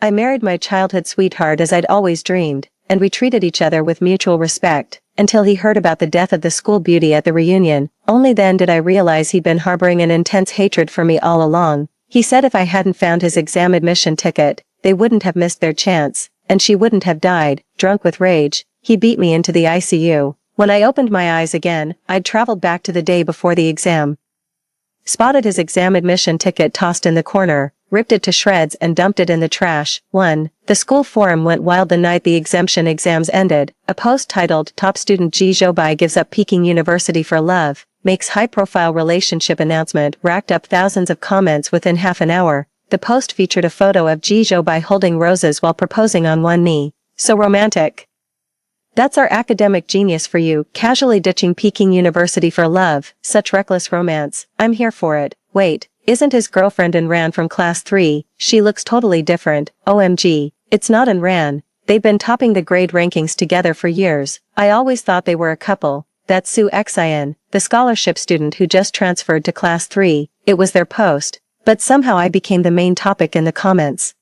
I married my childhood sweetheart as I'd always dreamed, and we treated each other with mutual respect, until he heard about the death of the school beauty at the reunion. Only then did I realize he'd been harboring an intense hatred for me all along. He said if I hadn't found his exam admission ticket, they wouldn't have missed their chance, and she wouldn't have died. Drunk with rage, he beat me into the ICU. When I opened my eyes again, I'd traveled back to the day before the exam. Spotted his exam admission ticket tossed in the corner, ripped it to shreds and dumped it in the trash. 1. The school forum went wild the night the exemption exams ended. A post titled "Top Student Ji Zhoubai Gives Up Peking University for Love" makes high-profile relationship announcement racked up thousands of comments within half an hour. The post featured a photo of Ji Zhoubai holding roses while proposing on one knee. So romantic. That's our academic genius for you, casually ditching Peking University for love. Such reckless romance. I'm here for it. Wait, isn't his girlfriend in Ran from class 3? She looks totally different. OMG. It's not in Ran. They've been topping the grade rankings together for years. I always thought they were a couple. That's Su Xin, the scholarship student who just transferred to class 3. It was their post. But somehow I became the main topic in the comments.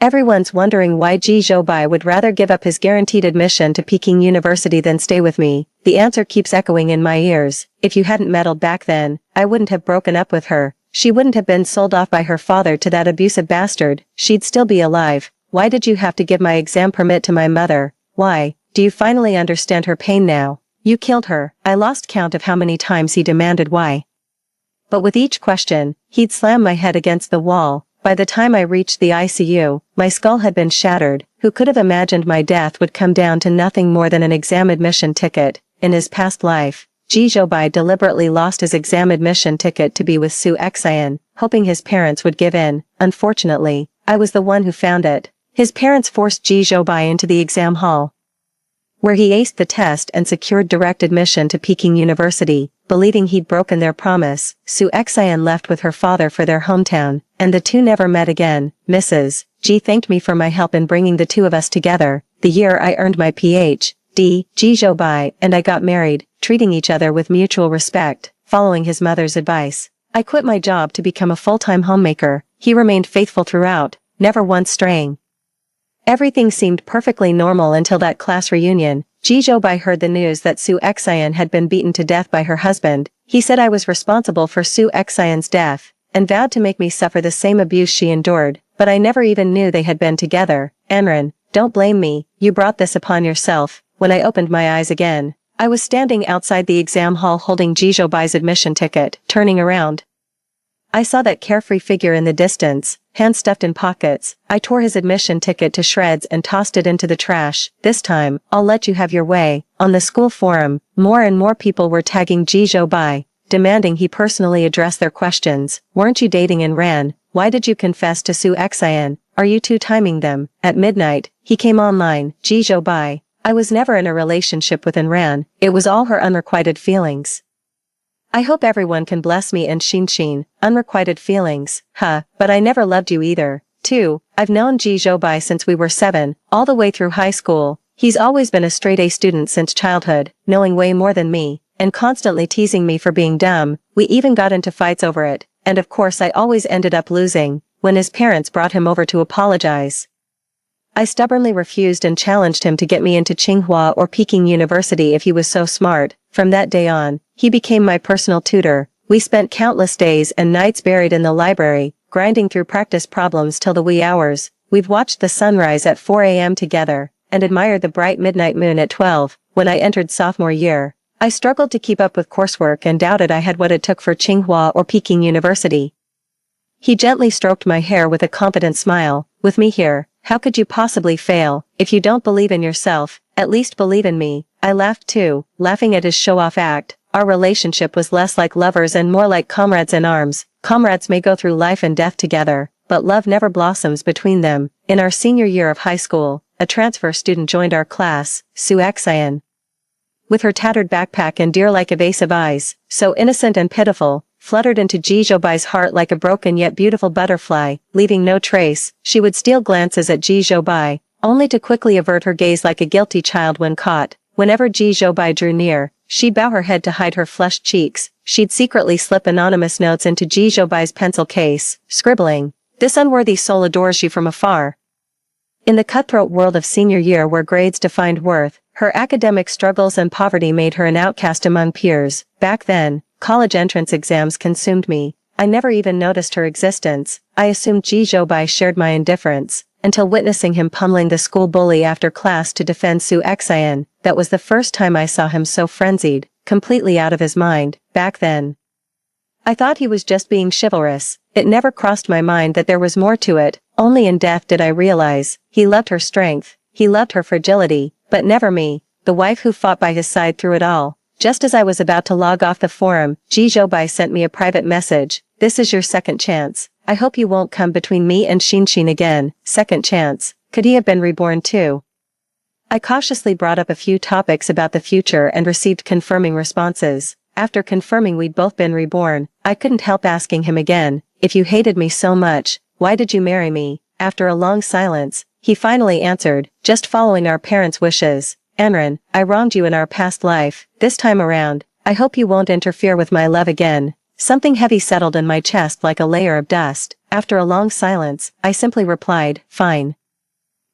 Everyone's wondering why Ji Zhoubai would rather give up his guaranteed admission to Peking University than stay with me. The answer keeps echoing in my ears. If you hadn't meddled back then, I wouldn't have broken up with her. She wouldn't have been sold off by her father to that abusive bastard. She'd still be alive. Why did you have to give my exam permit to my mother? Why? Do you finally understand her pain now? You killed her. I lost count of how many times he demanded why. But with each question, he'd slam my head against the wall. By the time I reached the ICU, my skull had been shattered. Who could have imagined my death would come down to nothing more than an exam admission ticket? In his past life, Ji Zhoubai deliberately lost his exam admission ticket to be with Su Xin, hoping his parents would give in. Unfortunately, I was the one who found it. His parents forced Ji Zhoubai into the exam hall, where he aced the test and secured direct admission to Peking University. Believing he'd broken their promise, Su Xin left with her father for their hometown, and the two never met again. Mrs. Ji thanked me for my help in bringing the two of us together. The year I earned my Ph.D., Ji Zhoubai and I got married, treating each other with mutual respect, following his mother's advice. I quit my job to become a full-time homemaker. He remained faithful throughout, never once straying. Everything seemed perfectly normal until that class reunion. Ji Zhoubai heard the news that Su Xin had been beaten to death by her husband. He said I was responsible for Su Xin's death, and vowed to make me suffer the same abuse she endured, but I never even knew they had been together. Anran, don't blame me, you brought this upon yourself. When I opened my eyes again, I was standing outside the exam hall holding Ji Zhoubai's admission ticket. Turning around, I saw that carefree figure in the distance, hands stuffed in pockets. I tore his admission ticket to shreds and tossed it into the trash. This time, I'll let you have your way. On the school forum, more and more people were tagging Ji Zhoubai, demanding he personally address their questions. Weren't you dating in Ran? Why did you confess to Su Xin? Are you two timing them? At midnight, he came online. Ji Zhoubai. I was never in a relationship with Ran. It was all her unrequited feelings. I hope everyone can bless me and Xin. Unrequited feelings. But I never loved you either. 2. I've known Ji Zhoubai since we were 7, all the way through high school. He's always been a straight-A student since childhood, knowing way more than me, and constantly teasing me for being dumb. We even got into fights over it, and of course I always ended up losing, when his parents brought him over to apologize. I stubbornly refused and challenged him to get me into Tsinghua or Peking University if he was so smart. From that day on, he became my personal tutor. We spent countless days and nights buried in the library, grinding through practice problems till the wee hours. We've watched the sunrise at 4 a.m. together, and admired the bright midnight moon at 12. When I entered sophomore year, I struggled to keep up with coursework and doubted I had what it took for Tsinghua or Peking University. He gently stroked my hair with a confident smile. With me here, how could you possibly fail? If you don't believe in yourself, at least believe in me. I laughed too, laughing at his show-off act. Our relationship was less like lovers and more like comrades in arms. Comrades may go through life and death together, but love never blossoms between them. In our senior year of high school, a transfer student joined our class, Su Xin. With her tattered backpack and deer-like evasive eyes, so innocent and pitiful, fluttered into Ji Zhoubai's heart like a broken yet beautiful butterfly, leaving no trace. She would steal glances at Ji Zhoubai, only to quickly avert her gaze like a guilty child when caught. Whenever Ji Zhoubai drew near, she'd bow her head to hide her flushed cheeks. She'd secretly slip anonymous notes into Ji Zhoubai's pencil case, scribbling, "This unworthy soul adores you from afar." In the cutthroat world of senior year where grades defined worth, her academic struggles and poverty made her an outcast among peers. Back then, college entrance exams consumed me. I never even noticed her existence. I assumed Ji Zhoubai shared my indifference, until witnessing him pummeling the school bully after class to defend Su Xian. That was the first time I saw him so frenzied, completely out of his mind. Back then, I thought he was just being chivalrous. It never crossed my mind that there was more to it. Only in death did I realize he loved her strength, he loved her fragility, but never me, the wife who fought by his side through it all. Just as I was about to log off the forum, Ji Zhoubai sent me a private message. This is your second chance. I hope you won't come between me and Xinxin again. Second chance. Could he have been reborn too? I cautiously brought up a few topics about the future and received confirming responses. After confirming we'd both been reborn, I couldn't help asking him again, if you hated me so much, why did you marry me? After a long silence, he finally answered, just following our parents' wishes. Enran, I wronged you in our past life. This time around, I hope you won't interfere with my love again. Something heavy settled in my chest like a layer of dust. After a long silence, I simply replied, fine.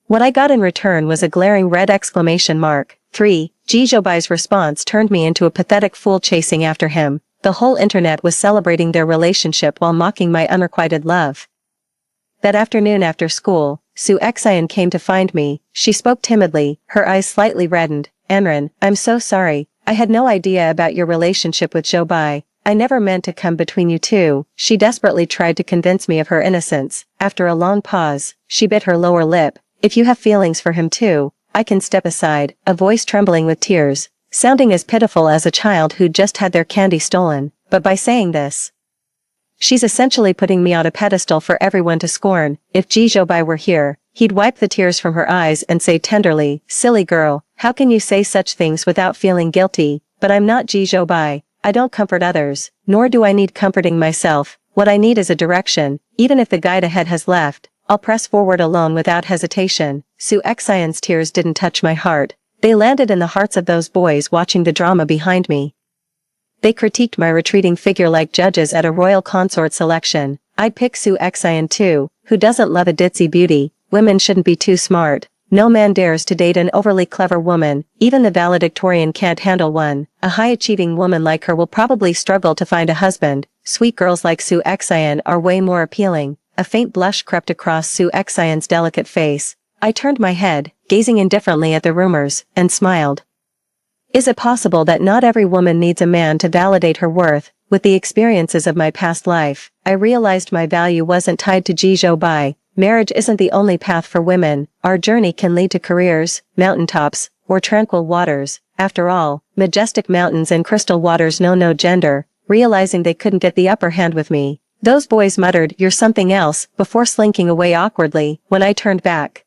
What I got in return was a glaring red exclamation mark. 3. Ji Zhoubai's response turned me into a pathetic fool chasing after him. The whole internet was celebrating their relationship while mocking my unrequited love. That afternoon after school, Su Xian came to find me. She spoke timidly, her eyes slightly reddened. Enran, I'm so sorry. I had no idea about your relationship with Zhoubai. I never meant to come between you two. She desperately tried to convince me of her innocence. After a long pause, she bit her lower lip. If you have feelings for him too, I can step aside, a voice trembling with tears, sounding as pitiful as a child who'd just had their candy stolen. But by saying this, she's essentially putting me on a pedestal for everyone to scorn. If Ji Zhoubai were here, he'd wipe the tears from her eyes and say tenderly, silly girl, how can you say such things without feeling guilty? But I'm not Ji Zhoubai. I don't comfort others, nor do I need comforting myself. What I need is a direction. Even if the guide ahead has left, I'll press forward alone without hesitation. Su Xian's tears didn't touch my heart. They landed in the hearts of those boys watching the drama behind me. They critiqued my retreating figure like judges at a royal consort selection. I'd pick Su Xian too. Who doesn't love a ditzy beauty? Women shouldn't be too smart. No man dares to date an overly clever woman. Even the valedictorian can't handle one. A high-achieving woman like her will probably struggle to find a husband. Sweet girls like Su Xian are way more appealing. A faint blush crept across Su Xian's delicate face. I turned my head, gazing indifferently at the rumors, and smiled. Is it possible that not every woman needs a man to validate her worth? With the experiences of my past life, I realized my value wasn't tied to Ji Zhoubai. Marriage isn't the only path for women. Our journey can lead to careers, mountaintops, or tranquil waters. After all, majestic mountains and crystal waters know no gender. Realizing they couldn't get the upper hand with me, those boys muttered, "You're something else," before slinking away awkwardly. When I turned back,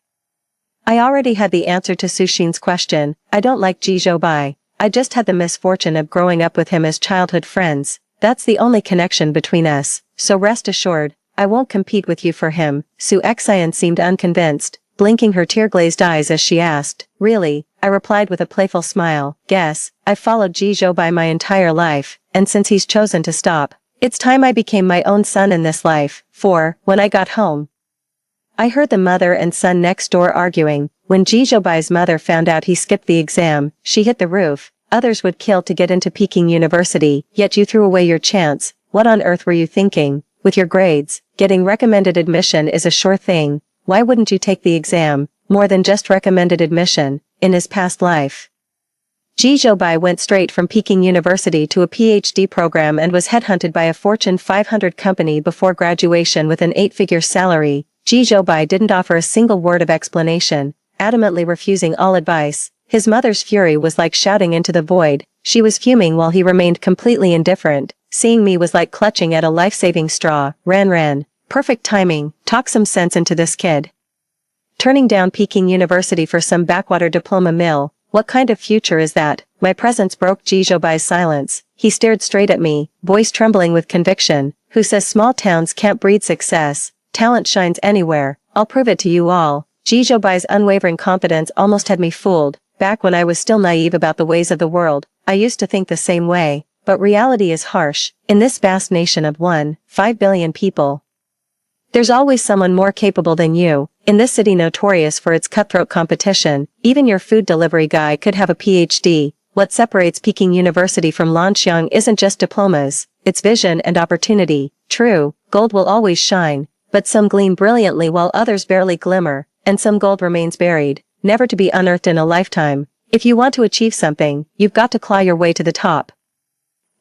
I already had the answer to Sushin's question. I don't like Ji Zhoubai. I just had the misfortune of growing up with him as childhood friends. That's the only connection between us. So rest assured, I won't compete with you for him. Su Xian seemed unconvinced, blinking her tear-glazed eyes as she asked, "Really?" I replied with a playful smile. "Guess, I've followed Ji Zhoubai my entire life, and since he's chosen to stop, it's time I became my own son in this life." 4. When I got home, I heard the mother and son next door arguing. When Ji Zhoubai's mother found out he skipped the exam, she hit the roof. Others would kill to get into Peking University, yet you threw away your chance. What on earth were you thinking? With your grades, getting recommended admission is a sure thing. Why wouldn't you take the exam? More than just recommended admission. In his past life, Ji Zhoubai went straight from Peking University to a PhD program and was headhunted by a Fortune 500 company before graduation with an 8-figure salary. Ji Zhoubai didn't offer a single word of explanation, adamantly refusing all advice. His mother's fury was like shouting into the void. She was fuming while he remained completely indifferent. Seeing me was like clutching at a life-saving straw. Ran. Perfect timing. Talk some sense into this kid. Turning down Peking University for some backwater diploma mill. What kind of future is that? My presence broke Ji Zhoubai's silence. He stared straight at me, voice trembling with conviction. Who says small towns can't breed success? Talent shines anywhere. I'll prove it to you all. Ji Zhoubai's unwavering confidence almost had me fooled. Back when I was still naive about the ways of the world, I used to think the same way. But reality is harsh. In this vast nation of 1.5 billion people, there's always someone more capable than you. In this city notorious for its cutthroat competition, even your food delivery guy could have a PhD. What separates Peking University from Lanxiang isn't just diplomas, it's vision and opportunity. True, gold will always shine, but some gleam brilliantly while others barely glimmer, and some gold remains buried, never to be unearthed in a lifetime. If you want to achieve something, you've got to claw your way to the top.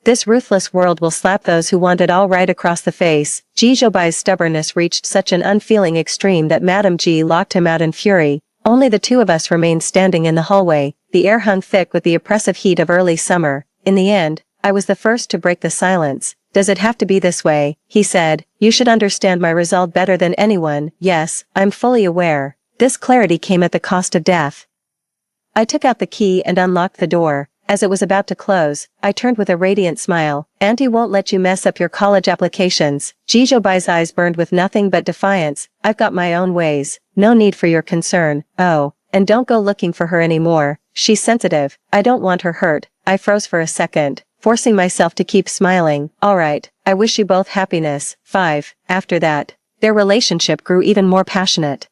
This ruthless world will slap those who want it all right across the face. Ji Zhoubai's stubbornness reached such an unfeeling extreme that Madame Ji locked him out in fury. Only the two of us remained standing in the hallway, the air hung thick with the oppressive heat of early summer. In the end, I was the first to break the silence. Does it have to be this way? He said. You should understand my resolve better than anyone. Yes, I'm fully aware. This clarity came at the cost of death. I took out the key and unlocked the door. As it was about to close, I turned with a radiant smile. Auntie won't let you mess up your college applications. Ji Zhoubai's eyes burned with nothing but defiance. I've got my own ways. No need for your concern. Oh, and don't go looking for her anymore. She's sensitive. I don't want her hurt. I froze for a second, forcing myself to keep smiling. All right, I wish you both happiness. 5. After that, their relationship grew even more passionate.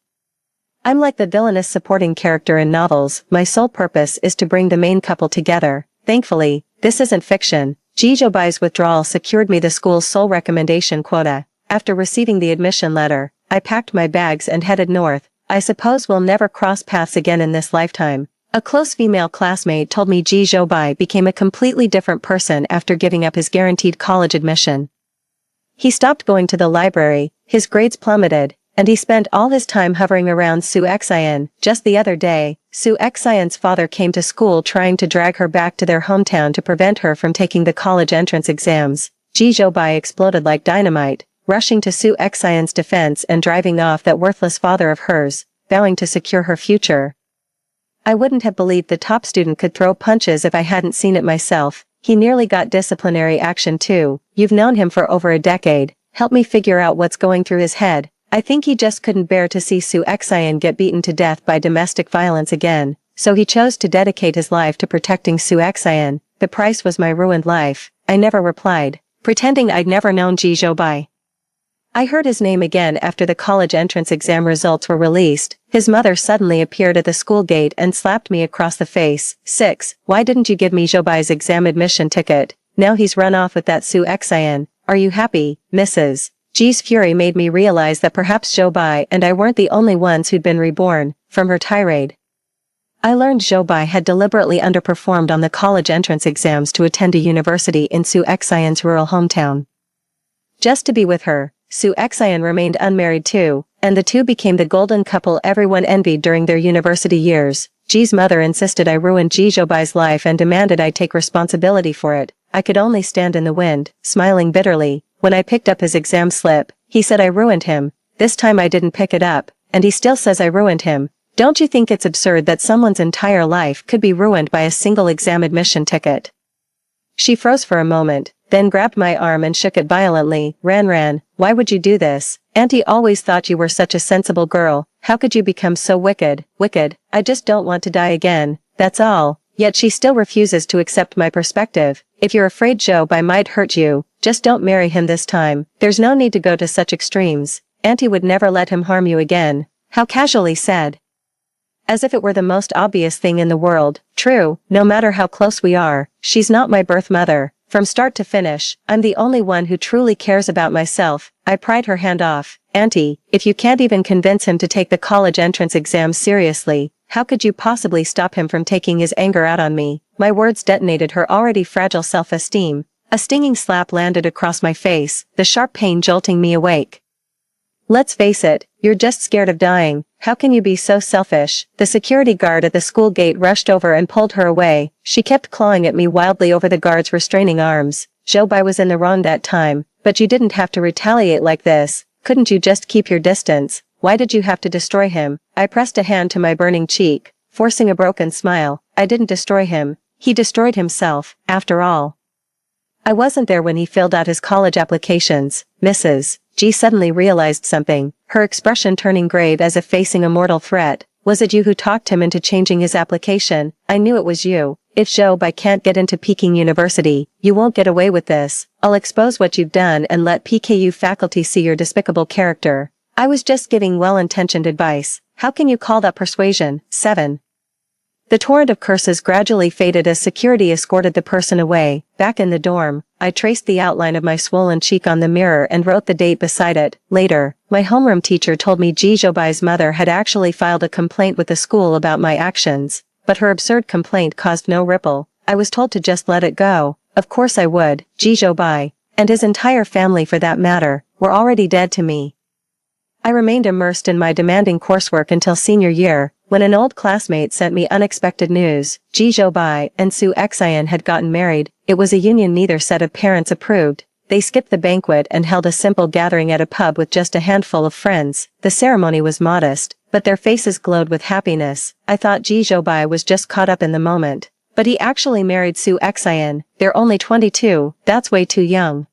I'm like the villainous supporting character in novels. My sole purpose is to bring the main couple together. Thankfully, this isn't fiction. Ji Zhoubai's withdrawal secured me the school's sole recommendation quota. After receiving the admission letter, I packed my bags and headed north. I suppose we'll never cross paths again in this lifetime. A close female classmate told me Ji Zhoubai became a completely different person after giving up his guaranteed college admission. He stopped going to the library, his grades plummeted, and he spent all his time hovering around Su Xian. Just the other day, Su Xian's father came to school trying to drag her back to their hometown to prevent her from taking the college entrance exams. Ji Zhoubai exploded like dynamite, rushing to Su Xian's defense and driving off that worthless father of hers, vowing to secure her future. I wouldn't have believed the top student could throw punches if I hadn't seen it myself. He nearly got disciplinary action too. You've known him for over a decade. Help me figure out what's going through his head. I think he just couldn't bear to see Su Xian get beaten to death by domestic violence again, so he chose to dedicate his life to protecting Su Xian. The price was my ruined life. I never replied, pretending I'd never known Ji Zhoubai. I heard his name again after the college entrance exam results were released. His mother suddenly appeared at the school gate and slapped me across the face. 6. Why didn't you give me Zhoubai's exam admission ticket? Now he's run off with that Su Xian. Are you happy, Mrs.? Ji's fury made me realize that perhaps Zhoubai and I weren't the only ones who'd been reborn from her tirade. I learned Zhoubai had deliberately underperformed on the college entrance exams to attend a university in Su Xian's rural hometown. Just to be with her, Su Xian remained unmarried too, and the two became the golden couple everyone envied during their university years. Ji's mother insisted I ruined Ji Zhoubai's life and demanded I take responsibility for it. I could only stand in the wind, smiling bitterly. When I picked up his exam slip, he said I ruined him. This time I didn't pick it up, and he still says I ruined him. Don't you think it's absurd that someone's entire life could be ruined by a single exam admission ticket? She froze for a moment, then grabbed my arm and shook it violently. Ran, why would you do this? Auntie always thought you were such a sensible girl. How could you become so wicked? Wicked, I just don't want to die again, that's all. Yet she still refuses to accept my perspective. If you're afraid Zhoubai might hurt you, just don't marry him this time. There's no need to go to such extremes. Auntie would never let him harm you again. How casually said. As if it were the most obvious thing in the world. True, no matter how close we are, she's not my birth mother. From start to finish, I'm the only one who truly cares about myself. I pried her hand off. Auntie, if you can't even convince him to take the college entrance exam seriously, how could you possibly stop him from taking his anger out on me? My words detonated her already fragile self-esteem. A stinging slap landed across my face, the sharp pain jolting me awake. Let's face it, you're just scared of dying. How can you be so selfish? The security guard at the school gate rushed over and pulled her away. She kept clawing at me wildly over the guard's restraining arms. Zhoubai was in the wrong that time, but you didn't have to retaliate like this. Couldn't you just keep your distance? Why did you have to destroy him? I pressed a hand to my burning cheek, forcing a broken smile. I didn't destroy him. He destroyed himself, after all. I wasn't there when he filled out his college applications, Mrs. G suddenly realized something, her expression turning grave as if facing a mortal threat. Was it you who talked him into changing his application? I knew it was you. If Zhoubai can't get into Peking University, you won't get away with this. I'll expose what you've done and let PKU faculty see your despicable character. I was just giving well-intentioned advice. How can you call that persuasion? 7. The torrent of curses gradually faded as security escorted the person away. Back in the dorm, I traced the outline of my swollen cheek on the mirror and wrote the date beside it. Later, my homeroom teacher told me Jijobai's mother had actually filed a complaint with the school about my actions, but her absurd complaint caused no ripple. I was told to just let it go. Of course I would. Jijobai, and his entire family for that matter, were already dead to me. I remained immersed in my demanding coursework until senior year, when an old classmate sent me unexpected news. Jijobai and Su Xian had gotten married. It was a union neither set of parents approved. They skipped the banquet and held a simple gathering at a pub with just a handful of friends. The ceremony was modest, but their faces glowed with happiness. I thought Jijobai was just caught up in the moment. But he actually married Su Xian. They're only 22, that's way too young.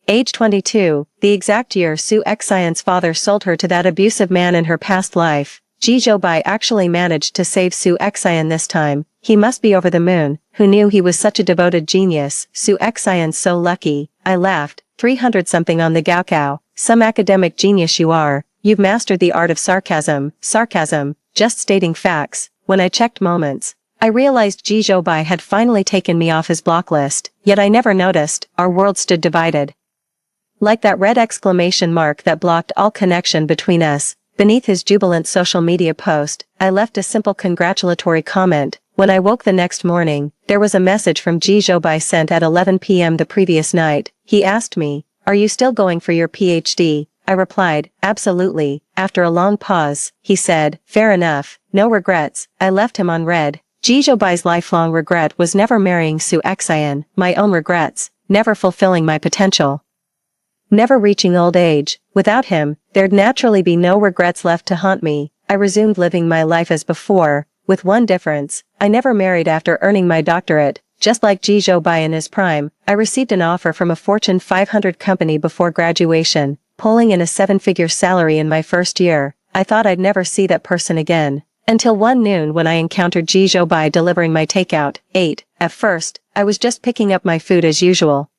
Age 22, the exact year Su Xian's father sold her to that abusive man in her past life. Jijobai actually managed to save Su Xian this time. He must be over the moon. Who knew he was such a devoted genius? Su Xian's so lucky. I laughed. 300-something on the Gaokao. Some academic genius you are. You've mastered the art of sarcasm. Sarcasm. Just stating facts. When I checked moments, I realized Jijobai had finally taken me off his block list. Yet I never noticed. Our world stood divided. Like that red exclamation mark that blocked all connection between us, beneath his jubilant social media post, I left a simple congratulatory comment. When I woke the next morning, there was a message from Jijobai sent at 11 p.m. the previous night. He asked me, "Are you still going for your PhD?" I replied, "Absolutely." After a long pause, he said, "Fair enough, no regrets." I left him on read. Jijobai's lifelong regret was never marrying Su Xian. My own regrets, never fulfilling my potential. Never reaching old age. Without him, there'd naturally be no regrets left to haunt me. I resumed living my life as before, with one difference. I never married after earning my doctorate. Just like Jijobai in his prime, I received an offer from a Fortune 500 company before graduation, pulling in a 7-figure salary in my first year. I thought I'd never see that person again. Until one noon when I encountered Jijobai delivering my takeout. 8. At first, I was just picking up my food as usual.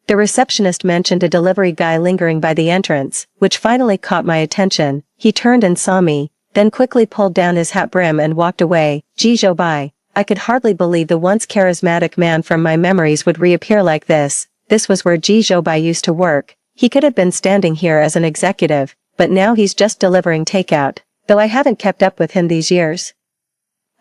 The receptionist mentioned a delivery guy lingering by the entrance, which finally caught my attention. He turned and saw me, then quickly pulled down his hat brim and walked away. Jijobai. I could hardly believe the once charismatic man from my memories would reappear like this. This was where Jijobai used to work. He could have been standing here as an executive, but now he's just delivering takeout, though I haven't kept up with him these years.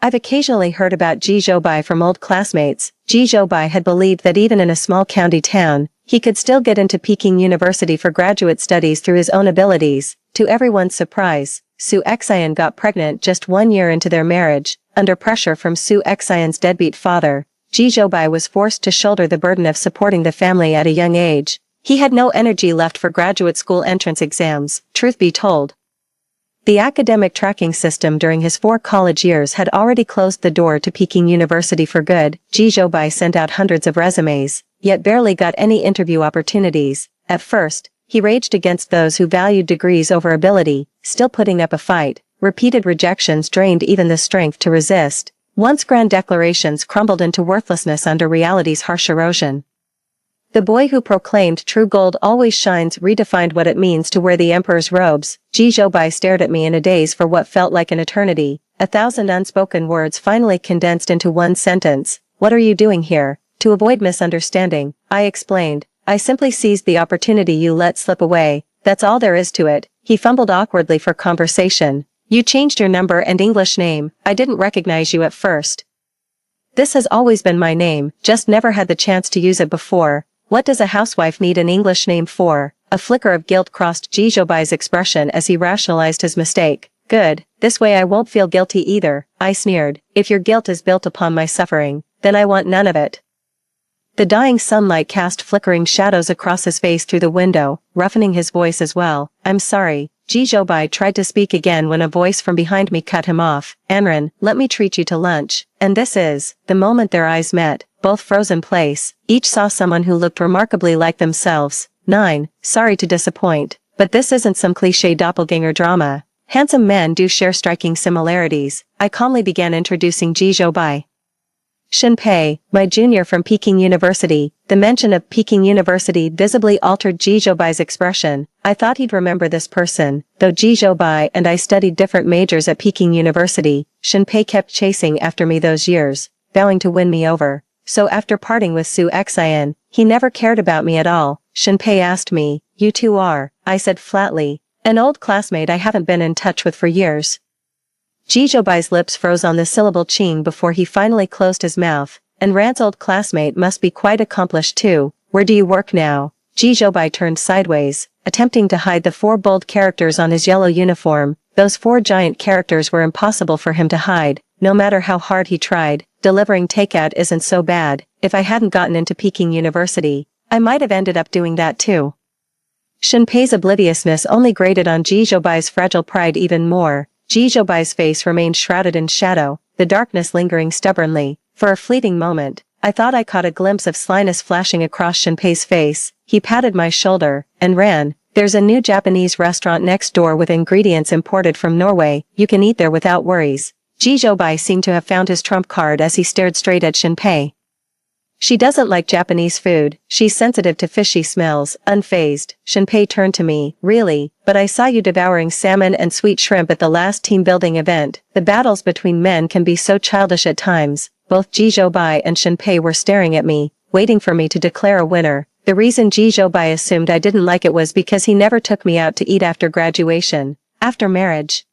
I've occasionally heard about Jijobai from old classmates. Jijobai had believed that even in a small county town, he could still get into Peking University for graduate studies through his own abilities. To everyone's surprise, Su Xian got pregnant just 1 year into their marriage. Under pressure from Su Xian's deadbeat father, Jijobai was forced to shoulder the burden of supporting the family at a young age. He had no energy left for graduate school entrance exams. Truth be told, the academic tracking system during his 4 college years had already closed the door to Peking University for good. Jijobai sent out hundreds of resumes, yet barely got any interview opportunities. At first, he raged against those who valued degrees over ability, still putting up a fight. Repeated rejections drained even the strength to resist. Once grand declarations crumbled into worthlessness under reality's harsh erosion. The boy who proclaimed true gold always shines redefined what it means to wear the emperor's robes. Jijobai stared at me in a daze for what felt like an eternity. 1,000 unspoken words finally condensed into one sentence. "What are you doing here?" To avoid misunderstanding, I explained, "I simply seized the opportunity you let slip away. That's all there is to it." He fumbled awkwardly for conversation. "You changed your number and English name. I didn't recognize you at first." "This has always been my name, just never had the chance to use it before." "What does a housewife need an English name for?" A flicker of guilt crossed Jijobai's expression as he rationalized his mistake. "Good, this way I won't feel guilty either," I sneered. "If your guilt is built upon my suffering, then I want none of it." The dying sunlight cast flickering shadows across his face through the window, roughening his voice as well. "I'm sorry." Jijobai tried to speak again when a voice from behind me cut him off. "Anran, let me treat you to lunch." And this is, the moment their eyes met, both froze in place. Each saw someone who looked remarkably like themselves. 9. Sorry to disappoint, but this isn't some cliché doppelganger drama. Handsome men do share striking similarities. I calmly began introducing Jijobai. Shinpei, my junior from Peking University. The mention of Peking University visibly altered Ji Zhoubai's expression. I thought he'd remember this person, though Ji Zhoubai and I studied different majors at Peking University. Shinpei kept chasing after me those years, vowing to win me over. So after parting with Su Xian, he never cared about me at all. Shinpei asked me, "You two are?" I said flatly. "An old classmate I haven't been in touch with for years." Ji Zhoubai's lips froze on the syllable Qing before he finally closed his mouth. "And Ran's old classmate must be quite accomplished too. Where do you work now?" Ji Zhoubai turned sideways, attempting to hide the 4 bold characters on his yellow uniform. Those 4 giant characters were impossible for him to hide, no matter how hard he tried. Delivering takeout isn't so bad. If I hadn't gotten into Peking University, I might have ended up doing that too. Shinpei's obliviousness only grated on Ji Zhoubai's fragile pride even more. Ji Zhoubai's face remained shrouded in shadow, the darkness lingering stubbornly. For a fleeting moment, I thought I caught a glimpse of slyness flashing across Shinpei's face. He patted my shoulder, and ran. "There's a new Japanese restaurant next door with ingredients imported from Norway. You can eat there without worries." Ji Zhoubai seemed to have found his trump card as he stared straight at Shinpei. "She doesn't like Japanese food. She's sensitive to fishy smells." Unfazed, Shinpei turned to me. "Really? But I saw you devouring salmon and sweet shrimp at the last team-building event." The battles between men can be so childish at times. Both Ji Zhoubai and Shinpei were staring at me, waiting for me to declare a winner. The reason Ji Zhoubai assumed I didn't like it was because he never took me out to eat after graduation, after marriage.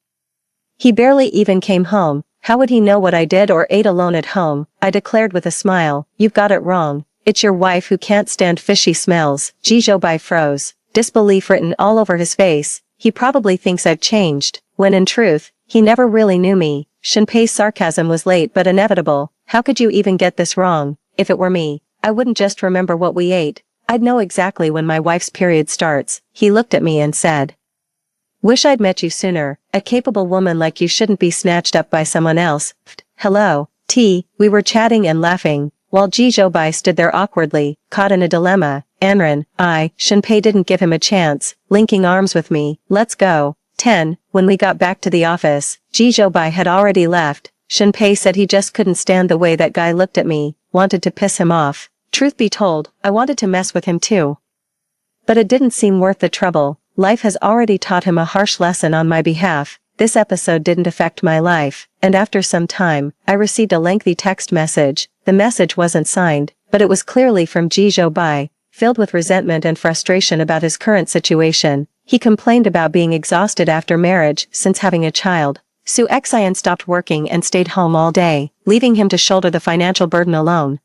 He barely even came home. How would he know what I did or ate alone at home? I declared with a smile. "You've got it wrong. It's your wife who can't stand fishy smells." Ji Zhoubai froze, disbelief written all over his face. He probably thinks I've changed, when in truth, he never really knew me. Shinpei's sarcasm was late but inevitable. "How could you even get this wrong? If it were me, I wouldn't just remember what we ate. I'd know exactly when my wife's period starts." He looked at me and said, "Wish I'd met you sooner. A capable woman like you shouldn't be snatched up by someone else." "Hello, T." We were chatting and laughing, while Ji Zhoubai stood there awkwardly, caught in a dilemma. "Anran, Shinpei didn't give him a chance, linking arms with me. "Let's go." 10. When we got back to the office, Ji Zhoubai had already left. Shinpei said he just couldn't stand the way that guy looked at me, wanted to piss him off. Truth be told, I wanted to mess with him too. But it didn't seem worth the trouble. Life has already taught him a harsh lesson on my behalf. This episode didn't affect my life, and after some time, I received a lengthy text message. The message wasn't signed, but it was clearly from Ji Zhoubai, filled with resentment and frustration about his current situation. He complained about being exhausted after marriage since having a child. Su Xian stopped working and stayed home all day, leaving him to shoulder the financial burden alone.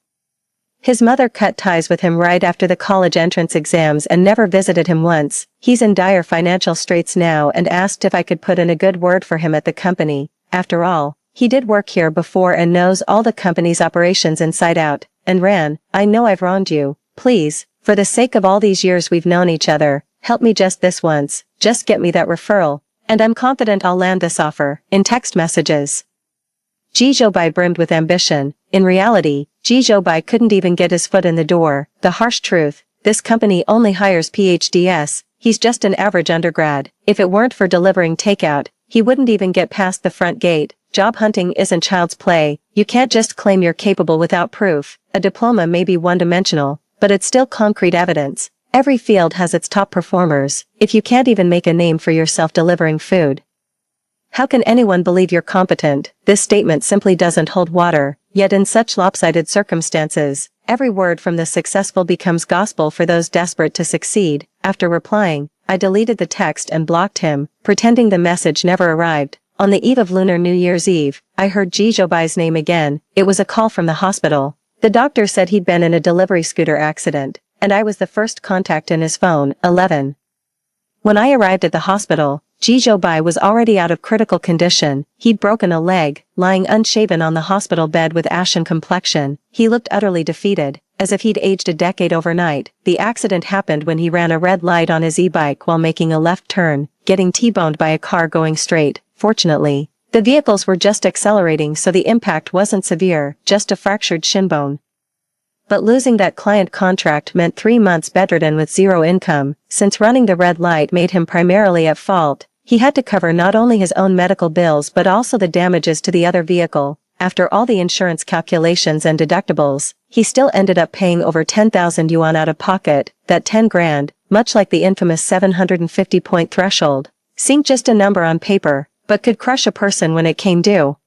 His mother cut ties with him right after the college entrance exams and never visited him once. He's in dire financial straits now and asked if I could put in a good word for him at the company. After all, he did work here before and knows all the company's operations inside out. "And Ran, I know I've wronged you. Please, for the sake of all these years we've known each other, help me just this once. Just get me that referral. And I'm confident I'll land this offer." In text messages, Ji Zhoubai brimmed with ambition. In reality, Ji Zhoubai couldn't even get his foot in the door. The harsh truth, this company only hires PhDs. He's just an average undergrad. If it weren't for delivering takeout, he wouldn't even get past the front gate. Job hunting isn't child's play. You can't just claim you're capable without proof. A diploma may be one-dimensional, but it's still concrete evidence. Every field has its top performers. If you can't even make a name for yourself delivering food, how can anyone believe you're competent? This statement simply doesn't hold water. Yet in such lopsided circumstances, every word from the successful becomes gospel for those desperate to succeed. After replying, I deleted the text and blocked him, pretending the message never arrived. On the eve of Lunar New Year's Eve, I heard Ji Zhoubai's name again. It was a call from the hospital. The doctor said he'd been in a delivery scooter accident, and I was the first contact in his phone. 11. When I arrived at the hospital, Ji Zhoubai was already out of critical condition. He'd broken a leg, lying unshaven on the hospital bed with ashen complexion. He looked utterly defeated, as if he'd aged a decade overnight. The accident happened when he ran a red light on his e-bike while making a left turn, getting T-boned by a car going straight. Fortunately, the vehicles were just accelerating, so the impact wasn't severe, just a fractured shin bone. But losing that client contract meant 3 months bedridden with zero income. Since running the red light made him primarily at fault, he had to cover not only his own medical bills but also the damages to the other vehicle. after all the insurance calculations and deductibles, he still ended up paying over 10,000 yuan out of pocket. That 10 grand, much like the infamous 750-point threshold, seemed just a number on paper, but could crush a person when it came due.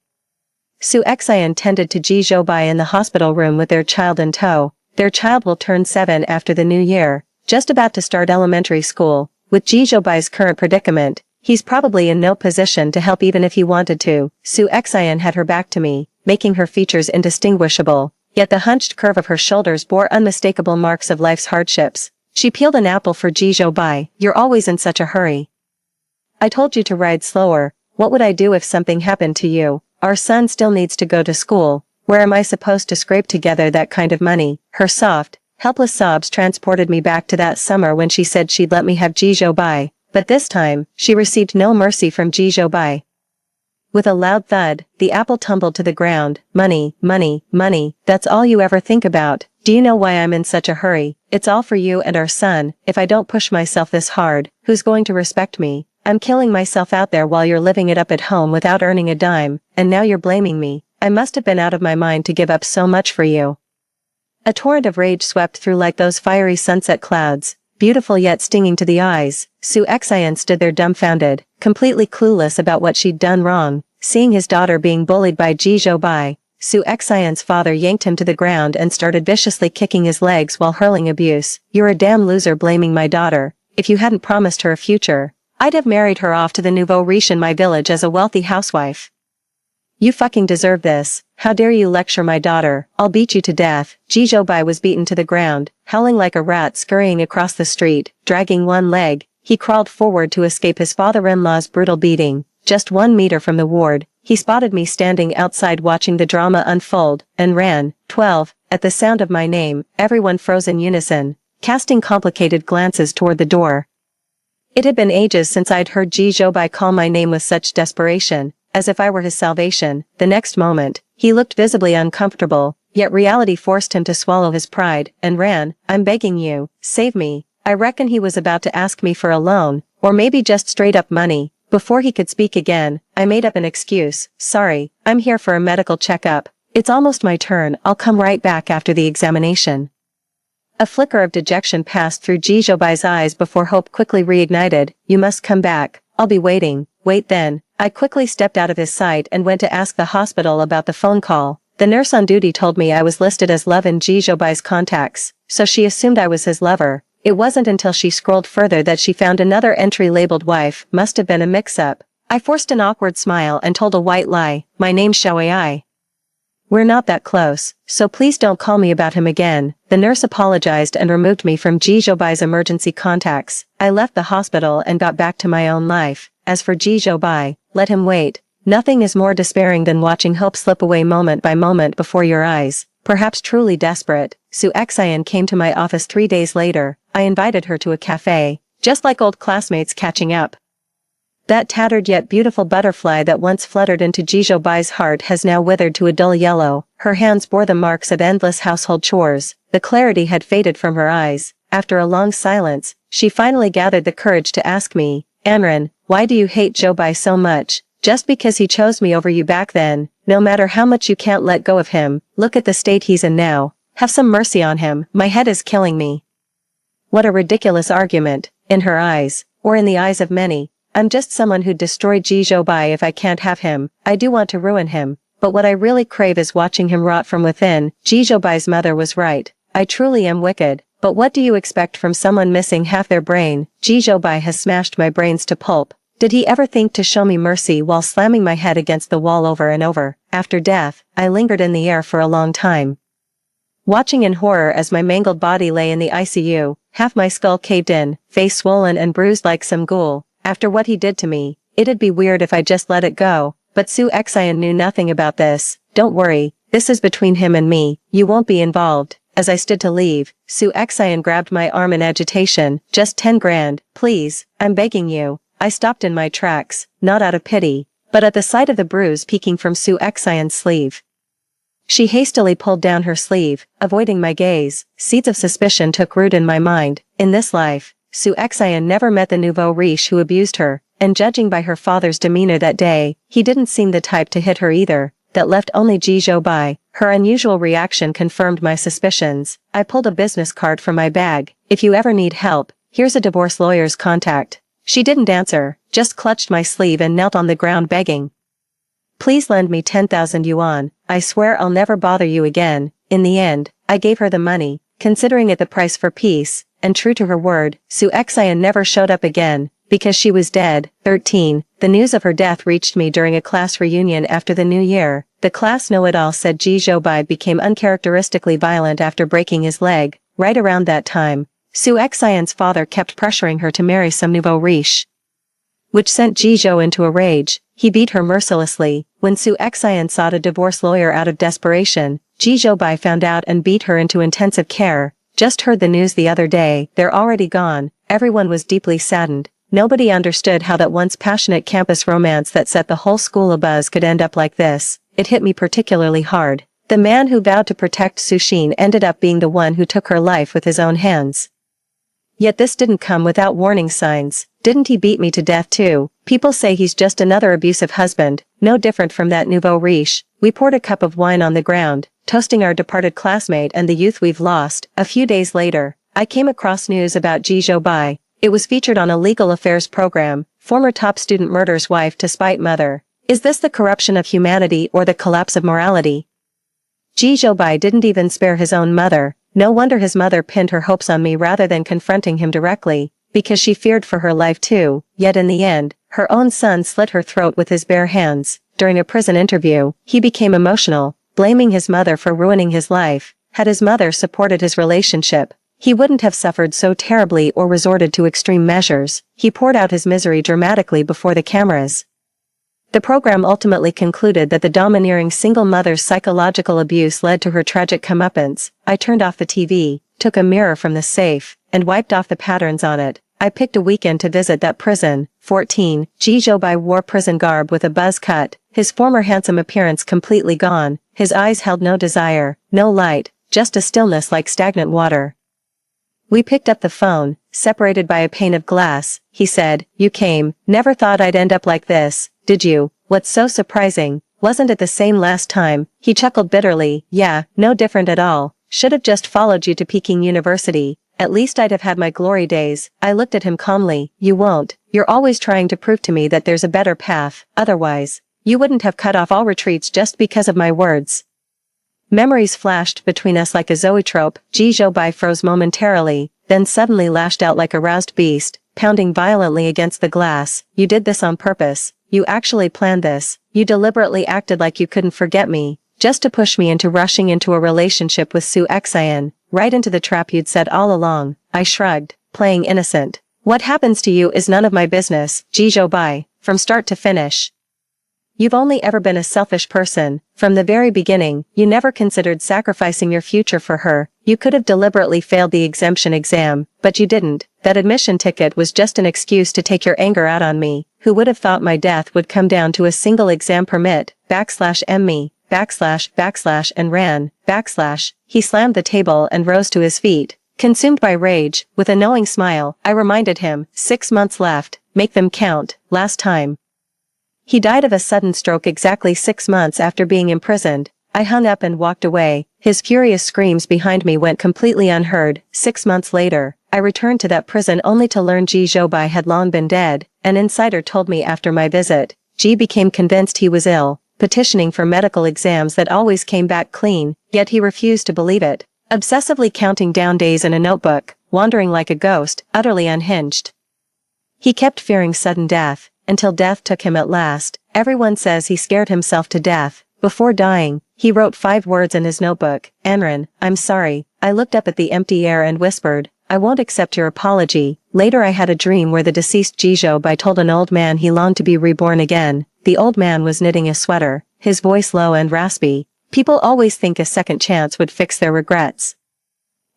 Su Xian tended to Ji Zhoubai in the hospital room with their child in tow. Their child will turn 7 after the new year, just about to start elementary school. With Ji Zhoubai's current predicament, he's probably in no position to help even if he wanted to. Su Xian had her back to me, making her features indistinguishable, yet the hunched curve of her shoulders bore unmistakable marks of life's hardships. She peeled an apple for Ji Zhoubai. You're always in such a hurry. I told you to ride slower. What would I do if something happened to you? Our son still needs to go to school. Where am I supposed to scrape together that kind of money? Her soft, helpless sobs transported me back to that summer when she said she'd let me have Ji Zhoubai, but this time, she received no mercy from Ji Zhoubai. With a loud thud, the apple tumbled to the ground. Money, money, money, that's all you ever think about. Do you know why I'm in such a hurry? It's all for you and our son. If I don't push myself this hard, who's going to respect me? I'm killing myself out there while you're living it up at home without earning a dime, and now you're blaming me. I must have been out of my mind to give up so much for you. A torrent of rage swept through like those fiery sunset clouds, beautiful yet stinging to the eyes. Su Xian stood there dumbfounded, completely clueless about what she'd done wrong. Seeing his daughter being bullied by Ji Zhoubai, Su Xian's father yanked him to the ground and started viciously kicking his legs while hurling abuse. You're a damn loser blaming my daughter. If you hadn't promised her a future, I'd have married her off to the nouveau riche in my village as a wealthy housewife. You fucking deserve this. How dare you lecture my daughter? I'll beat you to death. Ji Zhoubai was beaten to the ground, howling like a rat scurrying across the street, dragging one leg. He crawled forward to escape his father-in-law's brutal beating. Just 1 meter from the ward, he spotted me standing outside watching the drama unfold, and ran. 12. At the sound of my name, everyone froze in unison, casting complicated glances toward the door. It had been ages since I'd heard Ji Zhoubai call my name with such desperation, as if I were his salvation. The next moment, he looked visibly uncomfortable, yet reality forced him to swallow his pride, and ran. I'm begging you, save me. I reckon he was about to ask me for a loan, or maybe just straight up money. Before he could speak again, I made up an excuse. Sorry, I'm here for a medical checkup. It's almost my turn. I'll come right back after the examination. A flicker of dejection passed through Ji Zhoubai's eyes before hope quickly reignited. You must come back. I'll be waiting. Wait then. I quickly stepped out of his sight and went to ask the hospital about the phone call. The nurse on duty told me I was listed as love in Ji Zhoubai's contacts, so she assumed I was his lover. It wasn't until she scrolled further that she found another entry labeled wife. Must have been a mix-up. I forced an awkward smile and told a white lie. My name's Xiaoai. We're not that close, so please don't call me about him again. The nurse apologized and removed me from Ji Zhoubai's emergency contacts. I left the hospital and got back to my own life. As for Ji Zhoubai, let him wait. Nothing is more despairing than watching hope slip away moment by moment before your eyes. Perhaps truly desperate, Su Xian came to my office 3 days later. I invited her to a cafe, just like old classmates catching up. That tattered yet beautiful butterfly that once fluttered into Ji Zhoubai's heart has now withered to a dull yellow. Her hands bore the marks of endless household chores. The clarity had faded from her eyes. After a long silence, she finally gathered the courage to ask me, Anran, why do you hate Zhoubai so much? Just because he chose me over you back then, no matter how much you can't let go of him. Look at the state he's in now. Have some mercy on him. My head is killing me. What a ridiculous argument. In her eyes, or in the eyes of many, I'm just someone who'd destroy Ji Zhoubai if I can't have him. I do want to ruin him, but what I really crave is watching him rot from within. Ji Zhoubai's mother was right. I truly am wicked, but what do you expect from someone missing half their brain? Ji Zhoubai has smashed my brains to pulp. Did he ever think to show me mercy while slamming my head against the wall over and over? After death, I lingered in the air for a long time, watching in horror as my mangled body lay in the ICU, half my skull caved in, face swollen and bruised like some ghoul. After what he did to me, it'd be weird if I just let it go, but Su Xian knew nothing about this. Don't worry, this is between him and me, you won't be involved. As I stood to leave, Su Xian grabbed my arm in agitation. Just 10 grand, please, I'm begging you. I stopped in my tracks, not out of pity, but at the sight of the bruise peeking from Su Xian's sleeve. She hastily pulled down her sleeve, avoiding my gaze. Seeds of suspicion took root in my mind. In this life, Su Xian never met the nouveau riche who abused her, and judging by her father's demeanor that day, he didn't seem the type to hit her either. that left only Ji Zhoubai. Her unusual reaction confirmed my suspicions. I pulled a business card from my bag. If you ever need help, here's a divorce lawyer's contact. She didn't answer, just clutched my sleeve and knelt on the ground begging. Please lend me 10,000 yuan, I swear I'll never bother you again. In the end, I gave her the money, considering it the price for peace, and true to her word, Su Xian never showed up again, because she was dead. 13. The news of her death reached me during a class reunion after the new year. The class know-it-all said Ji Zhoubai became uncharacteristically violent after breaking his leg. Right around that time, Su Xian's father kept pressuring her to marry some nouveau riche, which sent Ji Zhou into a rage. He beat her mercilessly. When Su Xian sought a divorce lawyer out of desperation, Ji Zhoubai found out and beat her into intensive care. Just heard the news the other day, they're already gone. Everyone was deeply saddened. Nobody understood how that once passionate campus romance that set the whole school abuzz could end up like this. It hit me particularly hard. The man who vowed to protect Su Xin ended up being the one who took her life with his own hands. Yet this didn't come without warning signs. Didn't he beat me to death too? People say he's just another abusive husband, no different from that nouveau riche. We poured a cup of wine on the ground, toasting our departed classmate and the youth we've lost. A few days later, I came across news about Ji Zhoubai. It was featured on a legal affairs program. Former top student murders wife to spite mother. Is this the corruption of humanity or the collapse of morality? Ji Zhoubai didn't even spare his own mother. No wonder his mother pinned her hopes on me rather than confronting him directly, because she feared for her life too. Yet in the end, her own son slit her throat with his bare hands. During a prison interview, he became emotional, blaming his mother for ruining his life. Had his mother supported his relationship, he wouldn't have suffered so terribly or resorted to extreme measures. He poured out his misery dramatically before the cameras. The program ultimately concluded that the domineering single mother's psychological abuse led to her tragic comeuppance. I turned off the TV, took a mirror from the safe, and wiped off the patterns on it. I picked a weekend to visit that prison. 14. Ji Zhoubai wore prison garb with a buzz cut, his former handsome appearance completely gone. His eyes held no desire, no light, just a stillness like stagnant water. We picked up the phone, separated by a pane of glass. He said, "You came. Never thought I'd end up like this, did you? What's so surprising? Wasn't it the same last time?" He chuckled bitterly. "Yeah, no different at all. Should have just followed you to Peking University. At least I'd have had my glory days." I looked at him calmly. "You won't. You're always trying to prove to me that there's a better path. Otherwise, you wouldn't have cut off all retreats just because of my words." Memories flashed between us like a zoetrope. Ji Zhoubai froze momentarily, then suddenly lashed out like a roused beast, pounding violently against the glass. "You did this on purpose. You actually planned this. You deliberately acted like you couldn't forget me, just to push me into rushing into a relationship with Su Xian, right into the trap you'd set all along." I shrugged, playing innocent. "What happens to you is none of my business, Ji Zhoubai, from start to finish. You've only ever been a selfish person. From the very beginning, you never considered sacrificing your future for her. You could have deliberately failed the exemption exam, but you didn't. That admission ticket was just an excuse to take your anger out on me. Who would have thought my death would come down to a single exam permit, /M me, // and ran, /." He slammed the table and rose to his feet. Consumed by rage, with a knowing smile, I reminded him, 6 months left, make them count, last time. He died of a sudden stroke exactly 6 months after being imprisoned. I hung up and walked away. His furious screams behind me went completely unheard. 6 months later, I returned to that prison only to learn Ji Zhoubai had long been dead. An insider told me after my visit. Ji became convinced he was ill, petitioning for medical exams that always came back clean, yet he refused to believe it. Obsessively counting down days in a notebook, wandering like a ghost, utterly unhinged. He kept fearing sudden death, until death took him at last. Everyone says he scared himself to death. Before dying, he wrote 5 words in his notebook. "Anran, I'm sorry." I looked up at the empty air and whispered, "I won't accept your apology." Later I had a dream where the deceased Ji Zhoubai told an old man he longed to be reborn again. The old man was knitting a sweater, his voice low and raspy. People always think a second chance would fix their regrets,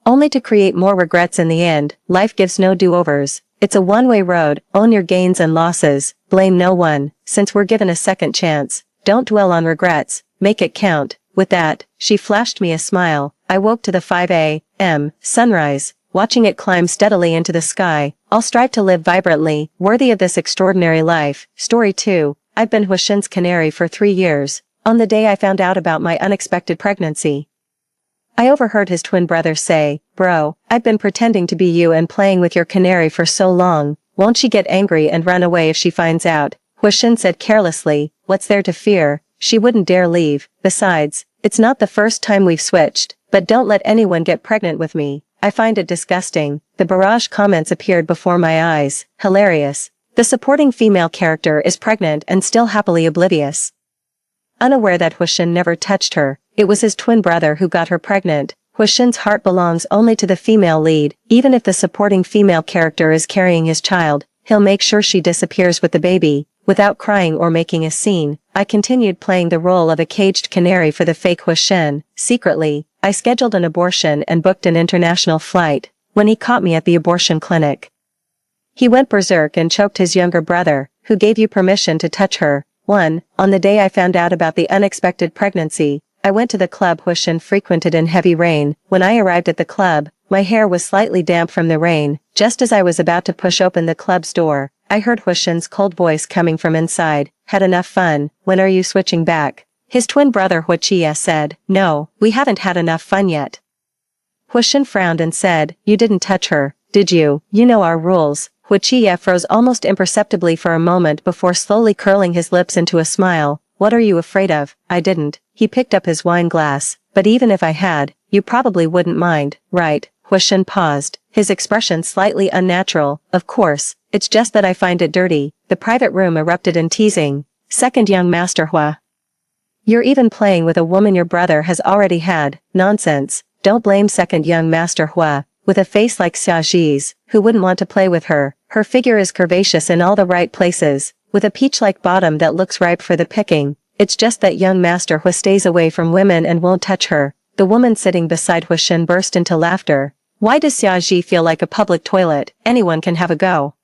only to create more regrets in the end. Life gives no do-overs. It's a one-way road. Own your gains and losses. Blame no one. Since we're given a second chance, don't dwell on regrets. Make it count. With that, she flashed me a smile. I woke to the 5 a.m. sunrise, watching it climb steadily into the sky. I'll strive to live vibrantly, worthy of this extraordinary life. Story 2. I've been Huixin's canary for 3 years. On the day I found out about my unexpected pregnancy. I overheard his twin brother say, "Bro, I've been pretending to be you and playing with your canary for so long, won't she get angry and run away if she finds out?" Huishin said carelessly, "What's there to fear? She wouldn't dare leave. Besides, it's not the first time we've switched, but don't let anyone get pregnant with me. I find it disgusting." The barrage comments appeared before my eyes. Hilarious. The supporting female character is pregnant and still happily oblivious. Unaware that Huishin never touched her, it was his twin brother who got her pregnant. Huishin's heart belongs only to the female lead. Even if the supporting female character is carrying his child, he'll make sure she disappears with the baby, without crying or making a scene. I continued playing the role of a caged canary for the fake Huishin. Secretly, I scheduled an abortion and booked an international flight. When he caught me at the abortion clinic, he went berserk and choked his younger brother, "Who gave you permission to touch her?" 1. On the day I found out about the unexpected pregnancy, I went to the club Huishin frequented in heavy rain. When I arrived at the club, my hair was slightly damp from the rain. Just as I was about to push open the club's door, I heard Huishin's cold voice coming from inside. "Had enough fun? When are you switching back?" His twin brother Huichia said, "No, we haven't had enough fun yet." Huishin frowned and said, "You didn't touch her, did you? You know our rules." Huichia froze almost imperceptibly for a moment before slowly curling his lips into a smile. "What are you afraid of?" "I didn't." He picked up his wine glass. "But even if I had, you probably wouldn't mind, right?" Huishin paused, his expression slightly unnatural. "Of course, it's just that I find it dirty." The private room erupted in teasing. Second young master Hua. "You're even playing with a woman your brother has already had." "Nonsense. Don't blame second young master Hua." With a face like Xiaoji's, who wouldn't want to play with her? Her figure is curvaceous in all the right places, with a peach-like bottom that looks ripe for the picking. It's just that young master Hua stays away from women and won't touch her. The woman sitting beside Huishin burst into laughter. "Why does Xiaoji feel like a public toilet? Anyone can have a go."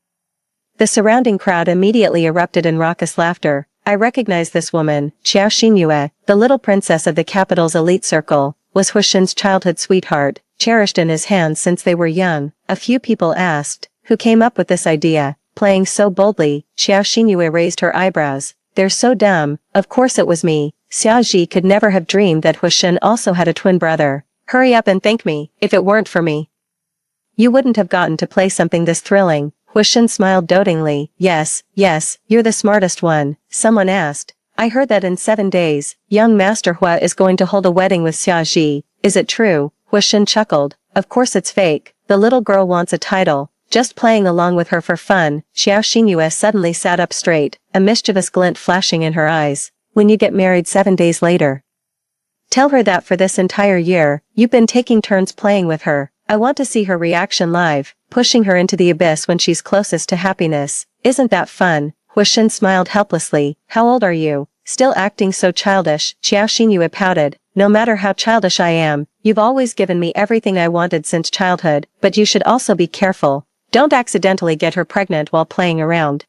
The surrounding crowd immediately erupted in raucous laughter. I recognized this woman, Xiao Xinyue, the little princess of the capital's elite circle, was Huishin's childhood sweetheart, cherished in his hands since they were young. A few people asked, "Who came up with this idea?" Playing so boldly, Xiao Xinyue raised her eyebrows. "They're so dumb." "Of course it was me." Xiaoji could never have dreamed that Huishin also had a twin brother. "Hurry up and thank me. If it weren't for me, you wouldn't have gotten to play something this thrilling." Huishin smiled dotingly. Yes, you're the smartest one." Someone asked, "I heard that in 7 days, young Master Hua is going to hold a wedding with Xiaoji. Is it true?" Huishin chuckled. "Of course it's fake. The little girl wants a title. Just playing along with her for fun." Xiao Xinyue suddenly sat up straight, a mischievous glint flashing in her eyes. "When you get married 7 days later, tell her that for this entire year, you've been taking turns playing with her. I want to see her reaction live, pushing her into the abyss when she's closest to happiness. Isn't that fun?" Huishin smiled helplessly. "How old are you?" "Still acting so childish." Xiao Xinyue pouted. "No matter how childish I am, you've always given me everything I wanted since childhood, but you should also be careful. Don't accidentally get her pregnant while playing around.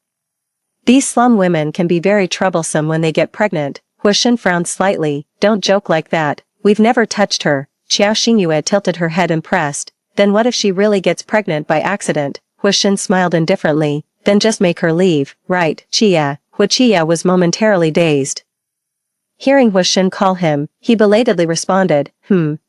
These slum women can be very troublesome when they get pregnant." Huishin frowned slightly. "Don't joke like that. We've never touched her." Xiao Xinyue tilted her head impressed. "Then what if she really gets pregnant by accident?" Huishin smiled indifferently. "Then just make her leave, right?" Huichia was momentarily dazed. Hearing Huishin call him, he belatedly responded,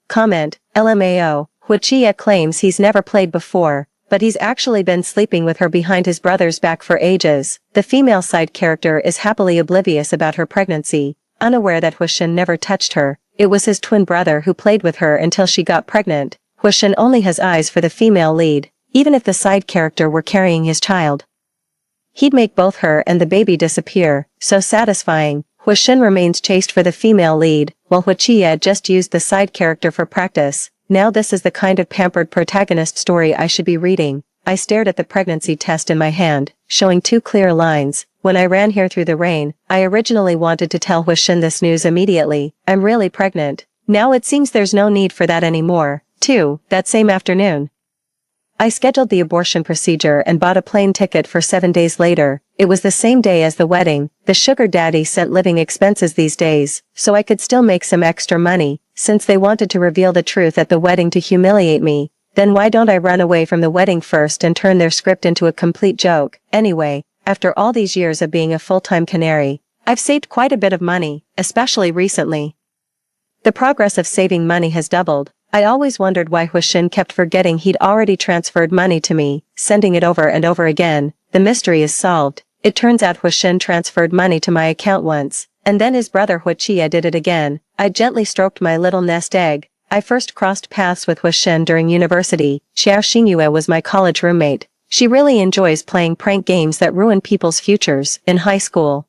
Comment, LMAO. Huichia claims he's never played before, but he's actually been sleeping with her behind his brother's back for ages. The female side character is happily oblivious about her pregnancy, unaware that Huishin never touched her. It was his twin brother who played with her until she got pregnant. Huishin only has eyes for the female lead. Even if the side character were carrying his child, he'd make both her and the baby disappear. So satisfying. Huishin remains chaste for the female lead, while Huichia just used the side character for practice. Now this is the kind of pampered protagonist story I should be reading. I stared at the pregnancy test in my hand, showing 2 clear lines. When I ran here through the rain, I originally wanted to tell Huishin this news immediately. I'm really pregnant. Now it seems there's no need for that anymore. 2. That same afternoon, I scheduled the abortion procedure and bought a plane ticket for 7 days later. It was the same day as the wedding. The sugar daddy sent living expenses these days, so I could still make some extra money. Since they wanted to reveal the truth at the wedding to humiliate me, then why don't I run away from the wedding first and turn their script into a complete joke? Anyway, after all these years of being a full-time canary, I've saved quite a bit of money, especially recently. The progress of saving money has doubled. I always wondered why Huishin kept forgetting he'd already transferred money to me, sending it over and over again. The mystery is solved. It turns out Huishin transferred money to my account once, and then his brother Huichia did it again. I gently stroked my little nest egg. I first crossed paths with Huishin during university. Xiao Xingyue was my college roommate. She really enjoys playing prank games that ruin people's futures. In high school,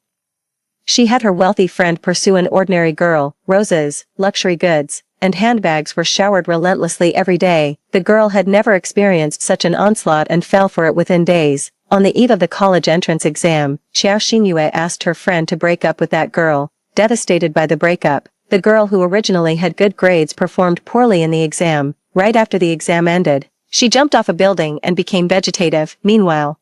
she had her wealthy friend pursue an ordinary girl. Roses, luxury goods, and handbags were showered relentlessly every day. The girl had never experienced such an onslaught and fell for it within days. On the eve of the college entrance exam, Xiao Xingyue asked her friend to break up with that girl. Devastated by the breakup, the girl who originally had good grades performed poorly in the exam. Right after the exam ended, she jumped off a building and became vegetative. Meanwhile,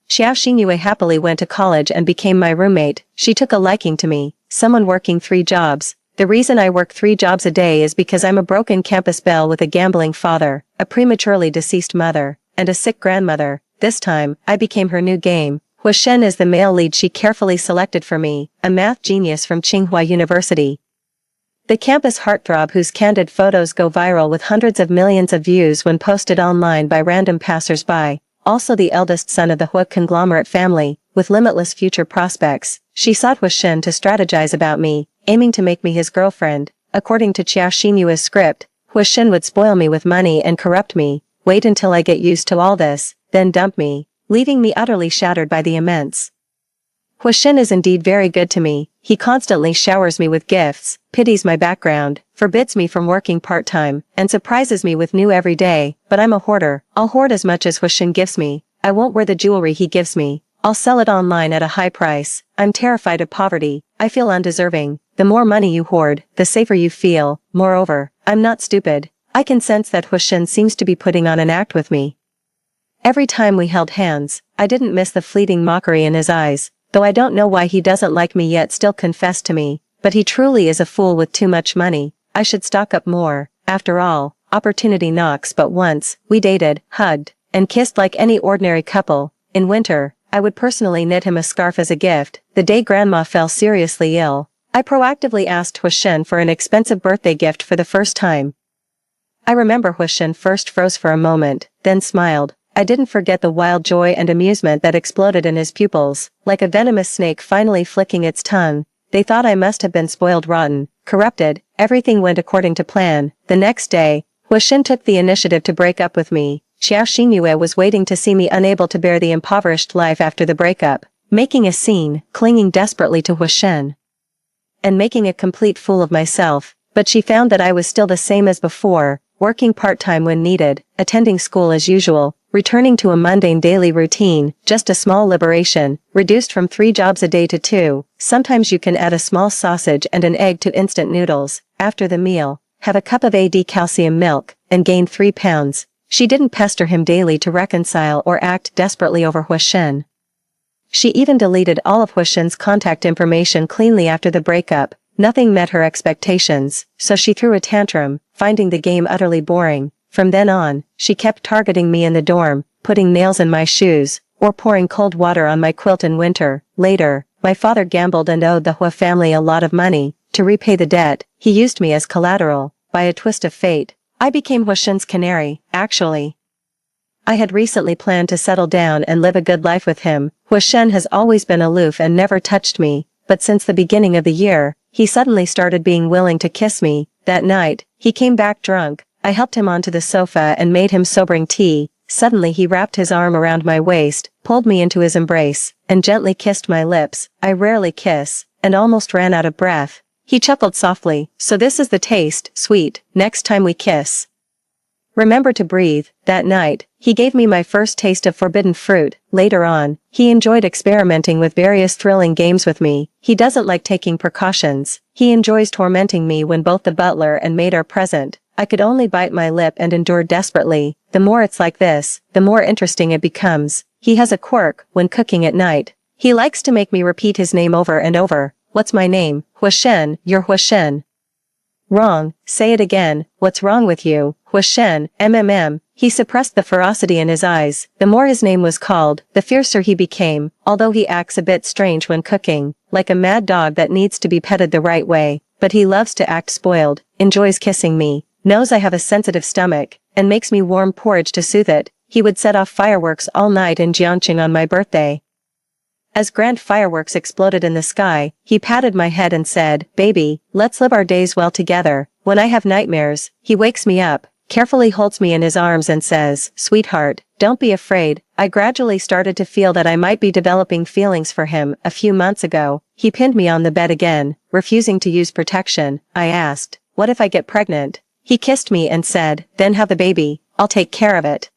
Xiao Xingyue happily went to college and became my roommate. She took a liking to me, someone working 3 jobs. The reason I work 3 jobs a day is because I'm a broken campus belle with a gambling father, a prematurely deceased mother, and a sick grandmother. This time, I became her new game. Huishin is the male lead she carefully selected for me, a math genius from Tsinghua University. The campus heartthrob whose candid photos go viral with hundreds of millions of views when posted online by random passers-by. Also the eldest son of the Hua conglomerate family, with limitless future prospects. She sought Huishin to strategize about me, aiming to make me his girlfriend. According to Xiao Xinyue's script, Huishin would spoil me with money and corrupt me, wait until I get used to all this, then dump me, leaving me utterly shattered by the immense. Huishin is indeed very good to me. He constantly showers me with gifts, pities my background, forbids me from working part-time, and surprises me with new every day. But I'm a hoarder. I'll hoard as much as Huishin gives me. I won't wear the jewelry he gives me. I'll sell it online at a high price. I'm terrified of poverty. I feel undeserving. The more money you hoard, the safer you feel. Moreover, I'm not stupid. I can sense that Huishin seems to be putting on an act with me. Every time we held hands, I didn't miss the fleeting mockery in his eyes, though I don't know why he doesn't like me yet still confessed to me, but he truly is a fool with too much money. I should stock up more. After all, opportunity knocks but once. We dated, hugged, and kissed like any ordinary couple. In winter, I would personally knit him a scarf as a gift. The day Grandma fell seriously ill, I proactively asked Huishin for an expensive birthday gift for the first time. I remember Huishin first froze for a moment, then smiled. I didn't forget the wild joy and amusement that exploded in his pupils, like a venomous snake finally flicking its tongue. They thought I must have been spoiled rotten, corrupted. Everything went according to plan. The next day, Huishin took the initiative to break up with me. Xiao Xinyue was waiting to see me unable to bear the impoverished life after the breakup, making a scene, clinging desperately to Huishin, and making a complete fool of myself. But she found that I was still the same as before, working part-time when needed, attending school as usual, returning to a mundane daily routine, just a small liberation, reduced from 3 jobs a day to 2. Sometimes you can add a small sausage and an egg to instant noodles. After the meal, have a cup of AD calcium milk, and gain 3 pounds. She didn't pester him daily to reconcile or act desperately over Huishin. She even deleted all of Huishin's contact information cleanly after the breakup. Nothing met her expectations, so she threw a tantrum, finding the game utterly boring. From then on, she kept targeting me in the dorm, putting nails in my shoes, or pouring cold water on my quilt in winter. Later, my father gambled and owed the Hua family a lot of money. To repay the debt, he used me as collateral. By a twist of fate, I became Huishin's canary. Actually, I had recently planned to settle down and live a good life with him. Huishin has always been aloof and never touched me, but since the beginning of the year, he suddenly started being willing to kiss me. That night, he came back drunk. I helped him onto the sofa and made him sobering tea. Suddenly he wrapped his arm around my waist, pulled me into his embrace, and gently kissed my lips. I rarely kiss, and almost ran out of breath. He chuckled softly. So this is the taste, sweet, next time we kiss. Remember to breathe. That night, he gave me my first taste of forbidden fruit. Later on, he enjoyed experimenting with various thrilling games with me. He doesn't like taking precautions. He enjoys tormenting me when both the butler and maid are present. I could only bite my lip and endure desperately. The more it's like this, the more interesting it becomes. He has a quirk when cooking at night. He likes to make me repeat his name over and over. What's my name? Huishin, you're Huishin. Wrong, say it again. What's wrong with you? Huishin, He suppressed the ferocity in his eyes. The more his name was called, the fiercer he became, although he acts a bit strange when cooking, like a mad dog that needs to be petted the right way, but he loves to act spoiled, enjoys kissing me, knows I have a sensitive stomach, and makes me warm porridge to soothe it. He would set off fireworks all night in Jiangqing on my birthday. As grand fireworks exploded in the sky, he patted my head and said, "Baby, let's live our days well together." When I have nightmares, he wakes me up, carefully holds me in his arms and says, "Sweetheart, don't be afraid." I gradually started to feel that I might be developing feelings for him. A few months ago, he pinned me on the bed again, refusing to use protection. I asked, "What if I get pregnant?" He kissed me and said, "Then have the baby, I'll take care of it."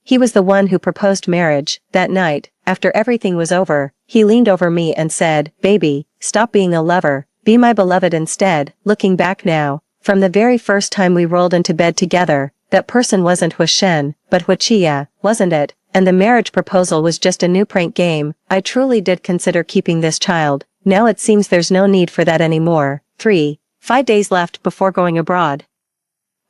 He was the one who proposed marriage. That night, after everything was over, he leaned over me and said, "Baby, stop being a lover, be my beloved instead." Looking back now, from the very first time we rolled into bed together, that person wasn't Huashen, but Huachia, wasn't it? And the marriage proposal was just a new prank game. I truly did consider keeping this child. Now it seems there's no need for that anymore. 5 days left before going abroad.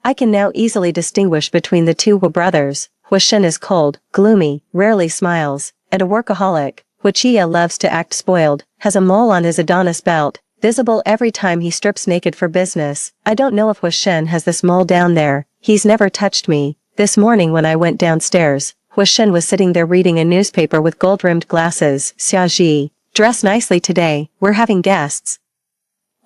I can now easily distinguish between the two brothers. Huashen is cold, gloomy, rarely smiles, and a workaholic. Huachia loves to act spoiled, has a mole on his Adonis belt, visible every time he strips naked for business. I don't know if Huashen has this mole down there. He's never touched me. This morning when I went downstairs, Huashen was sitting there reading a newspaper with gold-rimmed glasses. Xiaoji, dress nicely today, we're having guests.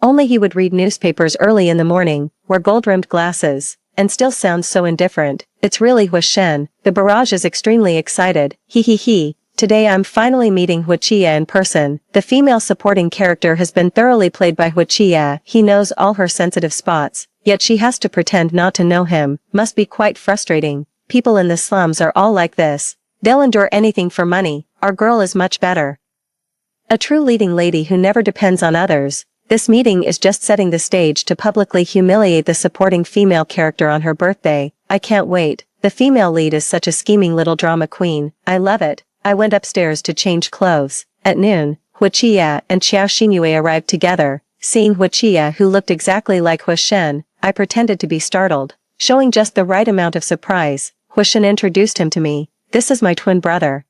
Only he would read newspapers early in the morning, wear gold-rimmed glasses, and still sounds so indifferent. It's really Huashen. The barrage is extremely excited. He. Today I'm finally meeting Huachia in person. The female supporting character has been thoroughly played by Huachia. He knows all her sensitive spots, yet she has to pretend not to know him. Must be quite frustrating. People in the slums are all like this. They'll endure anything for money. Our girl is much better. A true leading lady who never depends on others. This meeting is just setting the stage to publicly humiliate the supporting female character on her birthday. I can't wait. The female lead is such a scheming little drama queen. I love it. I went upstairs to change clothes. At noon, Huachia and Xiao Xingyue arrived together. Seeing Huachia, who looked exactly like Huashen, I pretended to be startled. Showing just the right amount of surprise, Huashen introduced him to me. "This is my twin brother."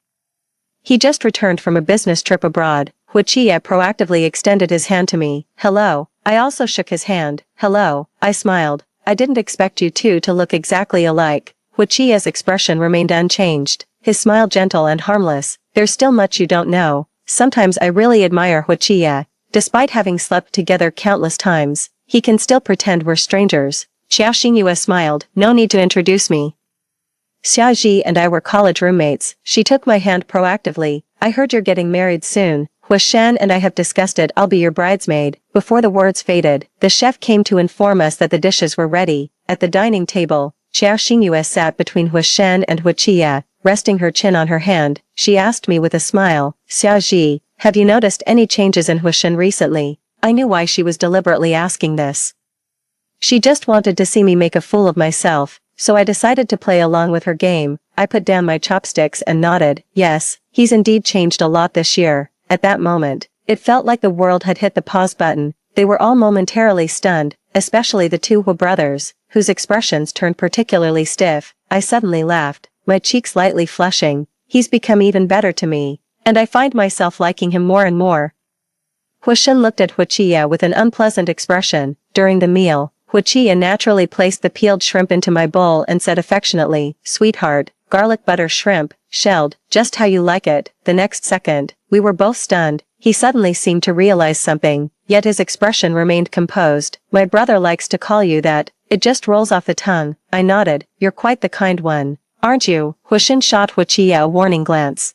He just returned from a business trip abroad. Huachia proactively extended his hand to me. "Hello." I also shook his hand. "Hello." I smiled. "I didn't expect you two to look exactly alike." Huachia's expression remained unchanged, his smile gentle and harmless. "There's still much you don't know." Sometimes I really admire Huachia. Despite having slept together countless times, he can still pretend we're strangers. Xiao Xingyue smiled. "No need to introduce me. Xiaoji and I were college roommates." She took my hand proactively. "I heard you're getting married soon. Huashen and I have discussed it. I'll be your bridesmaid." Before the words faded, the chef came to inform us that the dishes were ready. At the dining table, Xiao Xingyue sat between Huashen and Huachia, resting her chin on her hand. She asked me with a smile, "Xiaoji, have you noticed any changes in Huashen recently?" I knew why she was deliberately asking this. She just wanted to see me make a fool of myself, so I decided to play along with her game. I put down my chopsticks and nodded. "Yes, he's indeed changed a lot this year." At that moment, it felt like the world had hit the pause button. They were all momentarily stunned, especially the two brothers, whose expressions turned particularly stiff. I suddenly laughed, my cheeks lightly flushing. He's become even better to me, and I find myself liking him more and more. Huashen looked at Huachia with an unpleasant expression. During the meal, Huachia naturally placed the peeled shrimp into my bowl and said affectionately, "Sweetheart, garlic butter shrimp, shelled, just how you like it." The next second, we were both stunned. He suddenly seemed to realize something, yet his expression remained composed. "My brother likes to call you that. It just rolls off the tongue." I nodded. "You're quite the kind one, aren't you?" Huashen shot Huachia a warning glance.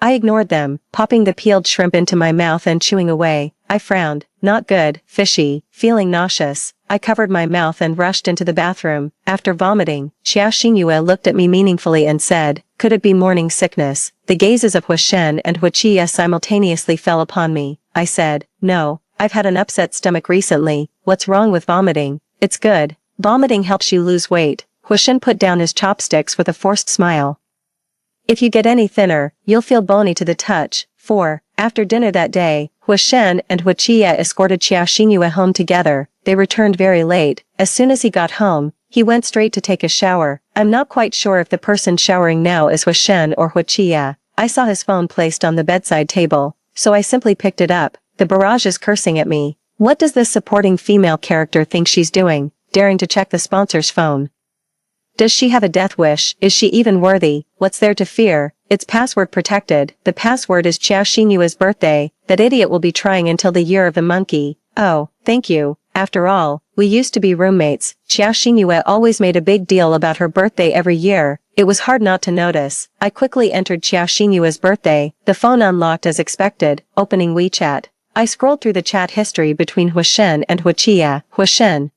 I ignored them, popping the peeled shrimp into my mouth and chewing away. I frowned. Not good, fishy, feeling nauseous. I covered my mouth and rushed into the bathroom. After vomiting, Xiao Xingyue looked at me meaningfully and said, "Could it be morning sickness?" The gazes of Huashen and Huachia simultaneously fell upon me. I said, "No, I've had an upset stomach recently." "What's wrong with vomiting?" "It's good. Vomiting helps you lose weight." Huashen put down his chopsticks with a forced smile. "If you get any thinner, you'll feel bony to the touch." After dinner that day, Huashen and Huachia escorted Xiao Xingyue home together. They returned very late. As soon as he got home, he went straight to take a shower. I'm not quite sure if the person showering now is Huashen or Huachia. I saw his phone placed on the bedside table, so I simply picked it up. The barrage is cursing at me. What does this supporting female character think she's doing, daring to check the sponsor's phone? Does she have a death wish? Is she even worthy? What's there to fear? It's password protected. The password is Xiao Xinyua's birthday. That idiot will be trying until the year of the monkey. Oh, thank you. After all, we used to be roommates. Xiao Xinyua always made a big deal about her birthday every year. It was hard not to notice. I quickly entered Xiao Xinyua's birthday. The phone unlocked as expected, opening WeChat. I scrolled through the chat history between Huashen and Huachia. Huashen.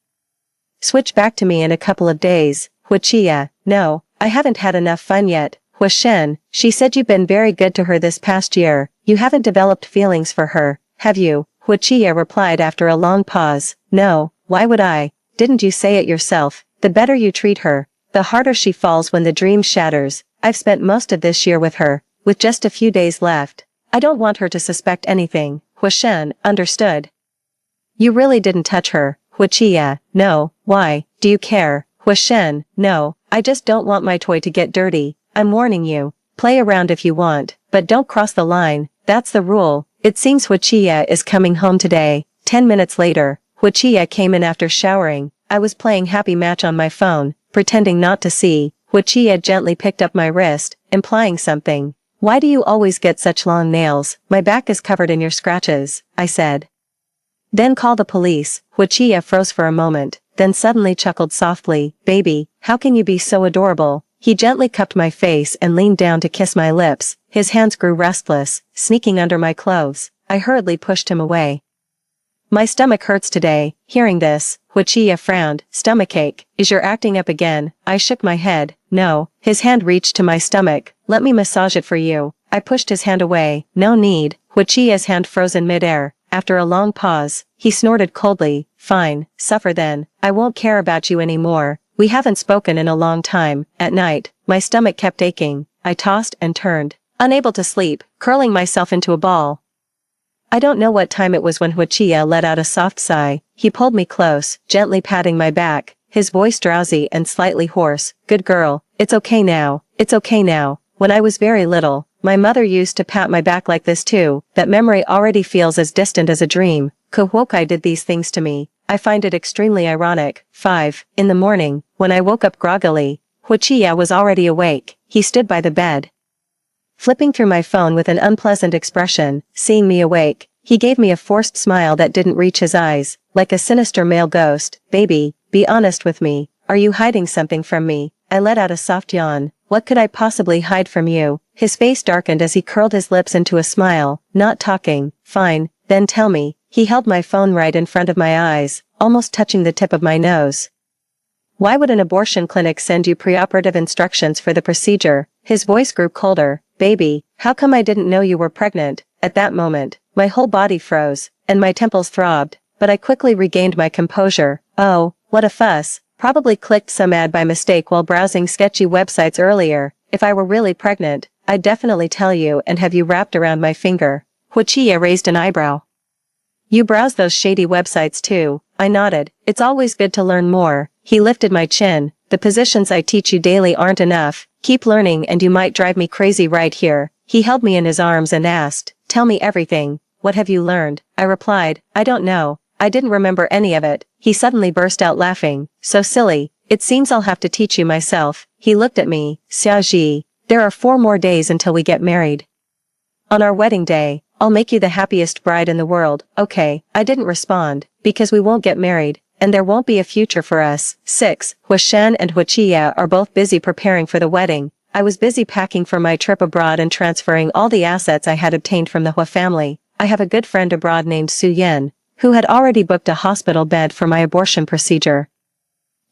Switch back to me in a couple of days. Huachia. No, I haven't had enough fun yet. Huashen, she said you've been very good to her this past year. You haven't developed feelings for her, have you? Huachia replied after a long pause. No, why would I? Didn't you say it yourself? The better you treat her, the harder she falls when the dream shatters. I've spent most of this year with her, with just a few days left. I don't want her to suspect anything. Huashen, understood. You really didn't touch her. Huachia, no, why, do you care? Huashen, no, I just don't want my toy to get dirty. I'm warning you. Play around if you want, but don't cross the line. That's the rule. It seems Huachia is coming home today. 10 minutes later, Huachia came in after showering. I was playing Happy Match on my phone, pretending not to see. Huachia gently picked up my wrist, implying something. Why do you always get such long nails? My back is covered in your scratches, I said. Then call the police. Huachia froze for a moment, then suddenly chuckled softly. Baby, how can you be so adorable? He gently cupped my face and leaned down to kiss my lips. His hands grew restless, sneaking under my clothes. I hurriedly pushed him away. My stomach hurts today. Hearing this, Huachia frowned. Stomachache. Is your acting up again? I shook my head. No. His hand reached to my stomach. Let me massage it for you. I pushed his hand away. No need. Huachia's hand froze in midair. After a long pause, he snorted coldly. Fine, suffer then. I won't care about you anymore. We haven't spoken in a long time. At night, my stomach kept aching. I tossed and turned, unable to sleep, curling myself into a ball. I don't know what time it was when Huachia let out a soft sigh. He pulled me close, gently patting my back, his voice drowsy and slightly hoarse. Good girl, it's okay now. It's okay now. When I was very little, my mother used to pat my back like this too. That memory already feels as distant as a dream. Kuwokai did these things to me. I find it extremely ironic. 5. In the morning, when I woke up groggily, Huachia was already awake. He stood by the bed, flipping through my phone with an unpleasant expression. Seeing me awake, he gave me a forced smile that didn't reach his eyes, like a sinister male ghost. Baby, be honest with me. Are you hiding something from me? I let out a soft yawn. What could I possibly hide from you? His face darkened as he curled his lips into a smile. Not talking. Fine, then tell me. He held my phone right in front of my eyes, almost touching the tip of my nose. Why would an abortion clinic send you preoperative instructions for the procedure? His voice grew colder. Baby, how come I didn't know you were pregnant? At that moment, my whole body froze, and my temples throbbed, but I quickly regained my composure. Oh, what a fuss. Probably clicked some ad by mistake while browsing sketchy websites earlier. If I were really pregnant, I'd definitely tell you and have you wrapped around my finger. Huachia raised an eyebrow. You browse those shady websites too. I nodded. It's always good to learn more. He lifted my chin. The positions I teach you daily aren't enough. Keep learning and you might drive me crazy right here. He held me in his arms and asked, tell me everything. What have you learned? I replied, I don't know. I didn't remember any of it. He suddenly burst out laughing. So silly. It seems I'll have to teach you myself. He looked at me. Xiaoji, there are 4 more days until we get married. On our wedding day, I'll make you the happiest bride in the world. Okay, I didn't respond, because we won't get married, and there won't be a future for us. 6. Huashen and Huachia are both busy preparing for the wedding. I was busy packing for my trip abroad and transferring all the assets I had obtained from the Hua family. I have a good friend abroad named Su Yen, who had already booked a hospital bed for my abortion procedure.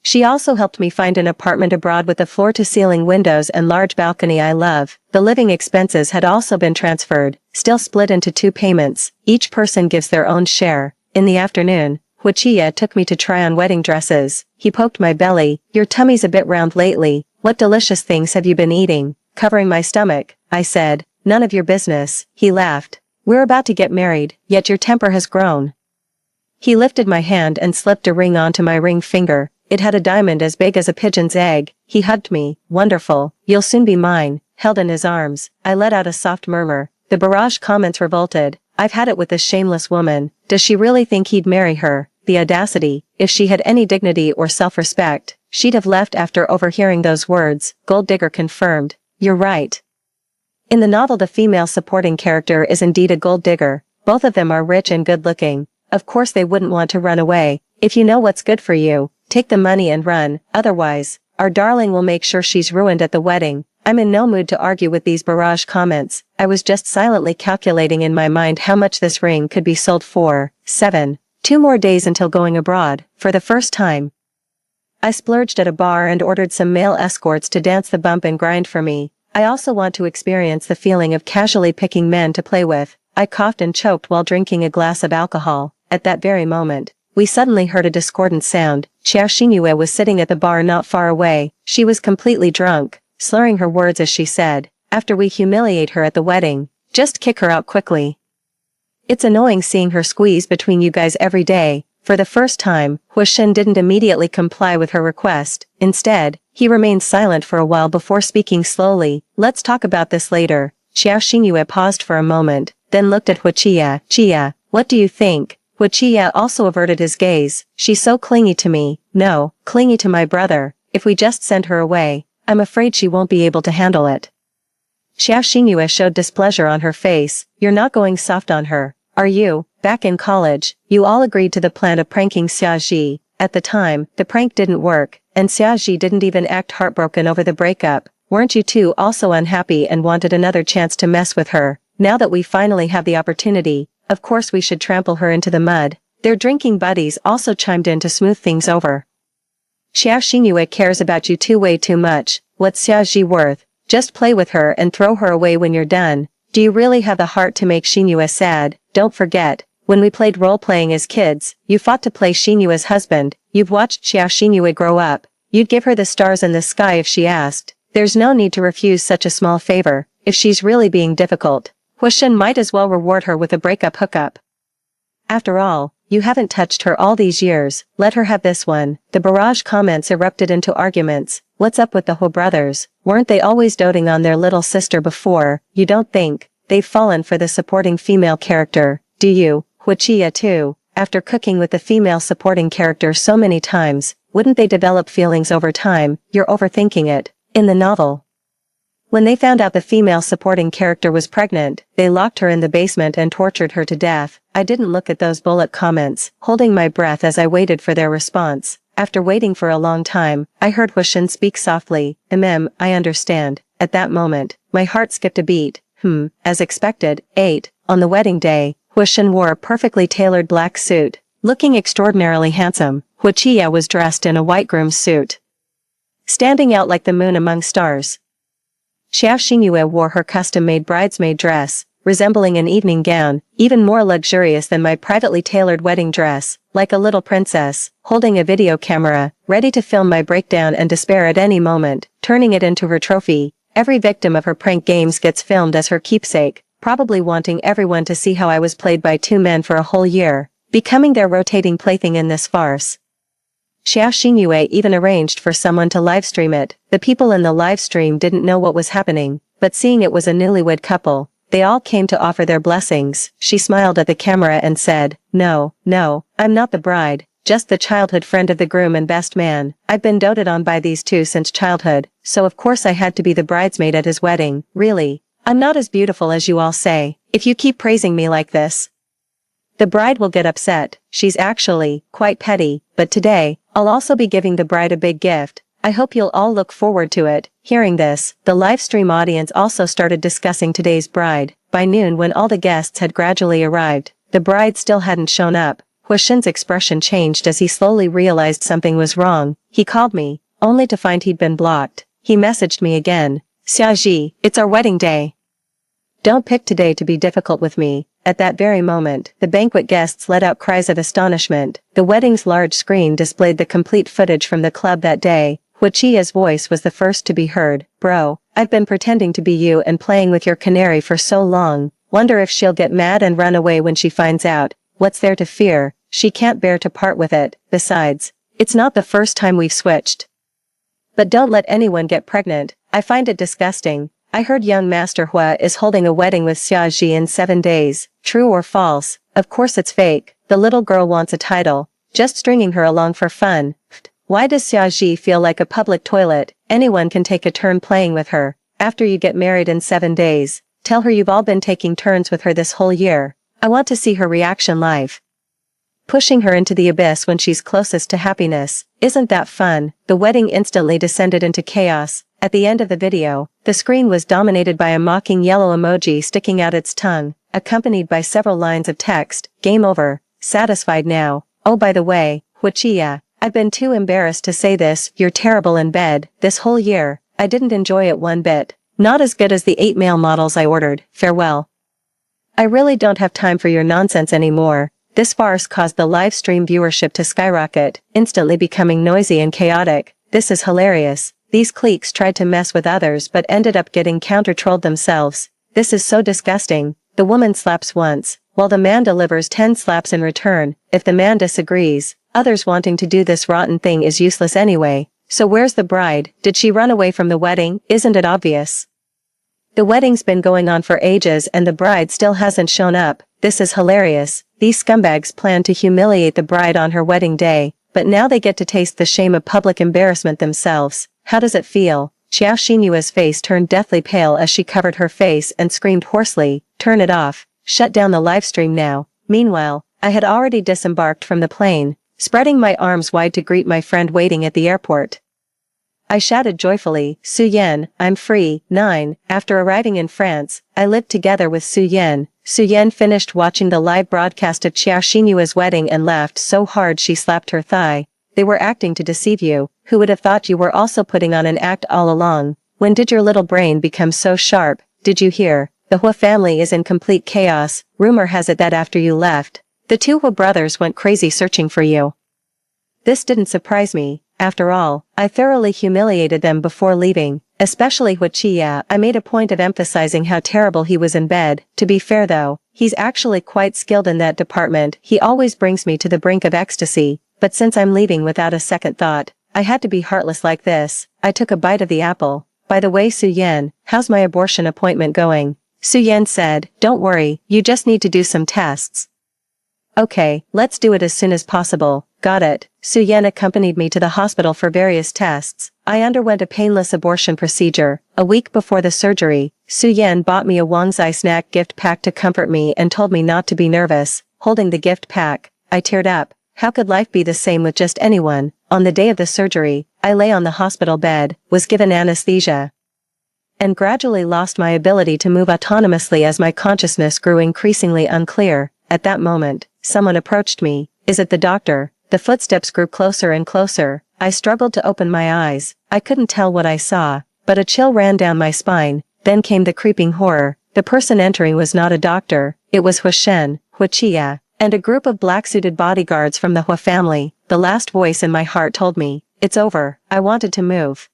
She also helped me find an apartment abroad with the floor-to-ceiling windows and large balcony I love. The living expenses had also been transferred, still split into 2 payments. Each person gives their own share. In the afternoon, Huachia took me to try on wedding dresses. He poked my belly. Your tummy's a bit round lately. What delicious things have you been eating? Covering my stomach, I said. None of your business. He laughed. We're about to get married, yet your temper has grown. He lifted my hand and slipped a ring onto my ring finger. It had a diamond as big as a pigeon's egg. He hugged me. Wonderful. You'll soon be mine. Held in his arms, I let out a soft murmur. The barrage comments revolted. I've had it with this shameless woman. Does she really think he'd marry her? The audacity. If she had any dignity or self-respect, she'd have left after overhearing those words. Gold digger confirmed. You're right. In the novel, the female supporting character is indeed a gold digger. Both of them are rich and good-looking. Of course they wouldn't want to run away. If you know what's good for you, take the money and run. Otherwise, our darling will make sure she's ruined at the wedding. I'm in no mood to argue with these barrage comments. I was just silently calculating in my mind how much this ring could be sold for. 7. 2 more days until going abroad. For the first time, I splurged at a bar and ordered some male escorts to dance the bump and grind for me. I also want to experience the feeling of casually picking men to play with. I coughed and choked while drinking a glass of alcohol. At that very moment, we suddenly heard a discordant sound. Xiao Xingyue was sitting at the bar not far away. She was completely drunk, slurring her words as she said, "After we humiliate her at the wedding, just kick her out quickly. It's annoying seeing her squeeze between you guys every day." For the first time, Huishen didn't immediately comply with her request. Instead, he remained silent for a while before speaking slowly. "Let's talk about this later." Xiao Xingyue paused for a moment, then looked at Huichia. "Chia, what do you think?" Huichia also averted his gaze. "She's so clingy to me." "No, clingy to my brother. If we just send her away, I'm afraid she won't be able to handle it." Xiao Xingyue showed displeasure on her face. "You're not going soft on her, are you?" Back in college, you all agreed to the plan of pranking Xiaoji. At the time, the prank didn't work, and Xiaoji didn't even act heartbroken over the breakup. Weren't you two also unhappy and wanted another chance to mess with her? Now that we finally have the opportunity, of course we should trample her into the mud. Their drinking buddies also chimed in to smooth things over. "Xiao Xingyue cares about you two way too much. What's Xiaoji worth? Just play with her and throw her away when you're done. Do you really have the heart to make Xingyue sad? Don't forget, when we played role-playing as kids, you fought to play Xinyue's husband. You've watched Xiao Xingyue grow up. You'd give her the stars in the sky if she asked. There's no need to refuse such a small favor. If she's really being difficult, Huishen might as well reward her with a breakup hookup. After all, you haven't touched her all these years. Let her have this one." The barrage comments erupted into arguments. What's up with the Hu brothers? Weren't they always doting on their little sister before? You don't think they've fallen for the supporting female character, do you? Huichia too. After cooking with the female supporting character so many times, wouldn't they develop feelings over time? You're overthinking it. In the novel, when they found out the female supporting character was pregnant, they locked her in the basement and tortured her to death. I didn't look at those bullet comments, holding my breath as I waited for their response. After waiting for a long time, I heard Huishen speak softly. I understand." At that moment, my heart skipped a beat. As expected. 8. On the wedding day, Huishen wore a perfectly tailored black suit. Looking extraordinarily handsome, Huichia was dressed in a white groom's suit, standing out like the moon among stars. Xiao Xingyue wore her custom-made bridesmaid dress, resembling an evening gown, even more luxurious than my privately tailored wedding dress, like a little princess, holding a video camera, ready to film my breakdown and despair at any moment, turning it into her trophy. Every victim of her prank games gets filmed as her keepsake, probably wanting everyone to see how I was played by 2 men for a whole year, becoming their rotating plaything in this farce. Xiao Xingyue even arranged for someone to livestream it. The people in the livestream didn't know what was happening, but seeing it was a newlywed couple, they all came to offer their blessings. She smiled at the camera and said, No, I'm not the bride, just the childhood friend of the groom and best man. I've been doted on by these two since childhood, so of course I had to be the bridesmaid at his wedding. Really, I'm not as beautiful as you all say. If you keep praising me like this, the bride will get upset. She's actually quite petty, but today, I'll also be giving the bride a big gift. I hope you'll all look forward to it." Hearing this, the livestream audience also started discussing today's bride. By noon, when all the guests had gradually arrived, the bride still hadn't shown up. Huishen's expression changed as he slowly realized something was wrong. He called me, only to find he'd been blocked. He messaged me again. "Xiaoji, it's our wedding day. Don't pick today to be difficult with me." At that very moment, the banquet guests let out cries of astonishment. The wedding's large screen displayed the complete footage from the club that day. Huichia's voice was the first to be heard. "Bro, I've been pretending to be you and playing with your canary for so long. Wonder if she'll get mad and run away when she finds out. What's there to fear? She can't bear to part with it. Besides, it's not the first time we've switched But don't let anyone get pregnant, I find it disgusting. I heard young Master Hua is holding a wedding with Xiaoji in 7 days. True or false? Of course it's fake. The little girl wants a title. Just stringing her along for fun. Why does Xiaoji feel like a public toilet? Anyone can take a turn playing with her. After you get married in 7 days, tell her you've all been taking turns with her this whole year. I want to see her reaction live. Pushing her into the abyss when she's closest to happiness. Isn't that fun? The wedding instantly descended into chaos. At the end of the video, the screen was dominated by a mocking yellow emoji sticking out its tongue, accompanied by several lines of text. Game over. Satisfied now. Oh, by the way, Huichia, I've been too embarrassed to say this, you're terrible in bed. This whole year, I didn't enjoy it one bit. Not as good as the 8 male models I ordered. Farewell. I really don't have time for your nonsense anymore. This farce caused the live stream viewership to skyrocket, instantly becoming noisy and chaotic. This is hilarious. These cliques tried to mess with others but ended up getting counter-trolled themselves. This is so disgusting. The woman slaps once, while the man delivers 10 slaps in return. If the man disagrees, others wanting to do this rotten thing is useless anyway. So where's the bride? Did she run away from the wedding? Isn't it obvious? The wedding's been going on for ages and the bride still hasn't shown up. This is hilarious. These scumbags planned to humiliate the bride on her wedding day, but now they get to taste the shame of public embarrassment themselves. How does it feel? Xiao Xinyua's face turned deathly pale as she covered her face and screamed hoarsely, "Turn it off. Shut down the livestream now." Meanwhile, I had already disembarked from the plane, spreading my arms wide to greet my friend waiting at the airport. I shouted joyfully, "Su Yan, I'm free." 9. After arriving in France, I lived together with Su Yan. Su Yan finished watching the live broadcast of Xiao Xinyua's wedding and laughed so hard she slapped her thigh. They were acting to deceive you. Who would have thought you were also putting on an act all along? When did your little brain become so sharp? Did you hear? The Hua family is in complete chaos. Rumor has it that after you left, the 2 Hua brothers went crazy searching for you. This didn't surprise me. After all, I thoroughly humiliated them before leaving, especially Huichia. I made a point of emphasizing how terrible he was in bed. To be fair though, he's actually quite skilled in that department. He always brings me to the brink of ecstasy, but since I'm leaving without a second thought, I had to be heartless like this. I took a bite of the apple. By the way, Su Yan, how's my abortion appointment going? Su Yan said, "Don't worry, you just need to do some tests." Okay, let's do it as soon as possible. Got it. Su Yan accompanied me to the hospital for various tests. I underwent a painless abortion procedure. A week before the surgery, Su Yan bought me a Wangzai snack gift pack to comfort me and told me not to be nervous. Holding the gift pack, I teared up. How could life be the same with just anyone? On the day of the surgery, I lay on the hospital bed, was given anesthesia, and gradually lost my ability to move autonomously as my consciousness grew increasingly unclear. At that moment, someone approached me. Is it the doctor? The footsteps grew closer and closer. I struggled to open my eyes. I couldn't tell what I saw, but a chill ran down my spine. Then came the creeping horror. The person entering was not a doctor. It was Huichia, and a group of black-suited bodyguards from the Hua family. The last voice in my heart told me, "It's over." I wanted to move,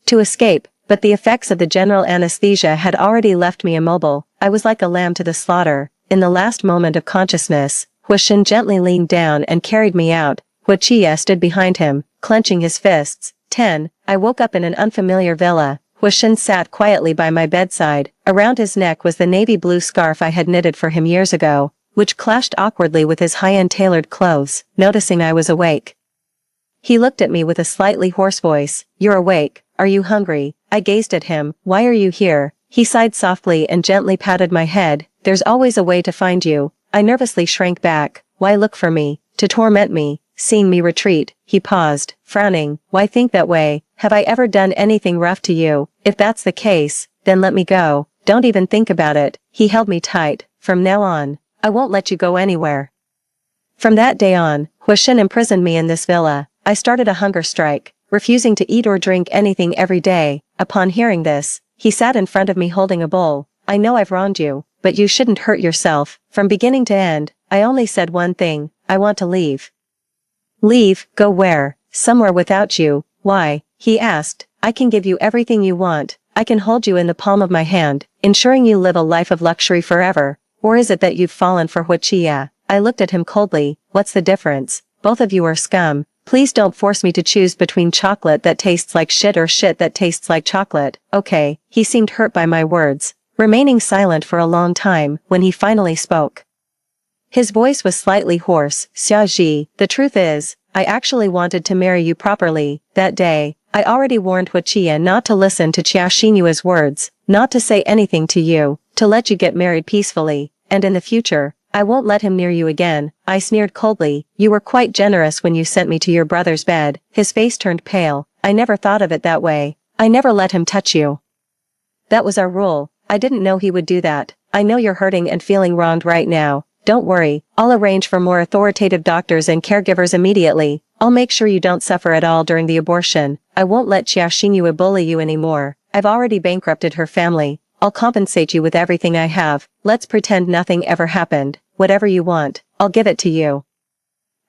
to escape, but the effects of the general anesthesia had already left me immobile. I was like a lamb to the slaughter. In the last moment of consciousness, Huishin gently leaned down and carried me out. Huichia stood behind him, clenching his fists. 10. I woke up in an unfamiliar villa. Huishin sat quietly by my bedside. Around his neck was the navy blue scarf I had knitted for him years ago, which clashed awkwardly with his high-end tailored clothes. Noticing I was awake, he looked at me with a slightly hoarse voice. "You're awake. Are you hungry?" I gazed at him. "Why are you here?" He sighed softly and gently patted my head. "There's always a way to find you." I nervously shrank back. "Why look for me? To torment me?" Seeing me retreat, he paused, frowning. "Why think that way? Have I ever done anything rough to you? If that's the case, then let me go. Don't even think about it." He held me tight. "From now on, I won't let you go anywhere." From that day on, Huishin imprisoned me in this villa. I started a hunger strike, refusing to eat or drink anything every day. Upon hearing this, he sat in front of me holding a bowl. "I know I've wronged you, but you shouldn't hurt yourself." From beginning to end, I only said one thing: I want to leave. "Leave? Go where?" "Somewhere without you." "Why?" he asked. "I can give you everything you want. I can hold you in the palm of my hand, ensuring you live a life of luxury forever. Or is it that you've fallen for Huichia?" I looked at him coldly. "What's the difference? Both of you are scum. Please don't force me to choose between chocolate that tastes like shit or shit that tastes like chocolate, okay? He seemed hurt by my words, remaining silent for a long time when he finally spoke. His voice was slightly hoarse. Xiaoji, the truth is, I actually wanted to marry you properly. That day, I already warned Huiqia not to listen to Qiao Xinyue's words, not to say anything to you, to let you get married peacefully, and in the future, I won't let him near you again. I sneered coldly. You were quite generous when you sent me to your brother's bed. His face turned pale. I never thought of it that way. I never let him touch you. That was our rule. I didn't know he would do that. I know you're hurting and feeling wronged right now. Don't worry, I'll arrange for more authoritative doctors and caregivers immediately. I'll make sure you don't suffer at all during the abortion. I won't let Qiao Xinyue bully you anymore. I've already bankrupted her family. I'll compensate you with everything I have. Let's pretend nothing ever happened. Whatever you want, I'll give it to you.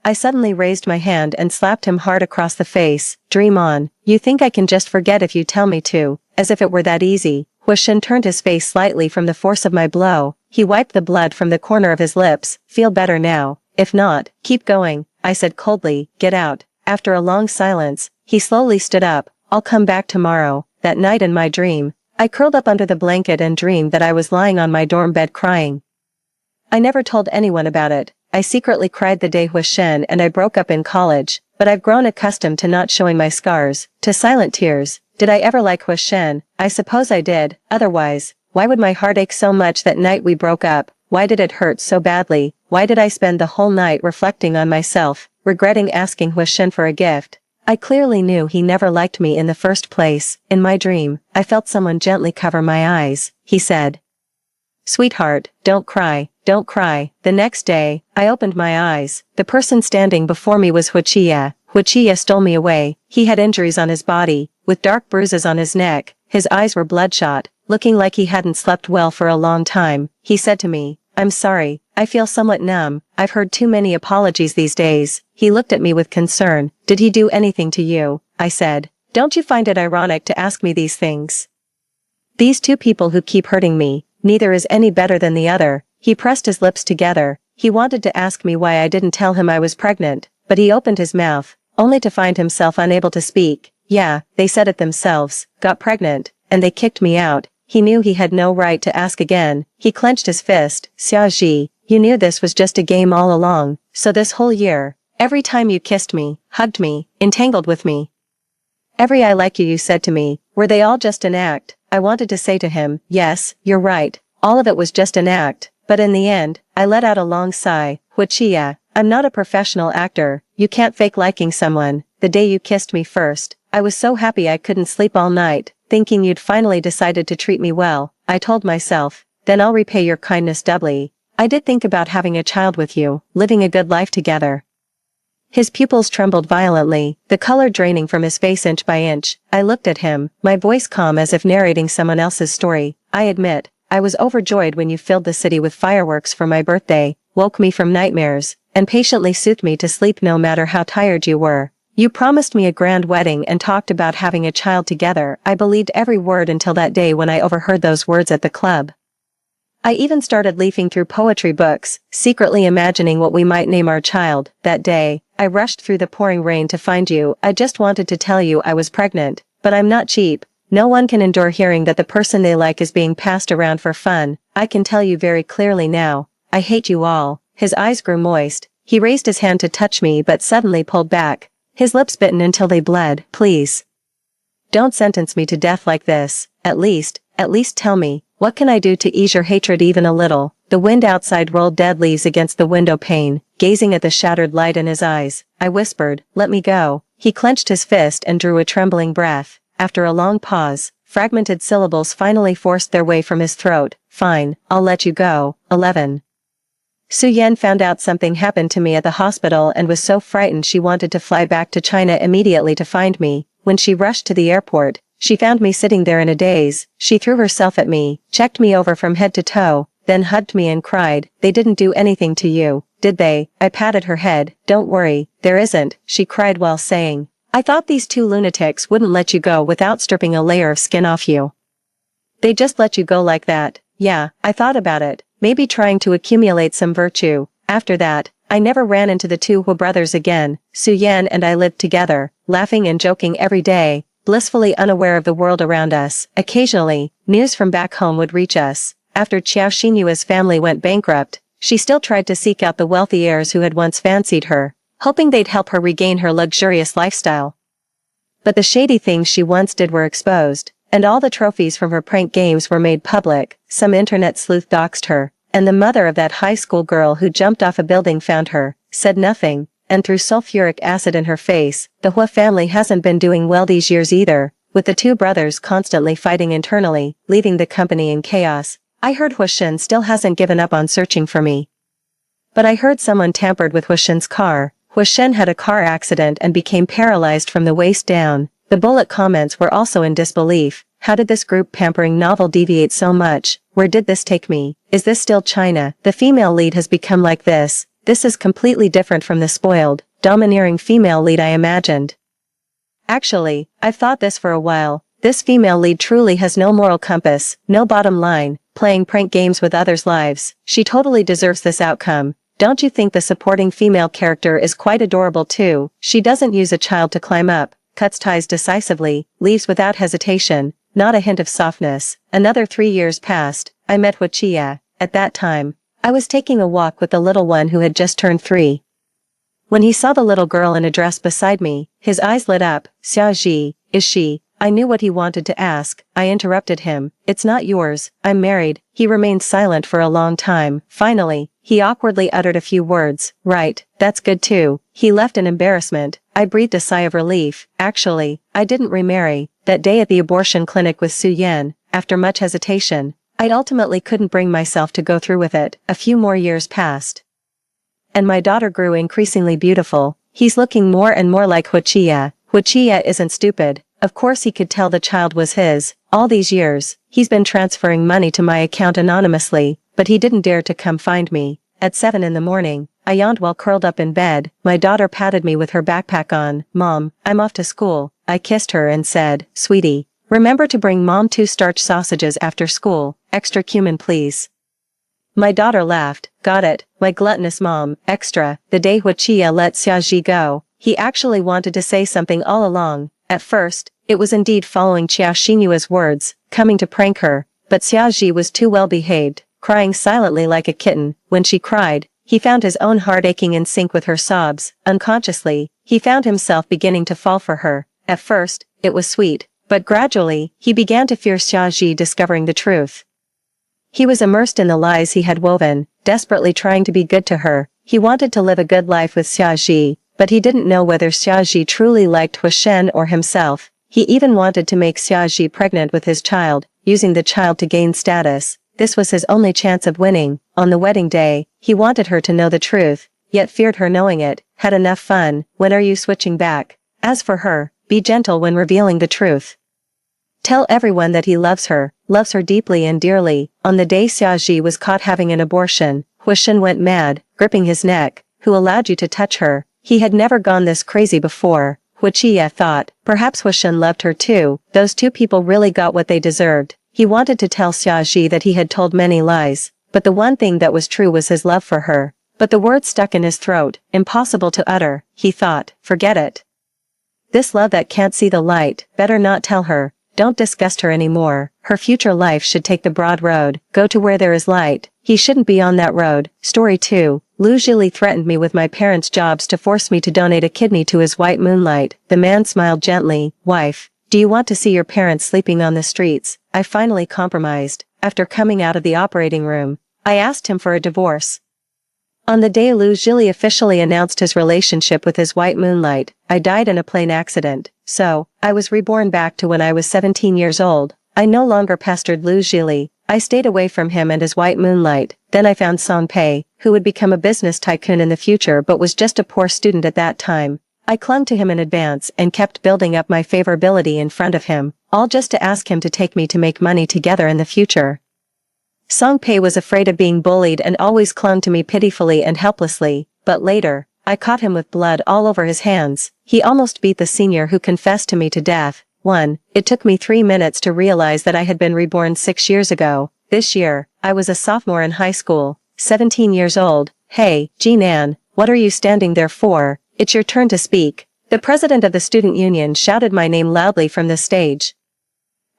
I suddenly raised my hand and slapped him hard across the face. Dream on. You think I can just forget if you tell me to, as if it were that easy. Huishen turned his face slightly from the force of my blow. He wiped the blood from the corner of his lips. Feel better now. If not, keep going, I said coldly. Get out. After a long silence, he slowly stood up. I'll come back tomorrow. That night in my dream, I curled up under the blanket and dreamed that I was lying on my dorm bed crying. I never told anyone about it. I secretly cried the day Huishen and I broke up in college, but I've grown accustomed to not showing my scars, to silent tears. Did I ever like Huishen? I suppose I did. Otherwise, why would my heart ache so much that night we broke up? Why did it hurt so badly? Why did I spend the whole night reflecting on myself, regretting asking Huishen for a gift? I clearly knew he never liked me in the first place. In my dream, I felt someone gently cover my eyes. He said, "Sweetheart, don't cry, don't cry." The next day, I opened my eyes. The person standing before me was Huiqia. Huiqia stole me away. He had injuries on his body, with dark bruises on his neck. His eyes were bloodshot, looking like he hadn't slept well for a long time. He said to me, "I'm sorry, I feel somewhat numb. I've heard too many apologies these days." He looked at me with concern. "Did he do anything to you?" I said. "Don't you find it ironic to ask me these things? These two people who keep hurting me, neither is any better than the other." He pressed his lips together. He wanted to ask me why I didn't tell him I was pregnant, but he opened his mouth, only to find himself unable to speak. "Yeah, they said it themselves, got pregnant, and they kicked me out." He knew he had no right to ask again. He clenched his fist. "Xiaoji, you knew this was just a game all along, so this whole year, every time you kissed me, hugged me, entangled with me, every I like you said to me, were they all just an act?" I wanted to say to him, "Yes, you're right, all of it was just an act," but in the end, I let out a long sigh. "Huiqia, I'm not a professional actor. You can't fake liking someone. The day you kissed me first, I was so happy I couldn't sleep all night, thinking you'd finally decided to treat me well. I told myself, then I'll repay your kindness doubly. I did think about having a child with you, living a good life together." His pupils trembled violently, the color draining from his face inch by inch. I looked at him, my voice calm as if narrating someone else's story. "I admit, I was overjoyed when you filled the city with fireworks for my birthday, woke me from nightmares, and patiently soothed me to sleep no matter how tired you were. You promised me a grand wedding and talked about having a child together. I believed every word until that day when I overheard those words at the club. I even started leafing through poetry books, secretly imagining what we might name our child. That day, I rushed through the pouring rain to find you. I just wanted to tell you I was pregnant, but I'm not cheap. No one can endure hearing that the person they like is being passed around for fun. I can tell you very clearly now. I hate you all." His eyes grew moist. He raised his hand to touch me but suddenly pulled back, his lips bitten until they bled. "Please, don't sentence me to death like this. At least tell me, what can I do to ease your hatred even a little?" The wind outside rolled dead leaves against the window pane, gazing at the shattered light in his eyes. I whispered, "Let me go." He clenched his fist and drew a trembling breath. After a long pause, fragmented syllables finally forced their way from his throat. "Fine, I'll let you go." 11. Su Yan found out something happened to me at the hospital and was so frightened she wanted to fly back to China immediately to find me. When she rushed to the airport, she found me sitting there in a daze. She threw herself at me, checked me over from head to toe, then hugged me and cried, "They didn't do anything to you, did they?" I patted her head. "Don't worry, there isn't," she cried while saying, "I thought these two lunatics wouldn't let you go without stripping a layer of skin off you. They just let you go like that." Yeah, I thought about it, maybe trying to accumulate some virtue. After that, I never ran into the two Hu brothers again. Su Yan and I lived together, laughing and joking every day, blissfully unaware of the world around us. Occasionally, news from back home would reach us. After Qiao Xinyua's family went bankrupt, she still tried to seek out the wealthy heirs who had once fancied her, hoping they'd help her regain her luxurious lifestyle. But the shady things she once did were exposed, and all the trophies from her prank games were made public. Some internet sleuth doxed her, and the mother of that high school girl who jumped off a building found her, said nothing, and threw sulfuric acid in her face. The Hua family hasn't been doing well these years either, with the two brothers constantly fighting internally, leaving the company in chaos. I heard Hua Shen still hasn't given up on searching for me. But I heard someone tampered with Hua Shen's car. Hua Shen had a car accident and became paralyzed from the waist down. The bullet comments were also in disbelief. How did this group pampering novel deviate so much? Where did this take me? Is this still China? The female lead has become like this. This is completely different from the spoiled, domineering female lead I imagined. Actually, I've thought this for a while. This female lead truly has no moral compass, no bottom line, playing prank games with others' lives. She totally deserves this outcome. Don't you think the supporting female character is quite adorable too? She doesn't use a child to climb up, cuts ties decisively, leaves without hesitation, not a hint of softness. Another 3 years passed. I met Hua Chia. At that time, I was taking a walk with the little one who had just turned 3. When he saw the little girl in a dress beside me, his eyes lit up. Xiaoji, is she? I knew what he wanted to ask. I interrupted him. It's not yours. I'm married. He remained silent for a long time. Finally, he awkwardly uttered a few words. Right, that's good too. He left in embarrassment. I breathed a sigh of relief. Actually, I didn't remarry. That day at the abortion clinic with Su Yan, after much hesitation, I ultimately couldn't bring myself to go through with it. A few more years passed, and my daughter grew increasingly beautiful. He's looking more and more like Hua Chia. Hua Chia isn't stupid. Of course he could tell the child was his. All these years, he's been transferring money to my account anonymously, but he didn't dare to come find me. At 7 in the morning, I yawned while curled up in bed. My daughter patted me with her backpack on. Mom, I'm off to school. I kissed her and said, Sweetie, remember to bring Mom 2 starch sausages after school. Extra cumin please. My daughter laughed. Got it, my gluttonous mom. Extra. The day Hua Chia let Xiaoji go, he actually wanted to say something all along. At first, it was indeed following Qiao Xinyua's words, coming to prank her, but Xiaoji was too well behaved, crying silently like a kitten. When she cried, he found his own heart aching in sync with her sobs. Unconsciously, he found himself beginning to fall for her. At first, it was sweet, but gradually, he began to fear Xiaoji discovering the truth. He was immersed in the lies he had woven, desperately trying to be good to her. He wanted to live a good life with Xiaoji, but he didn't know whether Xiaoji truly liked Hua Shen or himself. He even wanted to make Xiaoji pregnant with his child, using the child to gain status. This was his only chance of winning. On the wedding day, he wanted her to know the truth, yet feared her knowing it. Had enough fun. When are you switching back? As for her, be gentle when revealing the truth. Tell everyone that he loves her deeply and dearly. On the day Xiaoji was caught having an abortion, Hua Shen went mad, gripping his neck. Who allowed you to touch her? He had never gone this crazy before. Hua Chia thought, perhaps Hua Shen loved her too. Those two people really got what they deserved. He wanted to tell Xiaoji that he had told many lies, but the one thing that was true was his love for her. But the words stuck in his throat, impossible to utter. He thought, forget it. This love that can't see the light, better not tell her. Don't disgust her anymore. Her future life should take the broad road. Go to where there is light. He shouldn't be on that road. Story 2. Lu Zhili threatened me with my parents' jobs to force me to donate a kidney to his white moonlight. The man smiled gently. Wife, do you want to see your parents sleeping on the streets? I finally compromised. After coming out of the operating room, I asked him for a divorce. On the day Lu Zhili officially announced his relationship with his white moonlight, I died in a plane accident. So, I was reborn back to when I was 17 years old. I no longer pestered Lu Zhili. I stayed away from him and his white moonlight. Then I found Song Pei, who would become a business tycoon in the future but was just a poor student at that time. I clung to him in advance and kept building up my favorability in front of him, all just to ask him to take me to make money together in the future. Song Pei was afraid of being bullied and always clung to me pitifully and helplessly, but later, I caught him with blood all over his hands. He almost beat the senior who confessed to me to death. It took me 3 minutes to realize that I had been reborn 6 years ago. This year, I was a sophomore in high school, 17 years old. Hey, Jinan, "What are you standing there for? It's your turn to speak." The president of the student union shouted my name loudly from the stage.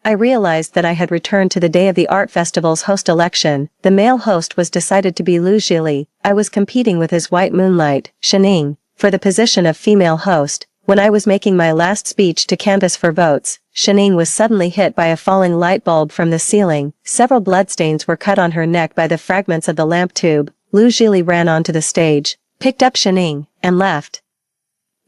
I realized that I had returned to the day of the art festival's host election. The male host was decided to be Lu Zhili. I was competing with his white moonlight, Shening, for the position of female host. When I was making my last speech to canvass for votes, Shening was suddenly hit by a falling light bulb from the ceiling. Several bloodstains were cut on her neck by the fragments of the lamp tube. Lu Zhili ran onto the stage, picked up Shening, and left.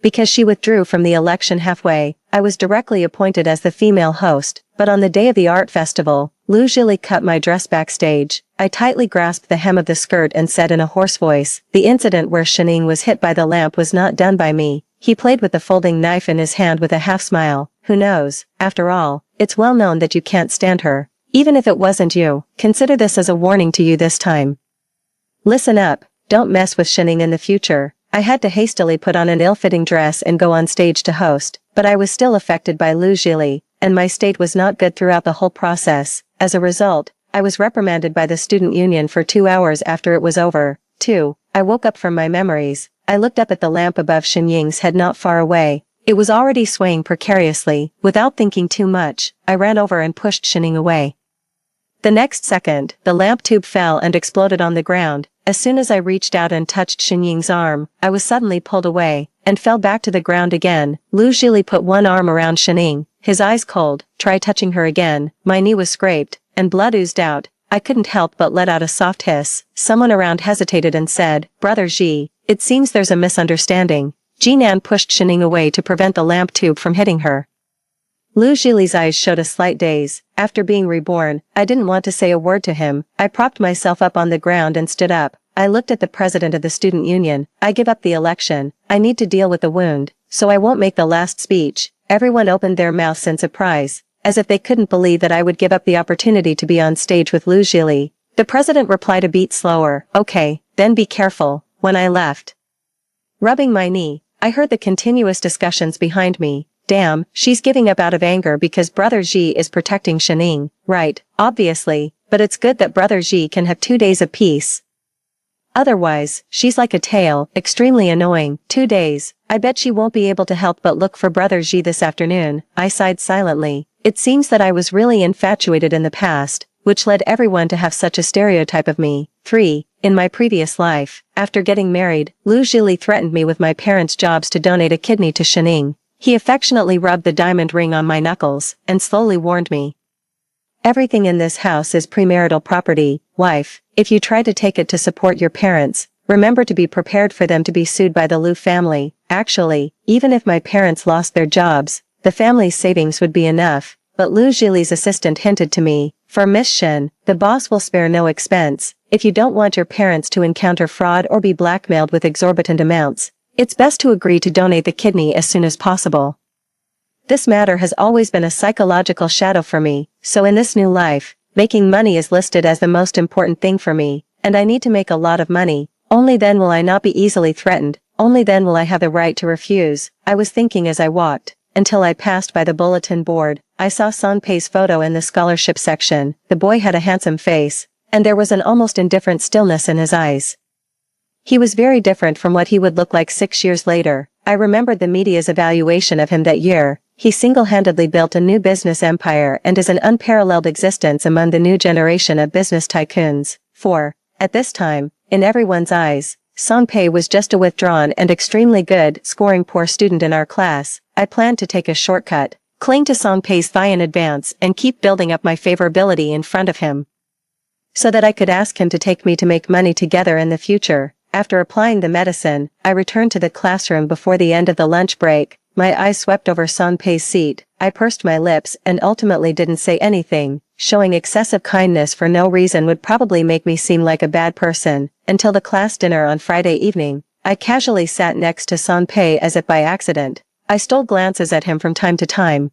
Because she withdrew from the election halfway, I was directly appointed as the female host, but on the day of the art festival, Lu Zhili cut my dress backstage. I tightly grasped the hem of the skirt and said in a hoarse voice, "The incident where Shening was hit by the lamp was not done by me." He played with the folding knife in his hand with a half-smile. "Who knows? After all, it's well known that you can't stand her. Even if it wasn't you, consider this as a warning to you this time. Listen up, don't mess with Shening in the future." I had to hastily put on an ill-fitting dress and go on stage to host, but I was still affected by Lu Zhili, and my state was not good throughout the whole process. As a result, I was reprimanded by the student union for 2 hours after it was over. 2. I woke up from my memories. I looked up at the lamp above Shenying's head not far away. It was already swaying precariously. Without thinking too much, I ran over and pushed Shening away. The next second, the lamp tube fell and exploded on the ground. As soon as I reached out and touched Shenying's arm, I was suddenly pulled away, and fell back to the ground again. Lu Zhili put one arm around Shening, his eyes cold. "Try touching her again." My knee was scraped, and blood oozed out. I couldn't help but let out a soft hiss. Someone around hesitated and said, "Brother Ji, it seems there's a misunderstanding." Jinan pushed Shening away to prevent the lamp tube from hitting her. Lu Zhili's eyes showed a slight daze. After being reborn, I didn't want to say a word to him. I propped myself up on the ground and stood up. I looked at the president of the student union. "I give up the election. I need to deal with the wound, so I won't make the last speech." Everyone opened their mouths in surprise, as if they couldn't believe that I would give up the opportunity to be on stage with Lu Zhili. The president replied a beat slower, "Okay, then be careful." When I left, rubbing my knee, I heard the continuous discussions behind me. "Damn, she's giving up out of anger because Brother Ji is protecting Shening." Right, obviously, but it's good that Brother Ji can have 2 days of peace. Otherwise, she's like a tail, extremely annoying. 2 days, I bet she won't be able to help but look for Brother Ji this afternoon. I sighed silently. It seems that I was really infatuated in the past, which led everyone to have such a stereotype of me. 3. In my previous life, after getting married, Lu Zhili threatened me with my parents' jobs to donate a kidney to Shening. He affectionately rubbed the diamond ring on my knuckles, and slowly warned me. "Everything in this house is premarital property, wife. If you try to take it to support your parents, remember to be prepared for them to be sued by the Lu family." Actually, even if my parents lost their jobs, the family's savings would be enough, but Lu Zhili's assistant hinted to me, "For Miss Shen, the boss will spare no expense. If you don't want your parents to encounter fraud or be blackmailed with exorbitant amounts, it's best to agree to donate the kidney as soon as possible." This matter has always been a psychological shadow for me, so in this new life, making money is listed as the most important thing for me, and I need to make a lot of money. Only then will I not be easily threatened, only then will I have the right to refuse. I was thinking as I walked, until I passed by the bulletin board. I saw Sanpei's photo in the scholarship section. The boy had a handsome face, and there was an almost indifferent stillness in his eyes. He was very different from what he would look like 6 years later. I remembered the media's evaluation of him that year. He single-handedly built a new business empire and is an unparalleled existence among the new generation of business tycoons. 4. At this time, in everyone's eyes, Sanpei was just a withdrawn and extremely good scoring poor student in our class. I planned to take a shortcut, cling to Sanpei's thigh in advance and keep building up my favorability in front of him, so that I could ask him to take me to make money together in the future. After applying the medicine, I returned to the classroom before the end of the lunch break. My eyes swept over Sanpei's seat. I pursed my lips and ultimately didn't say anything. Showing excessive kindness for no reason would probably make me seem like a bad person. Until the class dinner on Friday evening, I casually sat next to Sanpei as if by accident. I stole glances at him from time to time,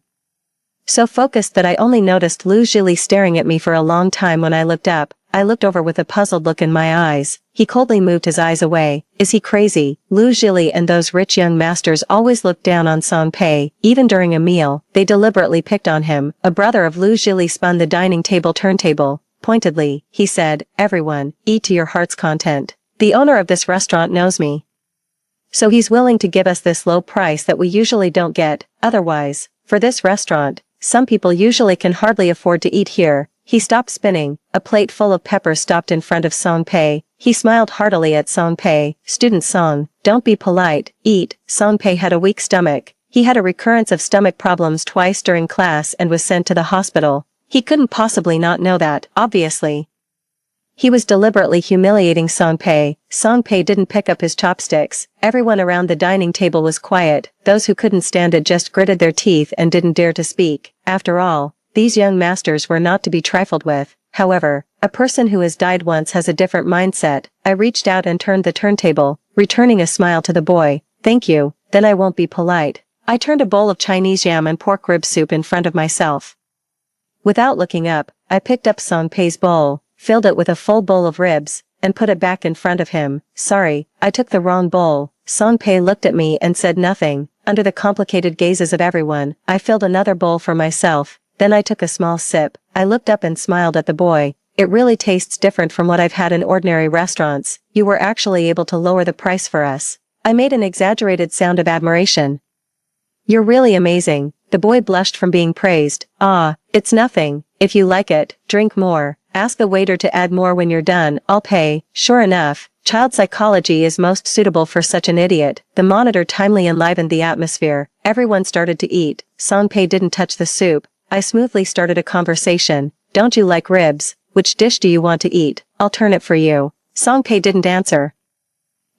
so focused that I only noticed Lu Zhili staring at me for a long time. When I looked up, I looked over with a puzzled look in my eyes. He coldly moved his eyes away. Is he crazy? Lu Zhili and those rich young masters always looked down on Sanpei. Even during a meal, they deliberately picked on him. A brother of Lu Zhili spun the dining table turntable. Pointedly, he said, "Everyone, eat to your heart's content. The owner of this restaurant knows me. so he's willing to give us this low price that we usually don't get, otherwise. For this restaurant, some people usually can hardly afford to eat here. He stopped spinning. A plate full of peppers stopped in front of Song Pei. He smiled heartily at Song Pei. Student Song, don't be polite, eat. Song Pei had a weak stomach. He had a recurrence of stomach problems twice during class and was sent to the hospital. He couldn't possibly not know that, obviously. He was deliberately humiliating Song Pei. Song Pei didn't pick up his chopsticks. Everyone around the dining table was quiet. Those who couldn't stand it just gritted their teeth and didn't dare to speak. After all, these young masters were not to be trifled with. However, a person who has died once has a different mindset. I reached out and turned the turntable, returning a smile to the boy. Thank you, then I won't be polite. I turned a bowl of Chinese yam and pork rib soup in front of myself. Without looking up, I picked up Song Pei's bowl, filled it with a full bowl of ribs, and put it back in front of him. Sorry, I took the wrong bowl. Song Pei looked at me and said nothing. Under the complicated gazes of everyone, I filled another bowl for myself. Then I took a small sip. I looked up and smiled at the boy. It really tastes different from what I've had in ordinary restaurants. You were actually able to lower the price for us. I made an exaggerated sound of admiration. You're really amazing. The boy blushed from being praised. Ah, it's nothing. If you like it, drink more. Ask the waiter to add more when you're done. I'll pay. Sure enough, child psychology is most suitable for such an idiot. The monitor timely enlivened the atmosphere. Everyone started to eat. Song Pei didn't touch the soup. I smoothly started a conversation. Don't you like ribs? Which dish do you want to eat? I'll turn it for you. Song Pei didn't answer.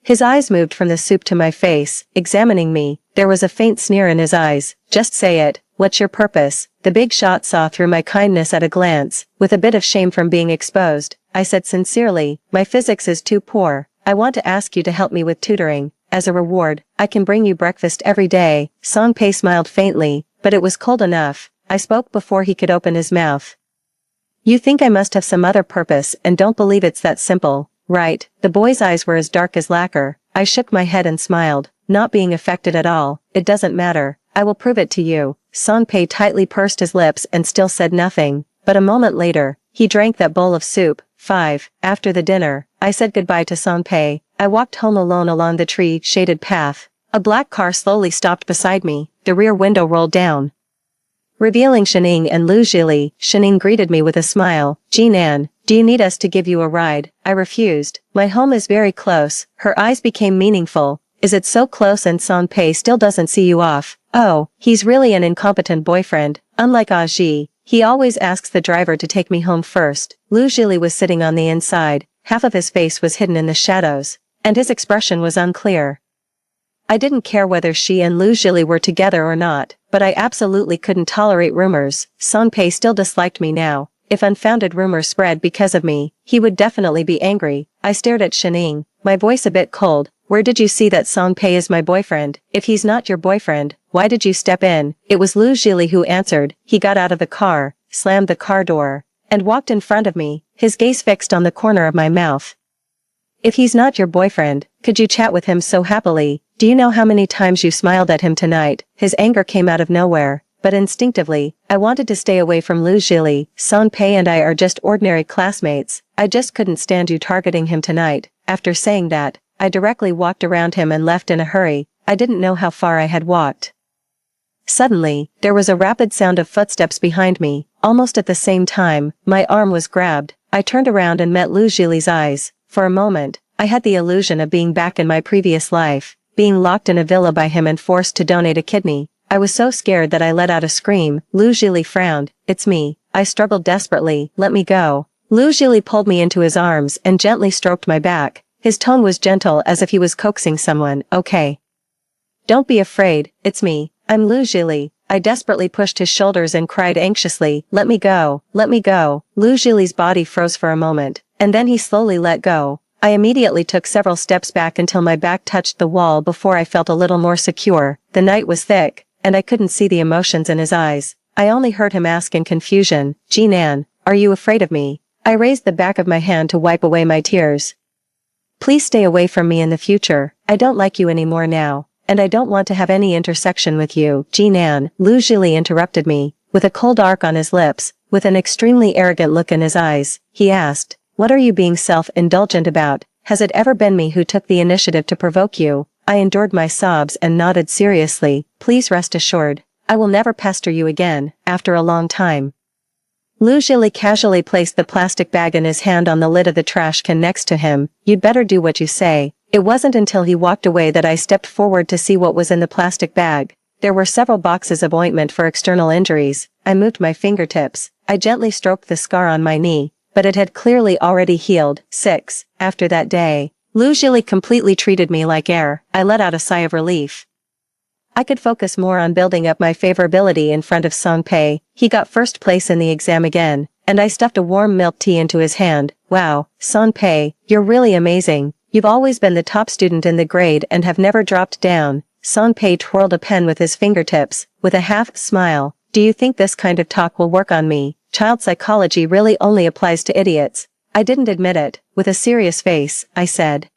His eyes moved from the soup to my face, examining me. There was a faint sneer in his eyes. Just say it. What's your purpose? The big shot saw through my kindness at a glance. With a bit of shame from being exposed, I said sincerely, my physics is too poor. I want to ask you to help me with tutoring. As a reward, I can bring you breakfast every day. Song Pei smiled faintly, but it was cold enough. I spoke before he could open his mouth. You think I must have some other purpose and don't believe it's that simple, right? The boy's eyes were as dark as lacquer. I shook my head and smiled, not being affected at all. It doesn't matter. I will prove it to you. Song Pei tightly pursed his lips and still said nothing, but a moment later, he drank that bowl of soup. 5. After the dinner, I said goodbye to Song Pei. I walked home alone along the tree-shaded path. A black car slowly stopped beside me. The rear window rolled down, revealing Shining and Lu Zhili. Shining greeted me with a smile. Jinan, do you need us to give you a ride? I refused. My home is very close. Her eyes became meaningful. Is it so close and Song Pei still doesn't see you off? Oh, he's really an incompetent boyfriend. Unlike Aji, he always asks the driver to take me home first. Lu Zhili was sitting on the inside. Half of his face was hidden in the shadows, and his expression was unclear. I didn't care whether she and Lu Zhili were together or not, but I absolutely couldn't tolerate rumors. Song Pei still disliked me now. If unfounded rumors spread because of me, he would definitely be angry. I stared at Shining, my voice a bit cold. Where did you see that Song Pei is my boyfriend? If he's not your boyfriend, why did you step in? It was Lu Zhili who answered. He got out of the car, slammed the car door, and walked in front of me, his gaze fixed on the corner of my mouth. If he's not your boyfriend, could you chat with him so happily? Do you know how many times you smiled at him tonight? His anger came out of nowhere, but instinctively, I wanted to stay away from Lu Zhili. Song Pei and I are just ordinary classmates. I just couldn't stand you targeting him tonight. After saying that, I directly walked around him and left in a hurry. I didn't know how far I had walked. Suddenly, there was a rapid sound of footsteps behind me. Almost at the same time, my arm was grabbed. I turned around and met Lu Zhili's eyes. For a moment, I had the illusion of being back in my previous life, being locked in a villa by him and forced to donate a kidney. I was so scared that I let out a scream. Lu Zhili frowned. It's me. I struggled desperately. Let me go. Lu Zhili pulled me into his arms and gently stroked my back. His tone was gentle as if he was coaxing someone. Okay. Don't be afraid, it's me. I'm Lu Zhili. I desperately pushed his shoulders and cried anxiously. Let me go. Let me go. Lu Zhili's body froze for a moment, and then he slowly let go. I immediately took several steps back until my back touched the wall before I felt a little more secure. The night was thick, and I couldn't see the emotions in his eyes. I only heard him ask in confusion, Jinan, are you afraid of me? I raised the back of my hand to wipe away my tears. Please stay away from me in the future. I don't like you anymore now, and I don't want to have any intersection with you. Jinan, Lu Zhili interrupted me, with a cold arc on his lips, with an extremely arrogant look in his eyes. He asked, what are you being self-indulgent about? Has it ever been me who took the initiative to provoke you? I endured my sobs and nodded seriously. Please rest assured, I will never pester you again, after a long time. Lu Zhili casually placed the plastic bag in his hand on the lid of the trash can next to him. You'd better do what you say. It wasn't until he walked away that I stepped forward to see what was in the plastic bag. There were several boxes of ointment for external injuries. I moved my fingertips. I gently stroked the scar on my knee, but it had clearly already healed. 6. After that day, Lu Zhili completely treated me like air. I let out a sigh of relief. I could focus more on building up my favorability in front of Song Pei. He got first place in the exam again, and I stuffed a warm milk tea into his hand. Wow, Song Pei, you're really amazing. You've always been the top student in the grade and have never dropped down. Song Pei twirled a pen with his fingertips, with a half smile. Do you think this kind of talk will work on me? Child psychology really only applies to idiots. I didn't admit it. With a serious face, I said.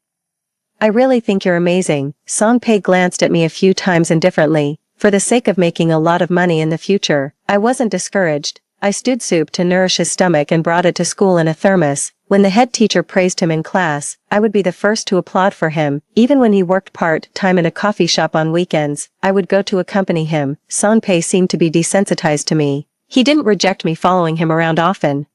I really think you're amazing. Song Pei glanced at me a few times indifferently. For the sake of making a lot of money in the future, I wasn't discouraged. I stewed soup to nourish his stomach and brought it to school in a thermos. When the head teacher praised him in class, I would be the first to applaud for him. Even when he worked part-time in a coffee shop on weekends, I would go to accompany him. Song Pei seemed to be desensitized to me. He didn't reject me following him around often.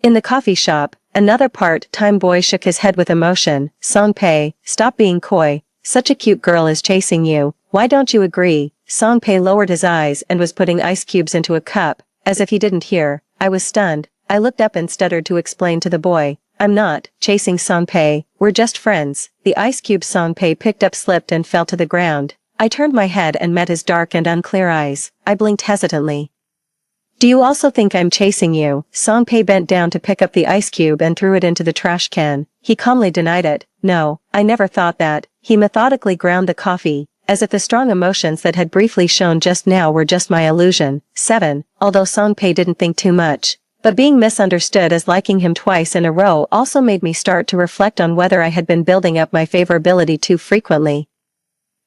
In the coffee shop, another part-time boy shook his head with emotion. Song Pei, stop being coy. Such a cute girl is chasing you. Why don't you agree? Song Pei lowered his eyes and was putting ice cubes into a cup, as if he didn't hear. I was stunned. I looked up and stuttered to explain to the boy. I'm not chasing Song Pei. We're just friends. The ice cube Song Pei picked up slipped and fell to the ground. I turned my head and met his dark and unclear eyes. I blinked hesitantly. Do you also think I'm chasing you? Song Pei bent down to pick up the ice cube and threw it into the trash can. He calmly denied it. No, I never thought that. He methodically ground the coffee, as if the strong emotions that had briefly shown just now were just my illusion. 7. Although Song Pei didn't think too much, but being misunderstood as liking him twice in a row also made me start to reflect on whether I had been building up my favorability too frequently.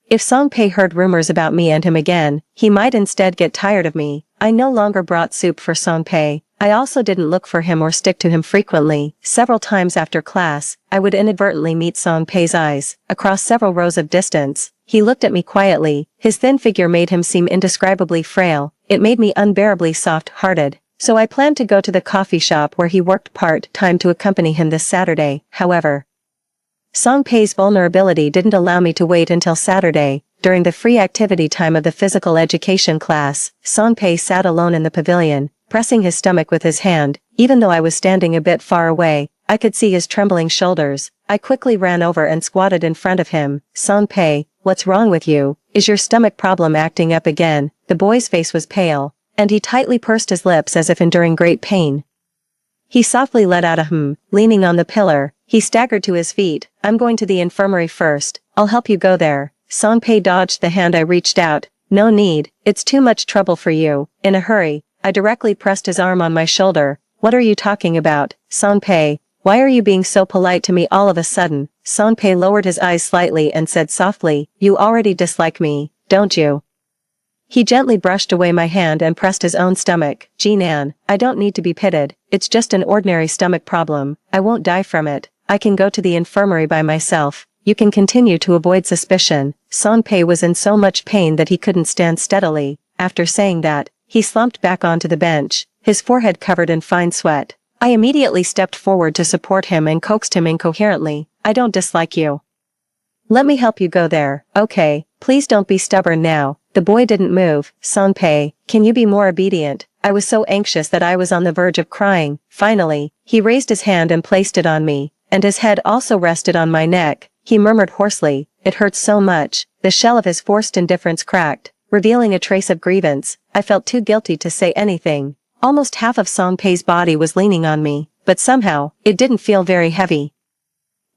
If Song Pei heard rumors about me and him again, he might instead get tired of me. I no longer brought soup for Song Pei. I also didn't look for him or stick to him frequently. Several times after class, I would inadvertently meet Song Pei's eyes. Across several rows of distance, he looked at me quietly. His thin figure made him seem indescribably frail. It made me unbearably soft-hearted. So I planned to go to the coffee shop where he worked part-time to accompany him this Saturday. However, Song Pei's vulnerability didn't allow me to wait until Saturday. During the free activity time of the physical education class, Song Pei sat alone in the pavilion, pressing his stomach with his hand. Even though I was standing a bit far away, I could see his trembling shoulders. I quickly ran over and squatted in front of him. Song Pei, what's wrong with you? Is your stomach problem acting up again? The boy's face was pale, and he tightly pursed his lips as if enduring great pain. He softly let out a leaning on the pillar. He staggered to his feet. I'm going to the infirmary first. I'll help you go there. Song Pei dodged the hand I reached out. No need. It's too much trouble for you. In a hurry, I directly pressed his arm on my shoulder. What are you talking about? Song Pei, why are you being so polite to me all of a sudden? Song Pei lowered his eyes slightly and said softly, you already dislike me, don't you? He gently brushed away my hand and pressed his own stomach. Jinan, I don't need to be pitied. It's just an ordinary stomach problem. I won't die from it. I can go to the infirmary by myself. You can continue to avoid suspicion. Song Pei was in so much pain that he couldn't stand steadily. After saying that, he slumped back onto the bench, his forehead covered in fine sweat. I immediately stepped forward to support him and coaxed him incoherently. I don't dislike you. Let me help you go there. Okay, please don't be stubborn now. The boy didn't move. Song Pei, can you be more obedient? I was so anxious that I was on the verge of crying. Finally, he raised his hand and placed it on me, and his head also rested on my neck. He murmured hoarsely, it hurts so much. The shell of his forced indifference cracked, revealing a trace of grievance. I felt too guilty to say anything. Almost half of Song Pei's body was leaning on me, but somehow, it didn't feel very heavy.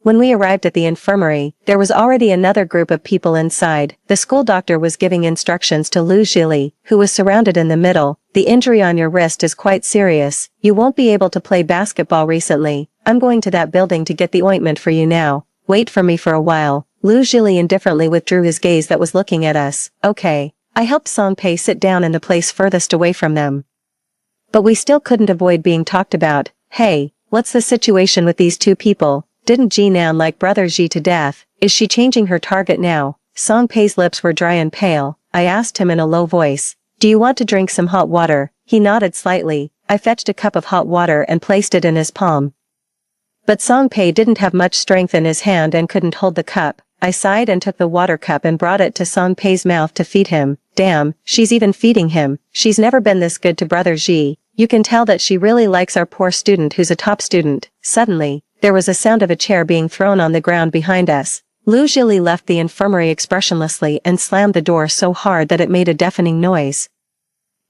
When we arrived at the infirmary, there was already another group of people inside. The school doctor was giving instructions to Lu Zhili, who was surrounded in the middle. The injury on your wrist is quite serious. You won't be able to play basketball recently. I'm going to that building to get the ointment for you now. Wait for me for a while. Lu Zhili indifferently withdrew his gaze that was looking at us. Okay. I helped Song Pei sit down in the place furthest away from them. But we still couldn't avoid being talked about. Hey, what's the situation with these two people? Didn't Jinan like brother Ji to death? Is she changing her target now? Song Pei's lips were dry and pale. I asked him in a low voice. Do you want to drink some hot water? He nodded slightly. I fetched a cup of hot water and placed it in his palm. But Song Pei didn't have much strength in his hand and couldn't hold the cup. I sighed and took the water cup and brought it to Song Pei's mouth to feed him. Damn, she's even feeding him. She's never been this good to Brother Ji. You can tell that she really likes our poor student who's a top student. Suddenly, there was a sound of a chair being thrown on the ground behind us. Lu Zhili left the infirmary expressionlessly and slammed the door so hard that it made a deafening noise.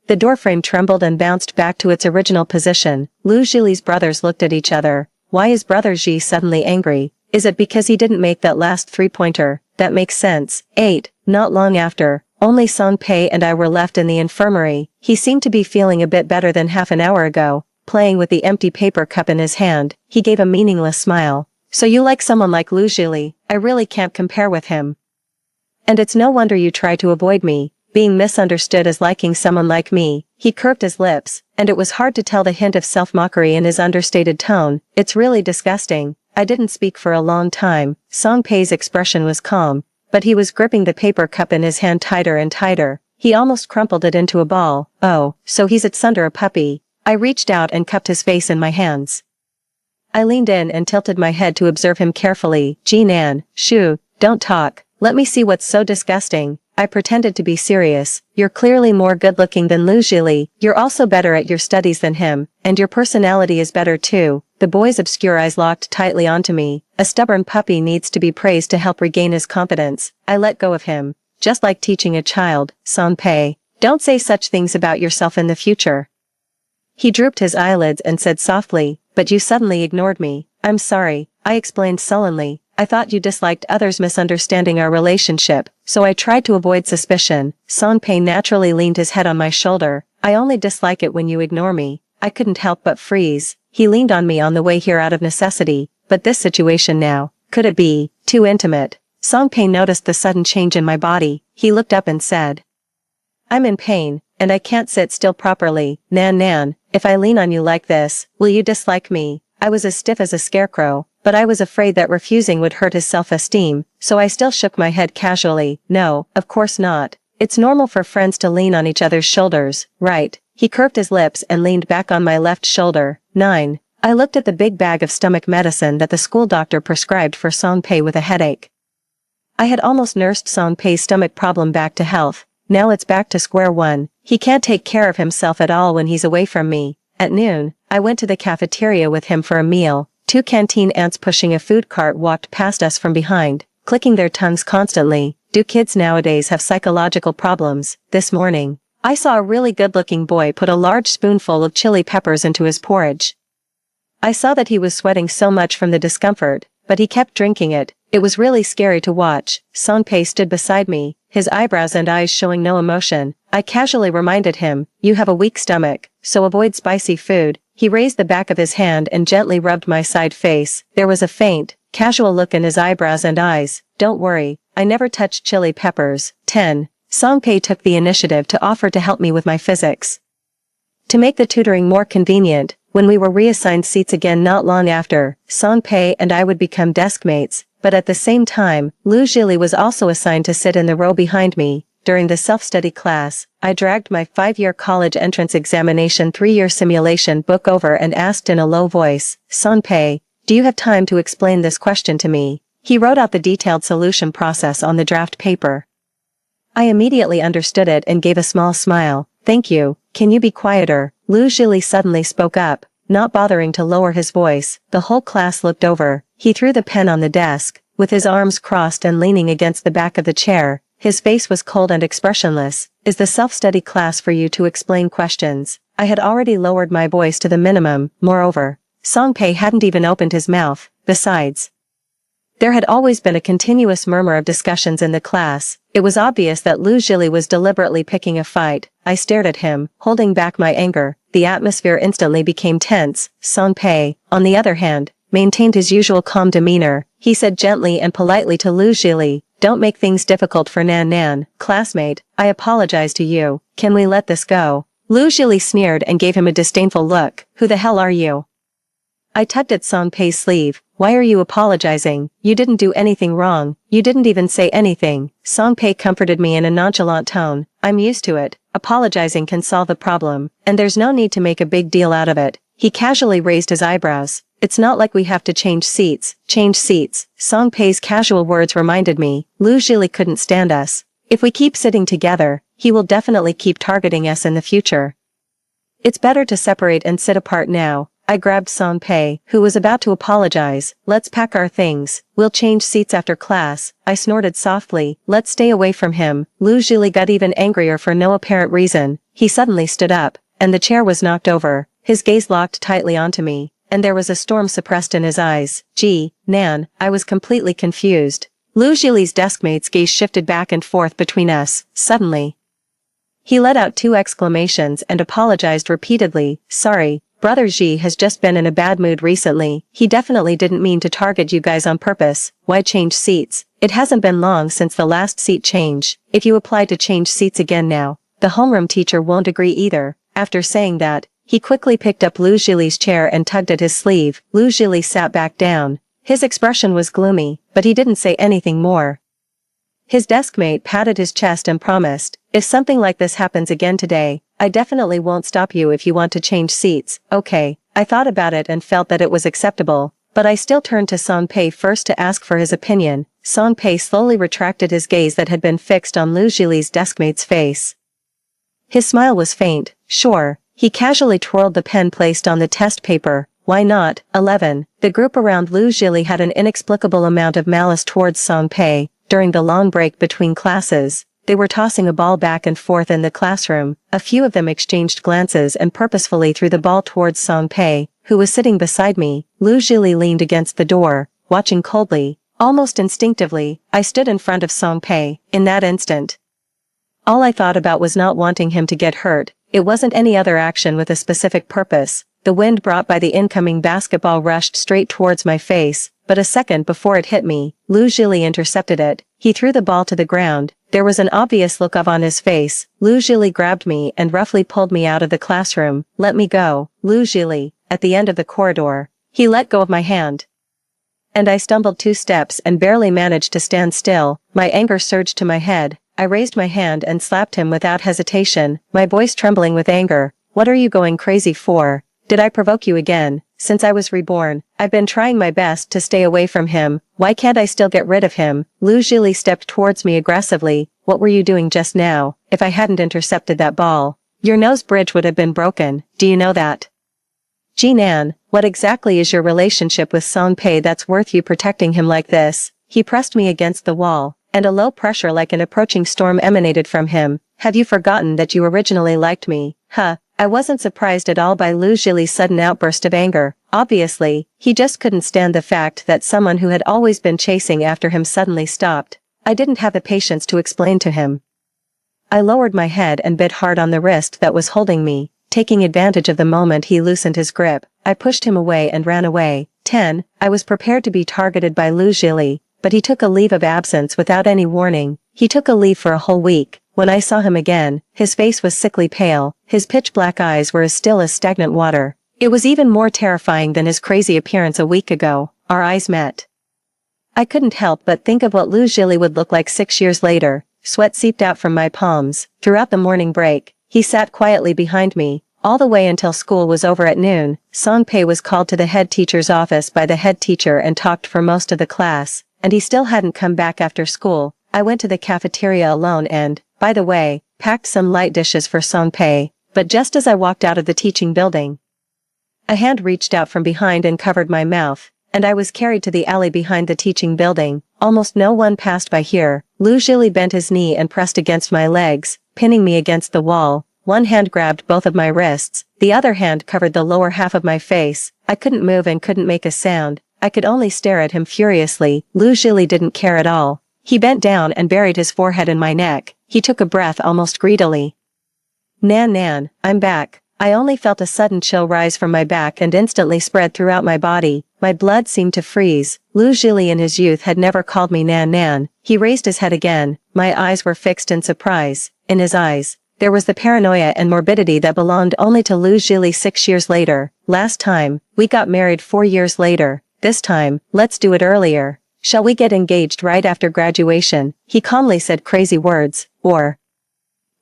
The doorframe trembled and bounced back to its original position. Lu Zhili's brothers looked at each other. Why is Brother Ji suddenly angry? Is it because he didn't make that last three-pointer? That makes sense. 8. Not long after, only Song Pei and I were left in the infirmary. He seemed to be feeling a bit better than half an hour ago. Playing with the empty paper cup in his hand, he gave a meaningless smile. So you like someone like Lu Zhili? I really can't compare with him. And it's no wonder you try to avoid me, being misunderstood as liking someone like me. He curved his lips, and it was hard to tell the hint of self-mockery in his understated tone. It's really disgusting. I didn't speak for a long time. Song Pei's expression was calm, but he was gripping the paper cup in his hand tighter and tighter. He almost crumpled it into a ball. Oh, so he's asunder a puppy. I reached out and cupped his face in my hands. I leaned in and tilted my head to observe him carefully. Jinan, shoo, don't talk. Let me see what's so disgusting. I pretended to be serious. You're clearly more good-looking than Lu Zhili. You're also better at your studies than him, and your personality is better too. The boy's obscure eyes locked tightly onto me. A stubborn puppy needs to be praised to help regain his confidence. I let go of him. Just like teaching a child. Song Pei, don't say such things about yourself in the future. He drooped his eyelids and said softly, but you suddenly ignored me. I'm sorry, I explained sullenly. I thought you disliked others misunderstanding our relationship, so I tried to avoid suspicion. Song Pei naturally leaned his head on my shoulder. I only dislike it when you ignore me. I couldn't help but freeze. He leaned on me on the way here out of necessity, but this situation now, could it be too intimate? Song Pei noticed the sudden change in my body. He looked up and said, I'm in pain, and I can't sit still properly. Nan, if I lean on you like this, will you dislike me? I was as stiff as a scarecrow, but I was afraid that refusing would hurt his self-esteem, so I still shook my head casually. No, of course not. It's normal for friends to lean on each other's shoulders, right? He curved his lips and leaned back on my left shoulder. 9. I looked at the big bag of stomach medicine that the school doctor prescribed for Song Pei with a headache. I had almost nursed Song Pei's stomach problem back to health. Now it's back to square one. He can't take care of himself at all when he's away from me. At noon, I went to the cafeteria with him for a meal. 2 canteen ants pushing a food cart walked past us from behind, clicking their tongues constantly. Do kids nowadays have psychological problems? This morning, I saw a really good-looking boy put a large spoonful of chili peppers into his porridge. I saw that he was sweating so much from the discomfort, but he kept drinking it. It was really scary to watch. Song Pei stood beside me, his eyebrows and eyes showing no emotion. I casually reminded him, you have a weak stomach, so avoid spicy food. He raised the back of his hand and gently rubbed my side face. There was a faint, casual look in his eyebrows and eyes. Don't worry, I never touched chili peppers. 10. Song Pei took the initiative to offer to help me with my physics. To make the tutoring more convenient, when we were reassigned seats again not long after, Song Pei and I would become desk mates, but at the same time, Lu Zhili was also assigned to sit in the row behind me. During the self-study class, I dragged my 5-year college entrance examination 3-year simulation book over and asked in a low voice, Song Pei, do you have time to explain this question to me? He wrote out the detailed solution process on the draft paper. I immediately understood it and gave a small smile. Thank you, can you be quieter? Lu Zhili suddenly spoke up, not bothering to lower his voice. The whole class looked over. He threw the pen on the desk, with his arms crossed and leaning against the back of the chair. His face was cold and expressionless. Is the self-study class for you to explain questions? I had already lowered my voice to the minimum. Moreover, Song Pei hadn't even opened his mouth. Besides, there had always been a continuous murmur of discussions in the class. It was obvious that Lu Zhili was deliberately picking a fight. I stared at him, holding back my anger. The atmosphere instantly became tense. Song Pei, on the other hand, maintained his usual calm demeanor. He said gently and politely to Lu Zhili, don't make things difficult for Nan. Classmate, I apologize to you. Can we let this go? Lu Zhili sneered and gave him a disdainful look. Who the hell are you? I tugged at Song Pei's sleeve. Why are you apologizing? You didn't do anything wrong. You didn't even say anything. Song Pei comforted me in a nonchalant tone. I'm used to it. Apologizing can solve the problem, and there's no need to make a big deal out of it. He casually raised his eyebrows. It's not like we have to change seats. Change seats. Song Pei's casual words reminded me. Lu Zhili couldn't stand us. If we keep sitting together, he will definitely keep targeting us in the future. It's better to separate and sit apart now. I grabbed Song Pei, who was about to apologize. Let's pack our things. We'll change seats after class. I snorted softly. Let's stay away from him. Lu Zhili got even angrier for no apparent reason. He suddenly stood up, and the chair was knocked over. His gaze locked tightly onto me, and there was a storm suppressed in his eyes. Gee, Nan, I was completely confused. Lu Zhili's deskmate's gaze shifted back and forth between us. Suddenly, he let out 2 exclamations and apologized repeatedly. Sorry. Brother Xi has just been in a bad mood recently. He definitely didn't mean to target you guys on purpose. Why change seats? It hasn't been long since the last seat change. If you apply to change seats again now, the homeroom teacher won't agree either. After saying that, he quickly picked up Lu Zhili's chair and tugged at his sleeve. Lu Zhili sat back down. His expression was gloomy, but he didn't say anything more. His deskmate patted his chest and promised, if something like this happens again today, I definitely won't stop you if you want to change seats. Okay. I thought about it and felt that it was acceptable, but I still turned to Song Pei first to ask for his opinion. Song Pei slowly retracted his gaze that had been fixed on Lu Zhili's deskmate's face. His smile was faint. Sure. He casually twirled the pen placed on the test paper. Why not? 11. The group around Lu Zhili had an inexplicable amount of malice towards Song Pei. During the long break between classes, they were tossing a ball back and forth in the classroom. A few of them exchanged glances and purposefully threw the ball towards Song Pei, who was sitting beside me. Lu Zhili leaned against the door, watching coldly. Almost instinctively, I stood in front of Song Pei. In that instant, all I thought about was not wanting him to get hurt. It wasn't any other action with a specific purpose. The wind brought by the incoming basketball rushed straight towards my face, but a second before it hit me, Lu Zhili intercepted it. He threw the ball to the ground. There was an obvious look of on his face. Lu Zhili grabbed me and roughly pulled me out of the classroom. Let me go. Lu Zhili, at the end of the corridor. He let go of my hand, and I stumbled 2 steps and barely managed to stand still. My anger surged to my head. I raised my hand and slapped him without hesitation, my voice trembling with anger. What are you going crazy for? Did I provoke you again? Since I was reborn, I've been trying my best to stay away from him. Why can't I still get rid of him? Lu Zhili stepped towards me aggressively. What were you doing just now? If I hadn't intercepted that ball, your nose bridge would have been broken. Do you know that? Jinan, what exactly is your relationship with Song Pei that's worth you protecting him like this? He pressed me against the wall, and a low pressure like an approaching storm emanated from him. Have you forgotten that you originally liked me? Huh. I wasn't surprised at all by Lu Zhili's sudden outburst of anger. Obviously, he just couldn't stand the fact that someone who had always been chasing after him suddenly stopped. I didn't have the patience to explain to him. I lowered my head and bit hard on the wrist that was holding me. Taking advantage of the moment he loosened his grip, I pushed him away and ran away. 10. I was prepared to be targeted by Lu Zhili, but he took a leave of absence without any warning. He took a leave for a whole week. When I saw him again, his face was sickly pale, his pitch-black eyes were as still as stagnant water. It was even more terrifying than his crazy appearance a week ago. Our eyes met. I couldn't help but think of what Lu Zhili would look like 6 years later. Sweat seeped out from my palms. Throughout the morning break, he sat quietly behind me, all the way until school was over at noon. Song Pei was called to the head teacher's office by the head teacher and talked for most of the class, and he still hadn't come back after school. I went to the cafeteria alone and, by the way, packed some light dishes for Song Pei, but just as I walked out of the teaching building, a hand reached out from behind and covered my mouth, and I was carried to the alley behind the teaching building. Almost no one passed by here. Lu Zhili bent his knee and pressed against my legs, pinning me against the wall. One hand grabbed both of my wrists, the other hand covered the lower half of my face. I couldn't move and couldn't make a sound. I could only stare at him furiously. Lu Zhili didn't care at all. He bent down and buried his forehead in my neck. He took a breath almost greedily. Nan, I'm back. I only felt a sudden chill rise from my back and instantly spread throughout my body. My blood seemed to freeze. Lu Zhili in his youth had never called me Nan. He raised his head again. My eyes were fixed in surprise. In his eyes, there was the paranoia and morbidity that belonged only to Lu Zhili 6 years later. last time, we got married 4 years later. This time, let's do it earlier. Shall we get engaged right after graduation? He calmly said crazy words. Or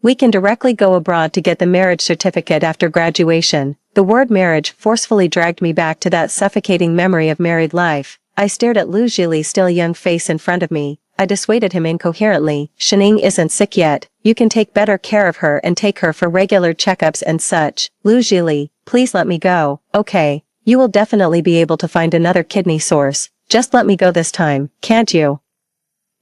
we can directly go abroad to get the marriage certificate after graduation. The word marriage forcefully dragged me back to that suffocating memory of married life. I stared at Lu Jili's still young face in front of me. I dissuaded him incoherently. Shining isn't sick yet. You can take better care of her and take her for regular checkups and such. Lu Jili, please let me go. Okay. You will definitely be able to find another kidney source. Just let me go this time, can't you?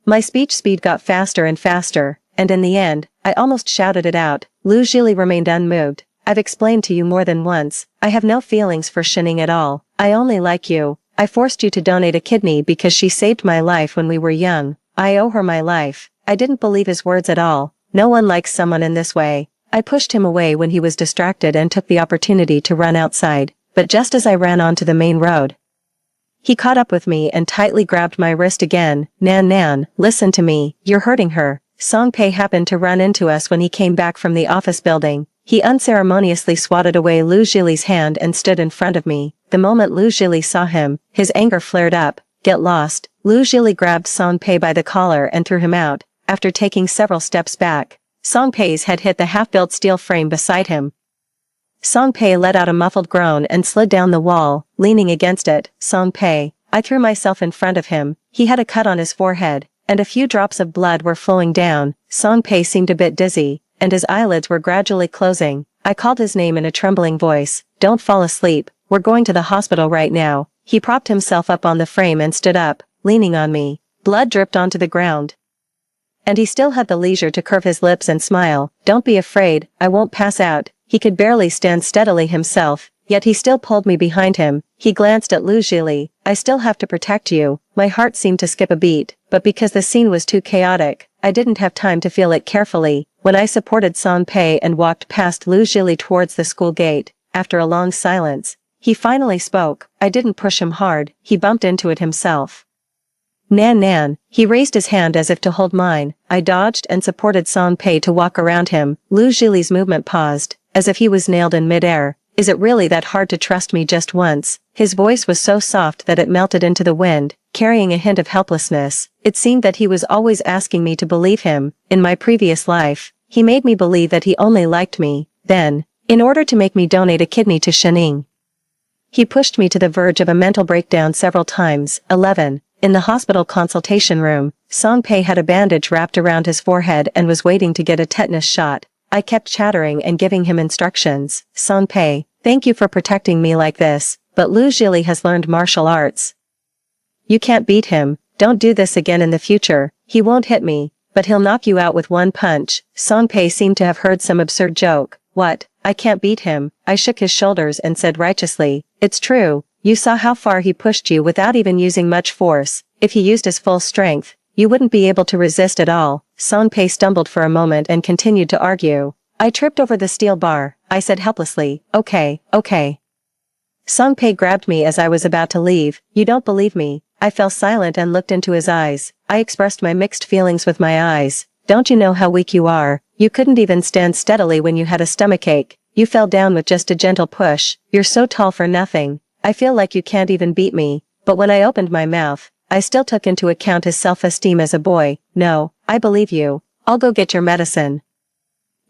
My speech speed got faster and faster, and in the end, I almost shouted it out. Lu Jili remained unmoved. I've explained to you more than once. I have no feelings for Shining at all. I only like you. I forced you to donate a kidney because she saved my life when we were young. I owe her my life. I didn't believe his words at all. No one likes someone in this way. I pushed him away when he was distracted and took the opportunity to run outside. But just as I ran onto the main road, he caught up with me and tightly grabbed my wrist again. Nan, listen to me. You're hurting her. Songpei happened to run into us when he came back from the office building. He unceremoniously swatted away Lu Jili's hand and stood in front of me. The moment Lu Jili saw him, his anger flared up. Get lost. Lu Jili grabbed Songpei by the collar and threw him out. After taking several steps back, Songpei's head hit the half-built steel frame beside him. Songpei let out a muffled groan and slid down the wall, leaning against it. Songpei. I threw myself in front of him. He had a cut on his forehead, and a few drops of blood were flowing down. Songpei seemed a bit dizzy, and his eyelids were gradually closing. I called his name in a trembling voice. Don't fall asleep. We're going to the hospital right now. He propped himself up on the frame and stood up, leaning on me. Blood dripped onto the ground, and he still had the leisure to curve his lips and smile. Don't be afraid, I won't pass out. He could barely stand steadily himself, yet he still pulled me behind him. He glanced at Lu Jili. I still have to protect you. My heart seemed to skip a beat, but because the scene was too chaotic, I didn't have time to feel it carefully. When I supported Songpei and walked past Lu Jili towards the school gate, after a long silence, he finally spoke. I didn't push him hard, he bumped into it himself. Nan. He raised his hand as if to hold mine. I dodged and supported Songpei to walk around him. Lu Jili's movement paused, as if he was nailed in midair. Is it really that hard to trust me just once? His voice was so soft that it melted into the wind, carrying a hint of helplessness. It seemed that he was always asking me to believe him. In my previous life, he made me believe that he only liked me. Then, in order to make me donate a kidney to Shining, he pushed me to the verge of a mental breakdown several times. 11. In the hospital consultation room, Songpei had a bandage wrapped around his forehead and was waiting to get a tetanus shot. I kept chattering and giving him instructions. Songpei, thank you for protecting me like this, but Lu Jili has learned martial arts. You can't beat him. Don't do this again in the future. He won't hit me, but he'll knock you out with one punch. Songpei seemed to have heard some absurd joke. What? I can't beat him. I shook his shoulders and said righteously, it's true. You saw how far he pushed you without even using much force. If he used his full strength, you wouldn't be able to resist at all. Songpei stumbled for a moment and continued to argue. I tripped over the steel bar. I said helplessly, okay. Songpei grabbed me as I was about to leave. You don't believe me. I fell silent and looked into his eyes. I expressed my mixed feelings with my eyes. Don't you know how weak you are? You couldn't even stand steadily when you had a stomachache. You fell down with just a gentle push. You're so tall for nothing. I feel like you can't even beat me. But when I opened my mouth, I still took into account his self-esteem as a boy. No, I believe you. I'll go get your medicine.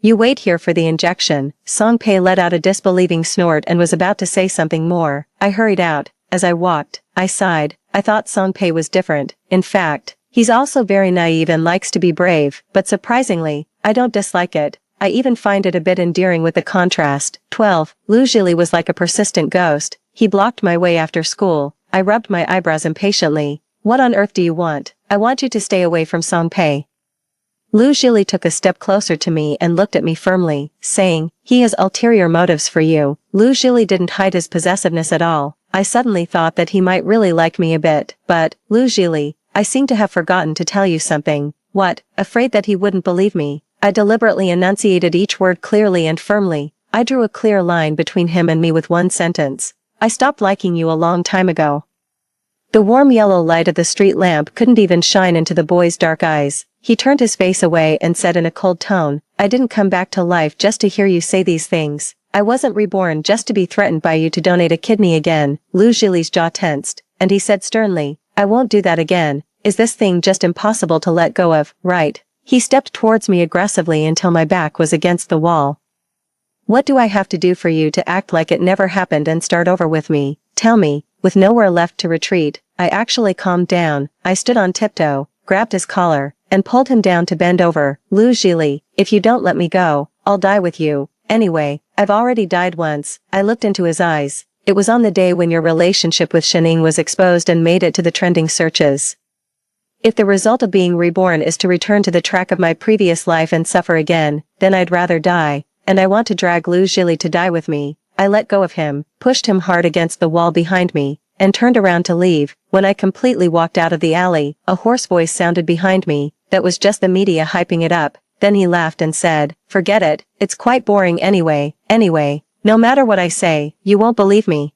You wait here for the injection. Songpei let out a disbelieving snort and was about to say something more. I hurried out. As I walked, I sighed. I thought Songpei was different. In fact, he's also very naive and likes to be brave, but surprisingly, I don't dislike it. I even find it a bit endearing with the contrast. 12. Lu Jili was like a persistent ghost. He blocked my way after school. I rubbed my eyebrows impatiently. What on earth do you want? I want you to stay away from Songpei. Lu Jili took a step closer to me and looked at me firmly, saying, he has ulterior motives for you. Lu Jili didn't hide his possessiveness at all. I suddenly thought that he might really like me a bit. But, Lu Jili, I seem to have forgotten to tell you something. What? Afraid that he wouldn't believe me. I deliberately enunciated each word clearly and firmly. I drew a clear line between him and me with one sentence. I stopped liking you a long time ago. The warm yellow light of the street lamp couldn't even shine into the boy's dark eyes. He turned his face away and said in a cold tone, I didn't come back to life just to hear you say these things. I wasn't reborn just to be threatened by you to donate a kidney again. Lu Zhili's jaw tensed, and he said sternly, I won't do that again. Is this thing just impossible to let go of, right? He stepped towards me aggressively until my back was against the wall. What do I have to do for you to act like it never happened and start over with me? Tell me. With nowhere left to retreat, I actually calmed down. I stood on tiptoe, grabbed his collar, and pulled him down to bend over. Lu Zhili, if you don't let me go, I'll die with you. Anyway, I've already died once. I looked into his eyes. It was on the day when your relationship with Shining was exposed and made it to the trending searches. If the result of being reborn is to return to the track of my previous life and suffer again, then I'd rather die, and I want to drag Lu Zhili to die with me. I let go of him, pushed him hard against the wall behind me, and turned around to leave. When I completely walked out of the alley, a hoarse voice sounded behind me. That was just the media hyping it up. Then he laughed and said, forget it, it's quite boring anyway. Anyway, no matter what I say, you won't believe me.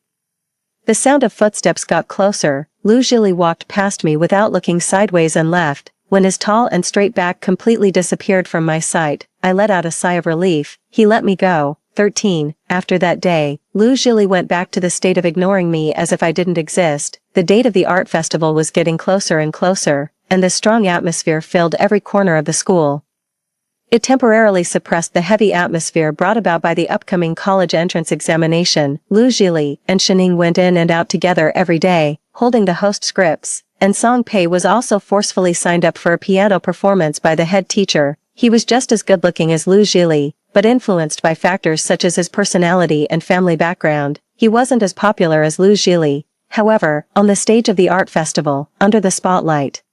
The sound of footsteps got closer. Lu Zhili walked past me without looking sideways and left. When his tall and straight back completely disappeared from my sight, I let out a sigh of relief. He let me go. 13. After that day, Lu Zhili went back to the state of ignoring me as if I didn't exist. The date of the art festival was getting closer and closer, and the strong atmosphere filled every corner of the school. It temporarily suppressed the heavy atmosphere brought about by the upcoming college entrance examination. Lu Zhili and Shining went in and out together every day, holding the host scripts, and Song Pei was also forcefully signed up for a piano performance by the head teacher. He was just as good-looking as Lu Zhili, but influenced by factors such as his personality and family background, he wasn't as popular as Lu Zhili. However, on the stage of the art festival, under the spotlight,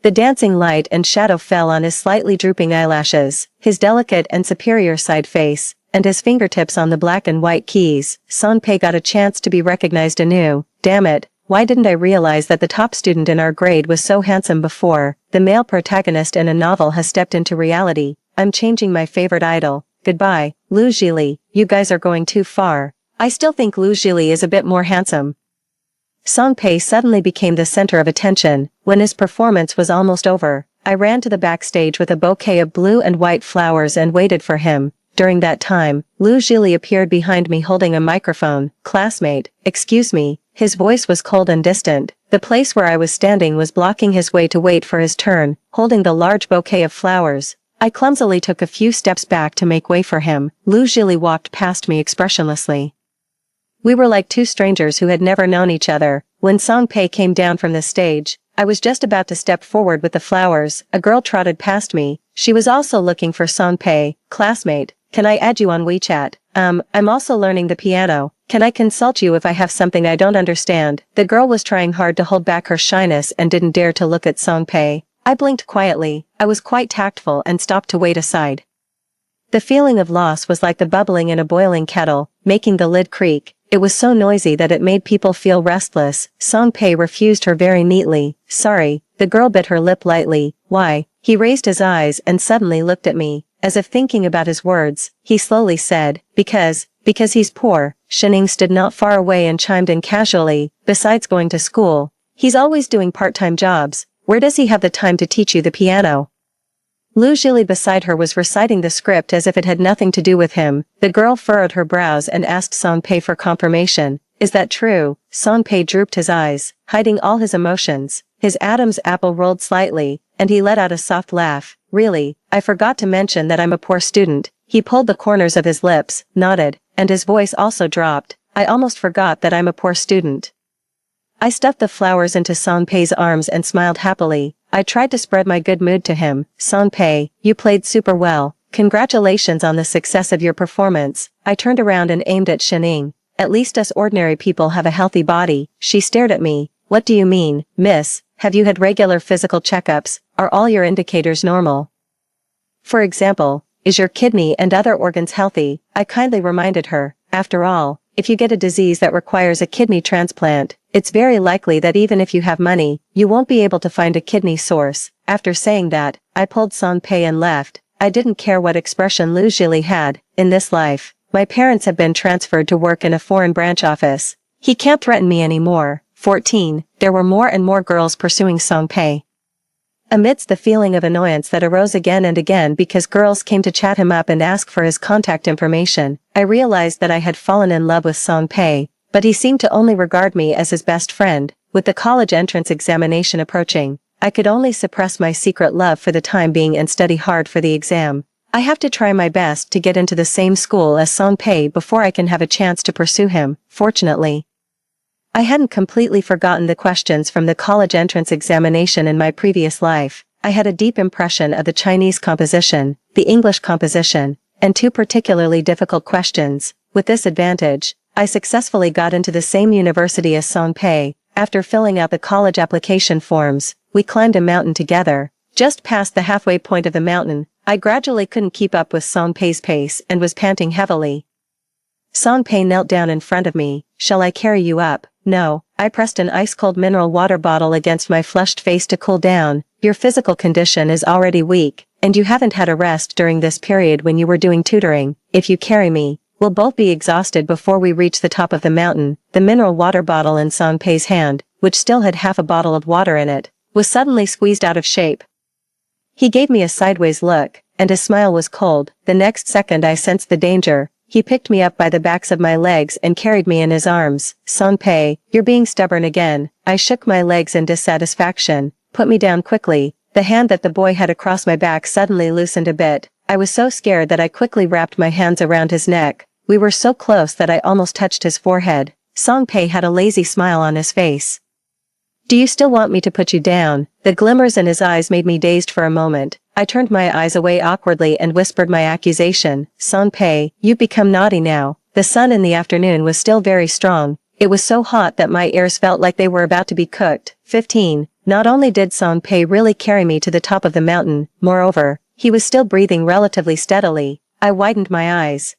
the dancing light and shadow fell on his slightly drooping eyelashes, his delicate and superior side face, and his fingertips on the black and white keys. Song Pei got a chance to be recognized anew. Damn it, why didn't I realize that the top student in our grade was so handsome before? The male protagonist in a novel has stepped into reality. I'm changing my favorite idol. Goodbye, Lu Zhili, you guys are going too far. I still think Lu Zhili is a bit more handsome. Song Pei suddenly became the center of attention. When his performance was almost over, I ran to the backstage with a bouquet of blue and white flowers and waited for him. During that time, Lu Zhili appeared behind me holding a microphone. Classmate, excuse me. His voice was cold and distant. The place where I was standing was blocking his way to wait for his turn, holding the large bouquet of flowers. I clumsily took a few steps back to make way for him. Lu Zhili walked past me expressionlessly. We were like two strangers who had never known each other. When Song Pei came down from the stage, I was just about to step forward with the flowers. A girl trotted past me. She was also looking for Song Pei. Classmate, can I add you on WeChat? I'm also learning the piano. Can I consult you if I have something I don't understand? The girl was trying hard to hold back her shyness and didn't dare to look at Song Pei. I blinked quietly. I was quite tactful and stopped to wait aside. The feeling of loss was like the bubbling in a boiling kettle, making the lid creak. It was so noisy that it made people feel restless. Song Pei refused her very neatly. Sorry. The girl bit her lip lightly. Why? He raised his eyes and suddenly looked at me, as if thinking about his words. He slowly said, because he's poor. Shining stood not far away and chimed in casually, besides going to school, he's always doing part-time jobs. Where does he have the time to teach you the piano? Lu Zhili beside her was reciting the script as if it had nothing to do with him. The girl furrowed her brows and asked Song Pei for confirmation. Is that true? Song Pei drooped his eyes, hiding all his emotions. His Adam's apple rolled slightly, and he let out a soft laugh. Really, I forgot to mention that I'm a poor student. He pulled the corners of his lips, nodded, and his voice also dropped. I almost forgot that I'm a poor student. I stuffed the flowers into Song Pei's arms and smiled happily. I tried to spread my good mood to him. Song Pei, you played super well. Congratulations on the success of your performance. I turned around and aimed at Shining. At least us ordinary people have a healthy body. She stared at me. What do you mean, miss? Have you had regular physical checkups? Are all your indicators normal? For example, is your kidney and other organs healthy? I kindly reminded her. After all, if you get a disease that requires a kidney transplant, it's very likely that even if you have money, you won't be able to find a kidney source. After saying that, I pulled Song Pei and left. I didn't care what expression Lu Zhili had. In this life, my parents have been transferred to work in a foreign branch office. He can't threaten me anymore. 14. There were more and more girls pursuing Song Pei. Amidst the feeling of annoyance that arose again and again because girls came to chat him up and ask for his contact information, I realized that I had fallen in love with Song Pei, but he seemed to only regard me as his best friend. With the college entrance examination approaching, I could only suppress my secret love for the time being and study hard for the exam. I have to try my best to get into the same school as Song Pei before I can have a chance to pursue him. Fortunately, I hadn't completely forgotten the questions from the college entrance examination in my previous life. I had a deep impression of the Chinese composition, the English composition, and 2 particularly difficult questions. With this advantage, I successfully got into the same university as Song Pei. After filling out the college application forms, we climbed a mountain together. Just past the halfway point of the mountain, I gradually couldn't keep up with Song Pei's pace and was panting heavily. Song Pei knelt down in front of me. "Shall I carry you up?" "No." I pressed an ice-cold mineral water bottle against my flushed face to cool down. "Your physical condition is already weak, and you haven't had a rest during this period when you were doing tutoring. If you carry me, we'll both be exhausted before we reach the top of the mountain." The mineral water bottle in Song Pei's hand, which still had half a bottle of water in it, was suddenly squeezed out of shape. He gave me a sideways look, and his smile was cold. The next second I sensed the danger. He picked me up by the backs of my legs and carried me in his arms. "Song Pei, you're being stubborn again." I shook my legs in dissatisfaction. "Put me down quickly." The hand that the boy had across my back suddenly loosened a bit. I was so scared that I quickly wrapped my hands around his neck. We were so close that I almost touched his forehead. Song Pei had a lazy smile on his face. "Do you still want me to put you down?" The glimmers in his eyes made me dazed for a moment. I turned my eyes away awkwardly and whispered my accusation. "Song Pei, you've become naughty now." The sun in the afternoon was still very strong. It was so hot that my ears felt like they were about to be cooked. 15. Not only did Song Pei really carry me to the top of the mountain, moreover, he was still breathing relatively steadily. I widened my eyes.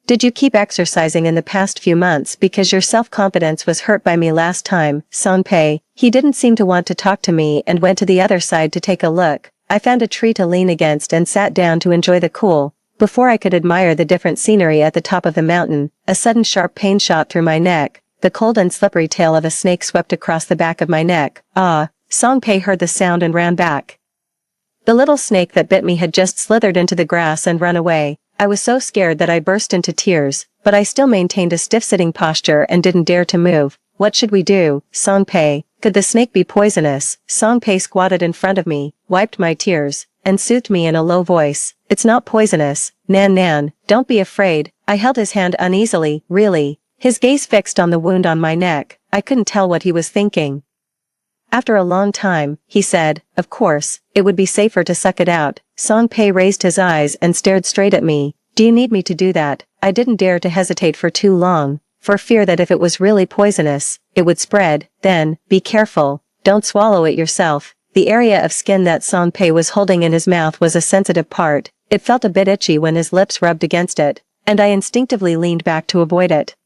"Did you keep exercising in the past few months because your self-confidence was hurt by me last time?" Song Pei, he didn't seem to want to talk to me and went to the other side to take a look. I found a tree to lean against and sat down to enjoy the cool. Before I could admire the different scenery at the top of the mountain, a sudden sharp pain shot through my neck. The cold and slippery tail of a snake swept across the back of my neck. "Ah!" Song Pei heard the sound and ran back. The little snake that bit me had just slithered into the grass and run away. I was so scared that I burst into tears, but I still maintained a stiff sitting posture and didn't dare to move. "What should we do, Song Pei? Could the snake be poisonous?" Song Pei squatted in front of me, wiped my tears, and soothed me in a low voice. "It's not poisonous, Nan Nan, don't be afraid." I held his hand uneasily. "Really?" His gaze fixed on the wound on my neck. I couldn't tell what he was thinking. After a long time, he said, "Of course, it would be safer to suck it out." Song Pei raised his eyes and stared straight at me. "Do you need me to do that?" I didn't dare to hesitate for too long, for fear that if it was really poisonous, it would spread. Then, "Be careful, don't swallow it yourself." The area of skin that Song Pei was holding in his mouth was a sensitive part. It felt a bit itchy when his lips rubbed against it, and I instinctively leaned back to avoid it.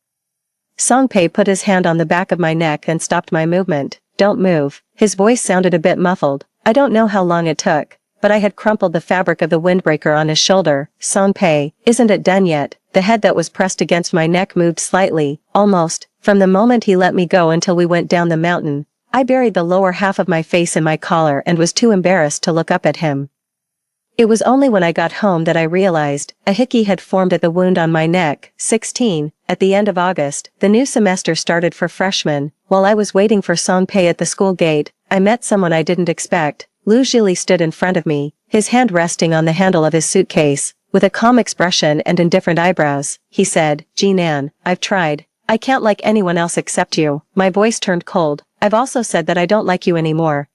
Song Pei put his hand on the back of my neck and stopped my movement. "Don't move." His voice sounded a bit muffled. I don't know how long it took, but I had crumpled the fabric of the windbreaker on his shoulder. "Song Pei, isn't it done yet?" The head that was pressed against my neck moved slightly, almost, from the moment he let me go until we went down the mountain. I buried the lower half of my face in my collar and was too embarrassed to look up at him. It was only when I got home that I realized a hickey had formed at the wound on my neck. 16. At the end of August, the new semester started for freshmen. While I was waiting for Song Pei at the school gate, I met someone I didn't expect. Lu Zhili stood in front of me, his hand resting on the handle of his suitcase. With a calm expression and indifferent eyebrows, he said, "Jinan, I've tried. I can't like anyone else except you." My voice turned cold. "I've also said that I don't like you anymore."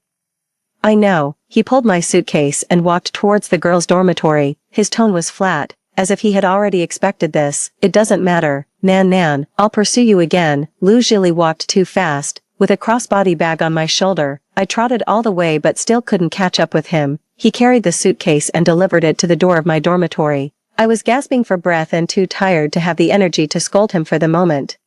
"I know." He pulled my suitcase and walked towards the girls' dormitory. His tone was flat, as if he had already expected this. "It doesn't matter, Nan Nan, I'll pursue you again." Lu Zhili walked too fast. With a crossbody bag on my shoulder, I trotted all the way but still couldn't catch up with him. He carried the suitcase and delivered it to the door of my dormitory. I was gasping for breath and too tired to have the energy to scold him for the moment.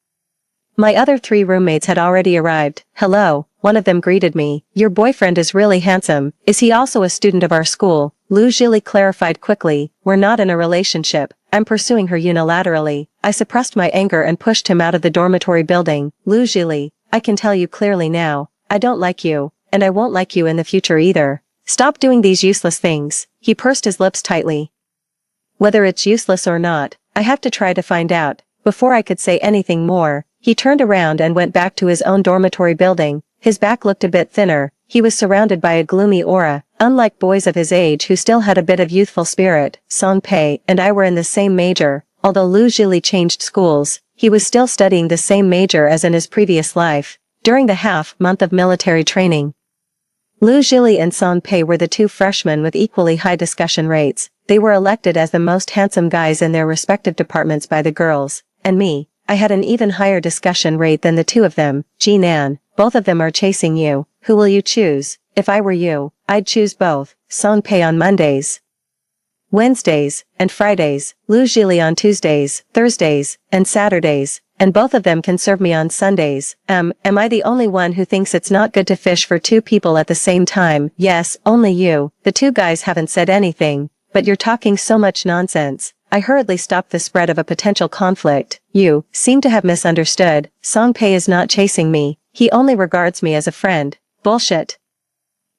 My other 3 roommates had already arrived. "Hello," one of them greeted me. "Your boyfriend is really handsome. Is he also a student of our school?" Lu Zhili clarified quickly, "We're not in a relationship. I'm pursuing her unilaterally." I suppressed my anger and pushed him out of the dormitory building. "Lu Zhili, I can tell you clearly now, I don't like you, and I won't like you in the future either." Stop doing these useless things. He pursed his lips tightly. Whether it's useless or not, I have to try to find out. Before I could say anything more, he turned around and went back to his own dormitory building. His back looked a bit thinner. He was surrounded by a gloomy aura. Unlike boys of his age who still had a bit of youthful spirit, Song Pei and I were in the same major. Although Lu Jili changed schools, he was still studying the same major as in his previous life. During the half-month of military training, Lu Jili and Song Pei were the two freshmen with equally high discussion rates. They were elected as the most handsome guys in their respective departments by the girls, and me. I had an even higher discussion rate than the two of them. Jinan, both of them are chasing you. Who will you choose? If I were you, I'd choose both. Song Pei on Mondays, Wednesdays, and Fridays, Lu Jili on Tuesdays, Thursdays, and Saturdays, and both of them can serve me on Sundays. Am I the only one who thinks it's not good to fish for two people at the same time? Yes, only you. The two guys haven't said anything, but you're talking so much nonsense. I hurriedly stopped the spread of a potential conflict. You seem to have misunderstood. Song Pei is not chasing me. He only regards me as a friend. Bullshit.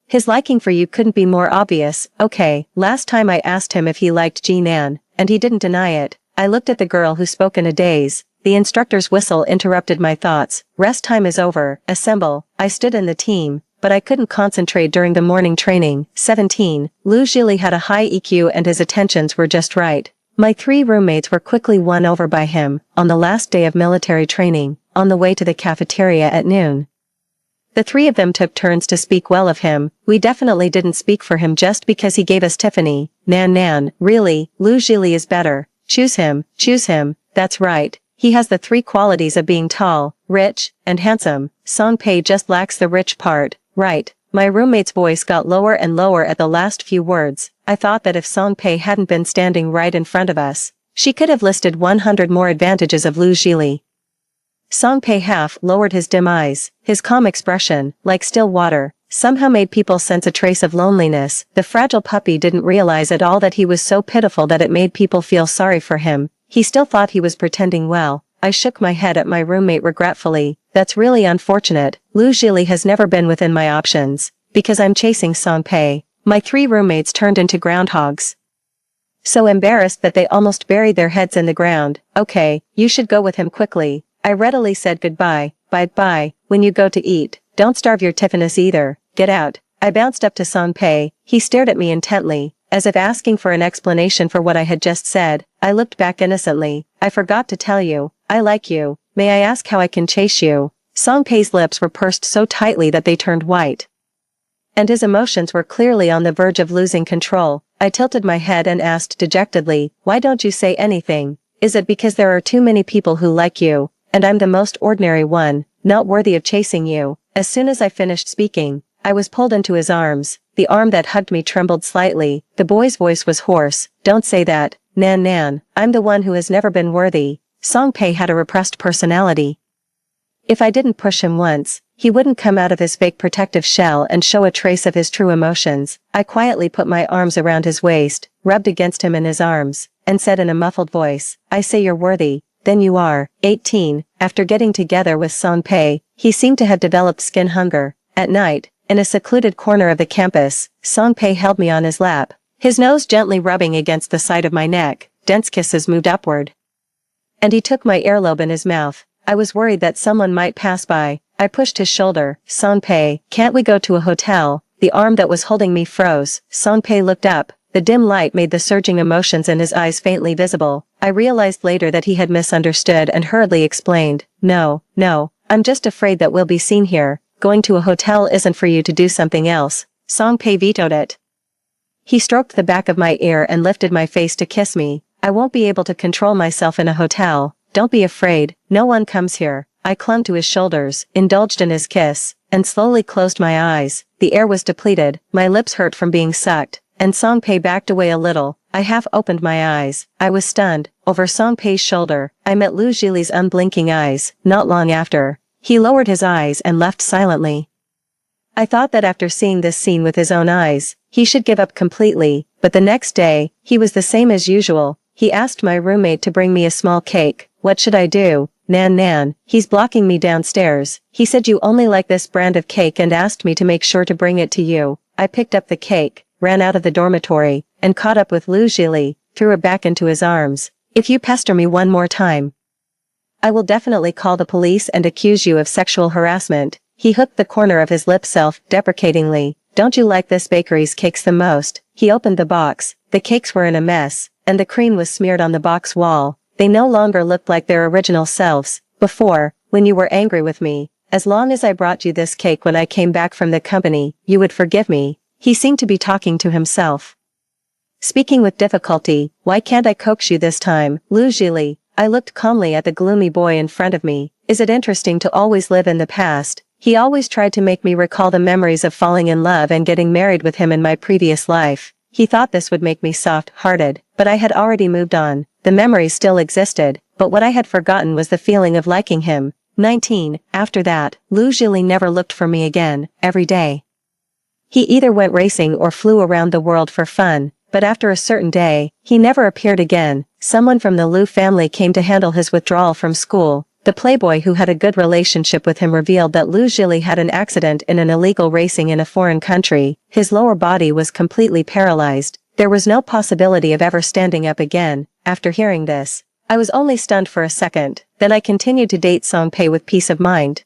His liking for you couldn't be more obvious. Okay, last time I asked him if he liked Jinan, and he didn't deny it. I looked at the girl who spoke in a daze. The instructor's whistle interrupted my thoughts. Rest time is over. Assemble. I stood in the team, but I couldn't concentrate during the morning training. 17. Lu Jili had a high EQ and his attentions were just right. My three roommates were quickly won over by him. On the last day of military training, on the way to the cafeteria at noon, the three of them took turns to speak well of him. We definitely didn't speak for him just because he gave us Tiffany. Nan, really, Lu Jili is better. Choose him, that's right. He has the three qualities of being tall, rich, and handsome. Song Pei just lacks the rich part. Right. My roommate's voice got lower and lower at the last few words. I thought that if Song Pei hadn't been standing right in front of us, she could have listed 100 more advantages of Lu Jili. Song Pei half lowered his dim eyes. His calm expression, like still water, somehow made people sense a trace of loneliness. The fragile puppy didn't realize at all that he was so pitiful that it made people feel sorry for him. He still thought he was pretending well. I shook my head at my roommate regretfully. That's really unfortunate. Lu Jili has never been within my options, because I'm chasing Song Pei. My three roommates turned into groundhogs, so embarrassed that they almost buried their heads in the ground. Okay, you should go with him quickly. I readily said goodbye. Bye. When you go to eat, don't starve your Tiffany either. Get out. I bounced up to Song Pei. He stared at me intently, as if asking for an explanation for what I had just said. I looked back innocently. I forgot to tell you, I like you. May I ask how I can chase you? Song Pei's lips were pursed so tightly that they turned white, and his emotions were clearly on the verge of losing control. I tilted my head and asked dejectedly, why don't you say anything? Is it because there are too many people who like you, and I'm the most ordinary one, not worthy of chasing you? As soon as I finished speaking, I was pulled into his arms. The arm that hugged me trembled slightly. The boy's voice was hoarse. Don't say that, Nan. I'm the one who has never been worthy. Song Pei had a repressed personality. If I didn't push him once, he wouldn't come out of his fake protective shell and show a trace of his true emotions. I quietly put my arms around his waist, rubbed against him in his arms, and said in a muffled voice, I say you're worthy. Then you are. 18. After getting together with Song Pei, he seemed to have developed skin hunger. At night, in a secluded corner of the campus, Song Pei held me on his lap, his nose gently rubbing against the side of my neck. Dense kisses moved upward, and he took my earlobe in his mouth. I was worried that someone might pass by. I pushed his shoulder. Song Pei, can't we go to a hotel? The arm that was holding me froze. Song Pei looked up. The dim light made the surging emotions in his eyes faintly visible. I realized later that he had misunderstood and hurriedly explained, No, I'm just afraid that we'll be seen here. Going to a hotel isn't for you to do something else. Song Pei vetoed it. He stroked the back of my ear and lifted my face to kiss me. I won't be able to control myself in a hotel. Don't be afraid, no one comes here. I clung to his shoulders, indulged in his kiss, and slowly closed my eyes. The air was depleted, my lips hurt from being sucked, and Song Pei backed away a little. I half opened my eyes. I was stunned. Over Song Pei's shoulder, I met Lu Jili's unblinking eyes. Not long after, he lowered his eyes and left silently. I thought that after seeing this scene with his own eyes, he should give up completely, but the next day, he was the same as usual. He asked my roommate to bring me a small cake. What should I do? Nan, he's blocking me downstairs. He said you only like this brand of cake and asked me to make sure to bring it to you. I picked up the cake, ran out of the dormitory, and caught up with Lu Zhili, threw her back into his arms. If you pester me one more time, I will definitely call the police and accuse you of sexual harassment. He hooked the corner of his lip self-deprecatingly. Don't you like this bakery's cakes the most? He opened the box. The cakes were in a mess, and the cream was smeared on the box wall. They no longer looked like their original selves. Before, when you were angry with me, as long as I brought you this cake when I came back from the company, you would forgive me. He seemed to be talking to himself. Speaking with difficulty, why can't I coax you this time, Lu Zhili? I looked calmly at the gloomy boy in front of me. Is it interesting to always live in the past? He always tried to make me recall the memories of falling in love and getting married with him in my previous life. He thought this would make me soft-hearted, but I had already moved on. The memories still existed, but what I had forgotten was the feeling of liking him. 19. After that, Lu Zhili never looked for me again, every day. He either went racing or flew around the world for fun, but after a certain day, he never appeared again. Someone from the Lu family came to handle his withdrawal from school. The playboy who had a good relationship with him revealed that Lu Zhili had an accident in an illegal racing in a foreign country. His lower body was completely paralyzed. There was no possibility of ever standing up again. After hearing this, I was only stunned for a second. Then I continued to date Song Pei with peace of mind.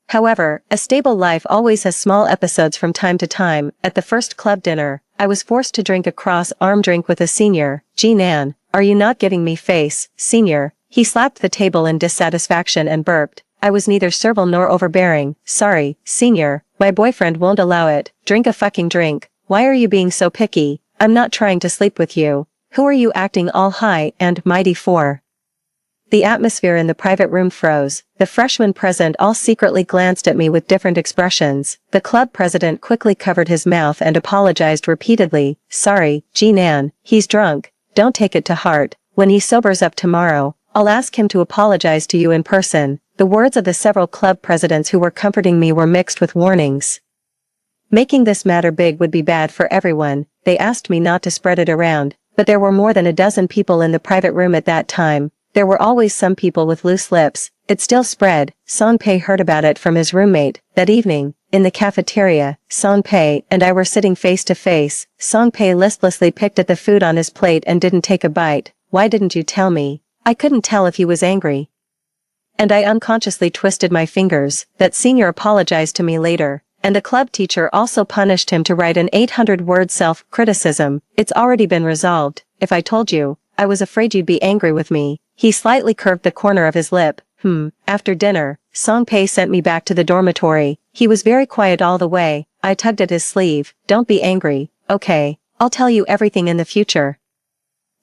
However, a stable life always has small episodes from time to time. At the first club dinner, I was forced to drink a cross-arm drink with a senior. Jinan, are you not giving me face, senior? He slapped the table in dissatisfaction and burped. I was neither servile nor overbearing. Sorry, senior, my boyfriend won't allow it. Drink a fucking drink. Why are you being so picky? I'm not trying to sleep with you. Who are you acting all high and mighty for? The atmosphere in the private room froze. The freshmen present all secretly glanced at me with different expressions. The club president quickly covered his mouth and apologized repeatedly. Sorry, Jinan, he's drunk. Don't take it to heart. When he sobers up tomorrow, I'll ask him to apologize to you in person. The words of the several club presidents who were comforting me were mixed with warnings. Making this matter big would be bad for everyone. They asked me not to spread it around, but there were more than a dozen people in the private room at that time. There were always some people with loose lips. It still spread. Song Pei heard about it from his roommate. That evening, in the cafeteria, Song Pei and I were sitting face to face. Song Pei listlessly picked at the food on his plate and didn't take a bite. Why didn't you tell me? I couldn't tell if he was angry. And I unconsciously twisted my fingers. That senior apologized to me later, and the club teacher also punished him to write an 800-word self-criticism. It's already been resolved. If I told you, I was afraid you'd be angry with me. He slightly curved the corner of his lip. After dinner, Song Pei sent me back to the dormitory. He was very quiet all the way. I tugged at his sleeve. Don't be angry. Okay, I'll tell you everything in the future.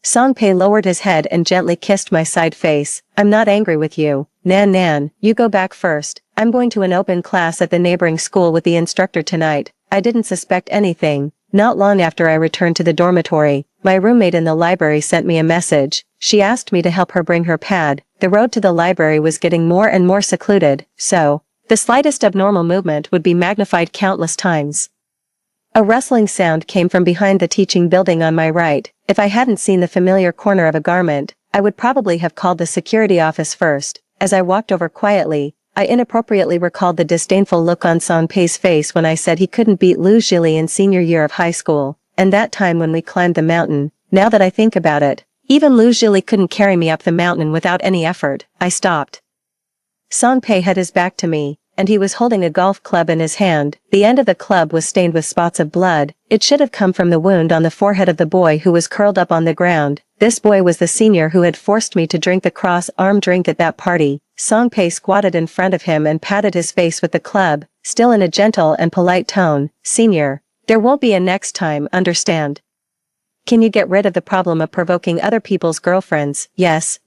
Song Pei lowered his head and gently kissed my side face. I'm not angry with you. Nan, you go back first. I'm going to an open class at the neighboring school with the instructor tonight. I didn't suspect anything. Not long after I returned to the dormitory, my roommate in the library sent me a message. She asked me to help her bring her pad. The road to the library was getting more and more secluded, so the slightest abnormal movement would be magnified countless times. A rustling sound came from behind the teaching building on my right. If I hadn't seen the familiar corner of a garment, I would probably have called the security office first. As I walked over quietly, I inappropriately recalled the disdainful look on Song Pei's face when I said he couldn't beat Lu Zhili in senior year of high school, and that time when we climbed the mountain. Now that I think about it, even Lu Zhili couldn't carry me up the mountain without any effort. I stopped. Song Pei had his back to me, and he was holding a golf club in his hand. The end of the club was stained with spots of blood. It should have come from the wound on the forehead of the boy who was curled up on the ground. This boy was the senior who had forced me to drink the cross-arm drink at that party. Song Pei squatted in front of him and patted his face with the club, still in a gentle and polite tone. Senior, there won't be a next time, understand? Can you get rid of the problem of provoking other people's girlfriends? Yes,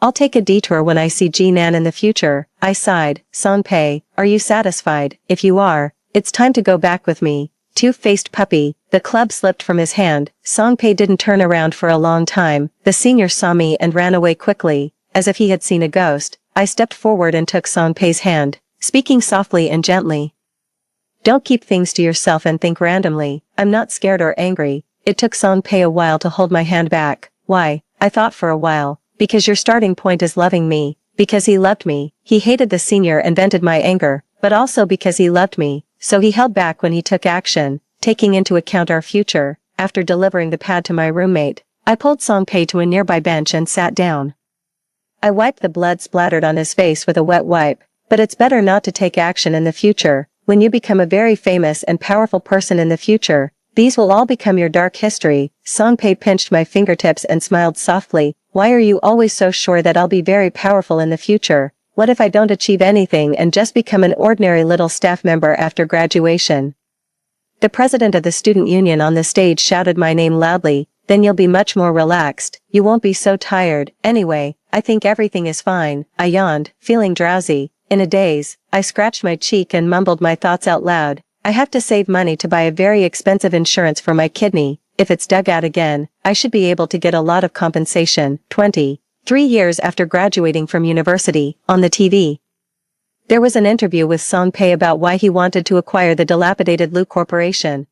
I'll take a detour when I see Jinan in the future. I sighed. Song Pei, are you satisfied? If you are, it's time to go back with me. Two-faced puppy. The club slipped from his hand. Song Pei didn't turn around for a long time. The senior saw me and ran away quickly, as if he had seen a ghost. I stepped forward and took Song Pei's hand, speaking softly and gently. Don't keep things to yourself and think randomly. I'm not scared or angry. It took Song Pei a while to hold my hand back. Why? I thought for a while. Because your starting point is loving me. Because he loved me. He hated the senior and vented my anger, but also because he loved me. so he held back when he took action, taking into account our future. After delivering the pad to my roommate, I pulled Songpei to a nearby bench and sat down. I wiped the blood splattered on his face with a wet wipe, but it's better not to take action in the future. When you become a very famous and powerful person in the future, these will all become your dark history. Songpei pinched my fingertips and smiled softly. Why are you always so sure that I'll be very powerful in the future? What if I don't achieve anything and just become an ordinary little staff member after graduation? The president of the student union on the stage shouted my name loudly. Then you'll be much more relaxed. You won't be so tired. Anyway, I think everything is fine. I yawned, feeling drowsy. In a daze, I scratched my cheek and mumbled my thoughts out loud. I have to save money to buy a very expensive insurance for my kidney. If it's dug out again, I should be able to get a lot of compensation. 23 years after graduating from university, on the TV. There was an interview with Songpei about why he wanted to acquire the dilapidated Lu Corporation.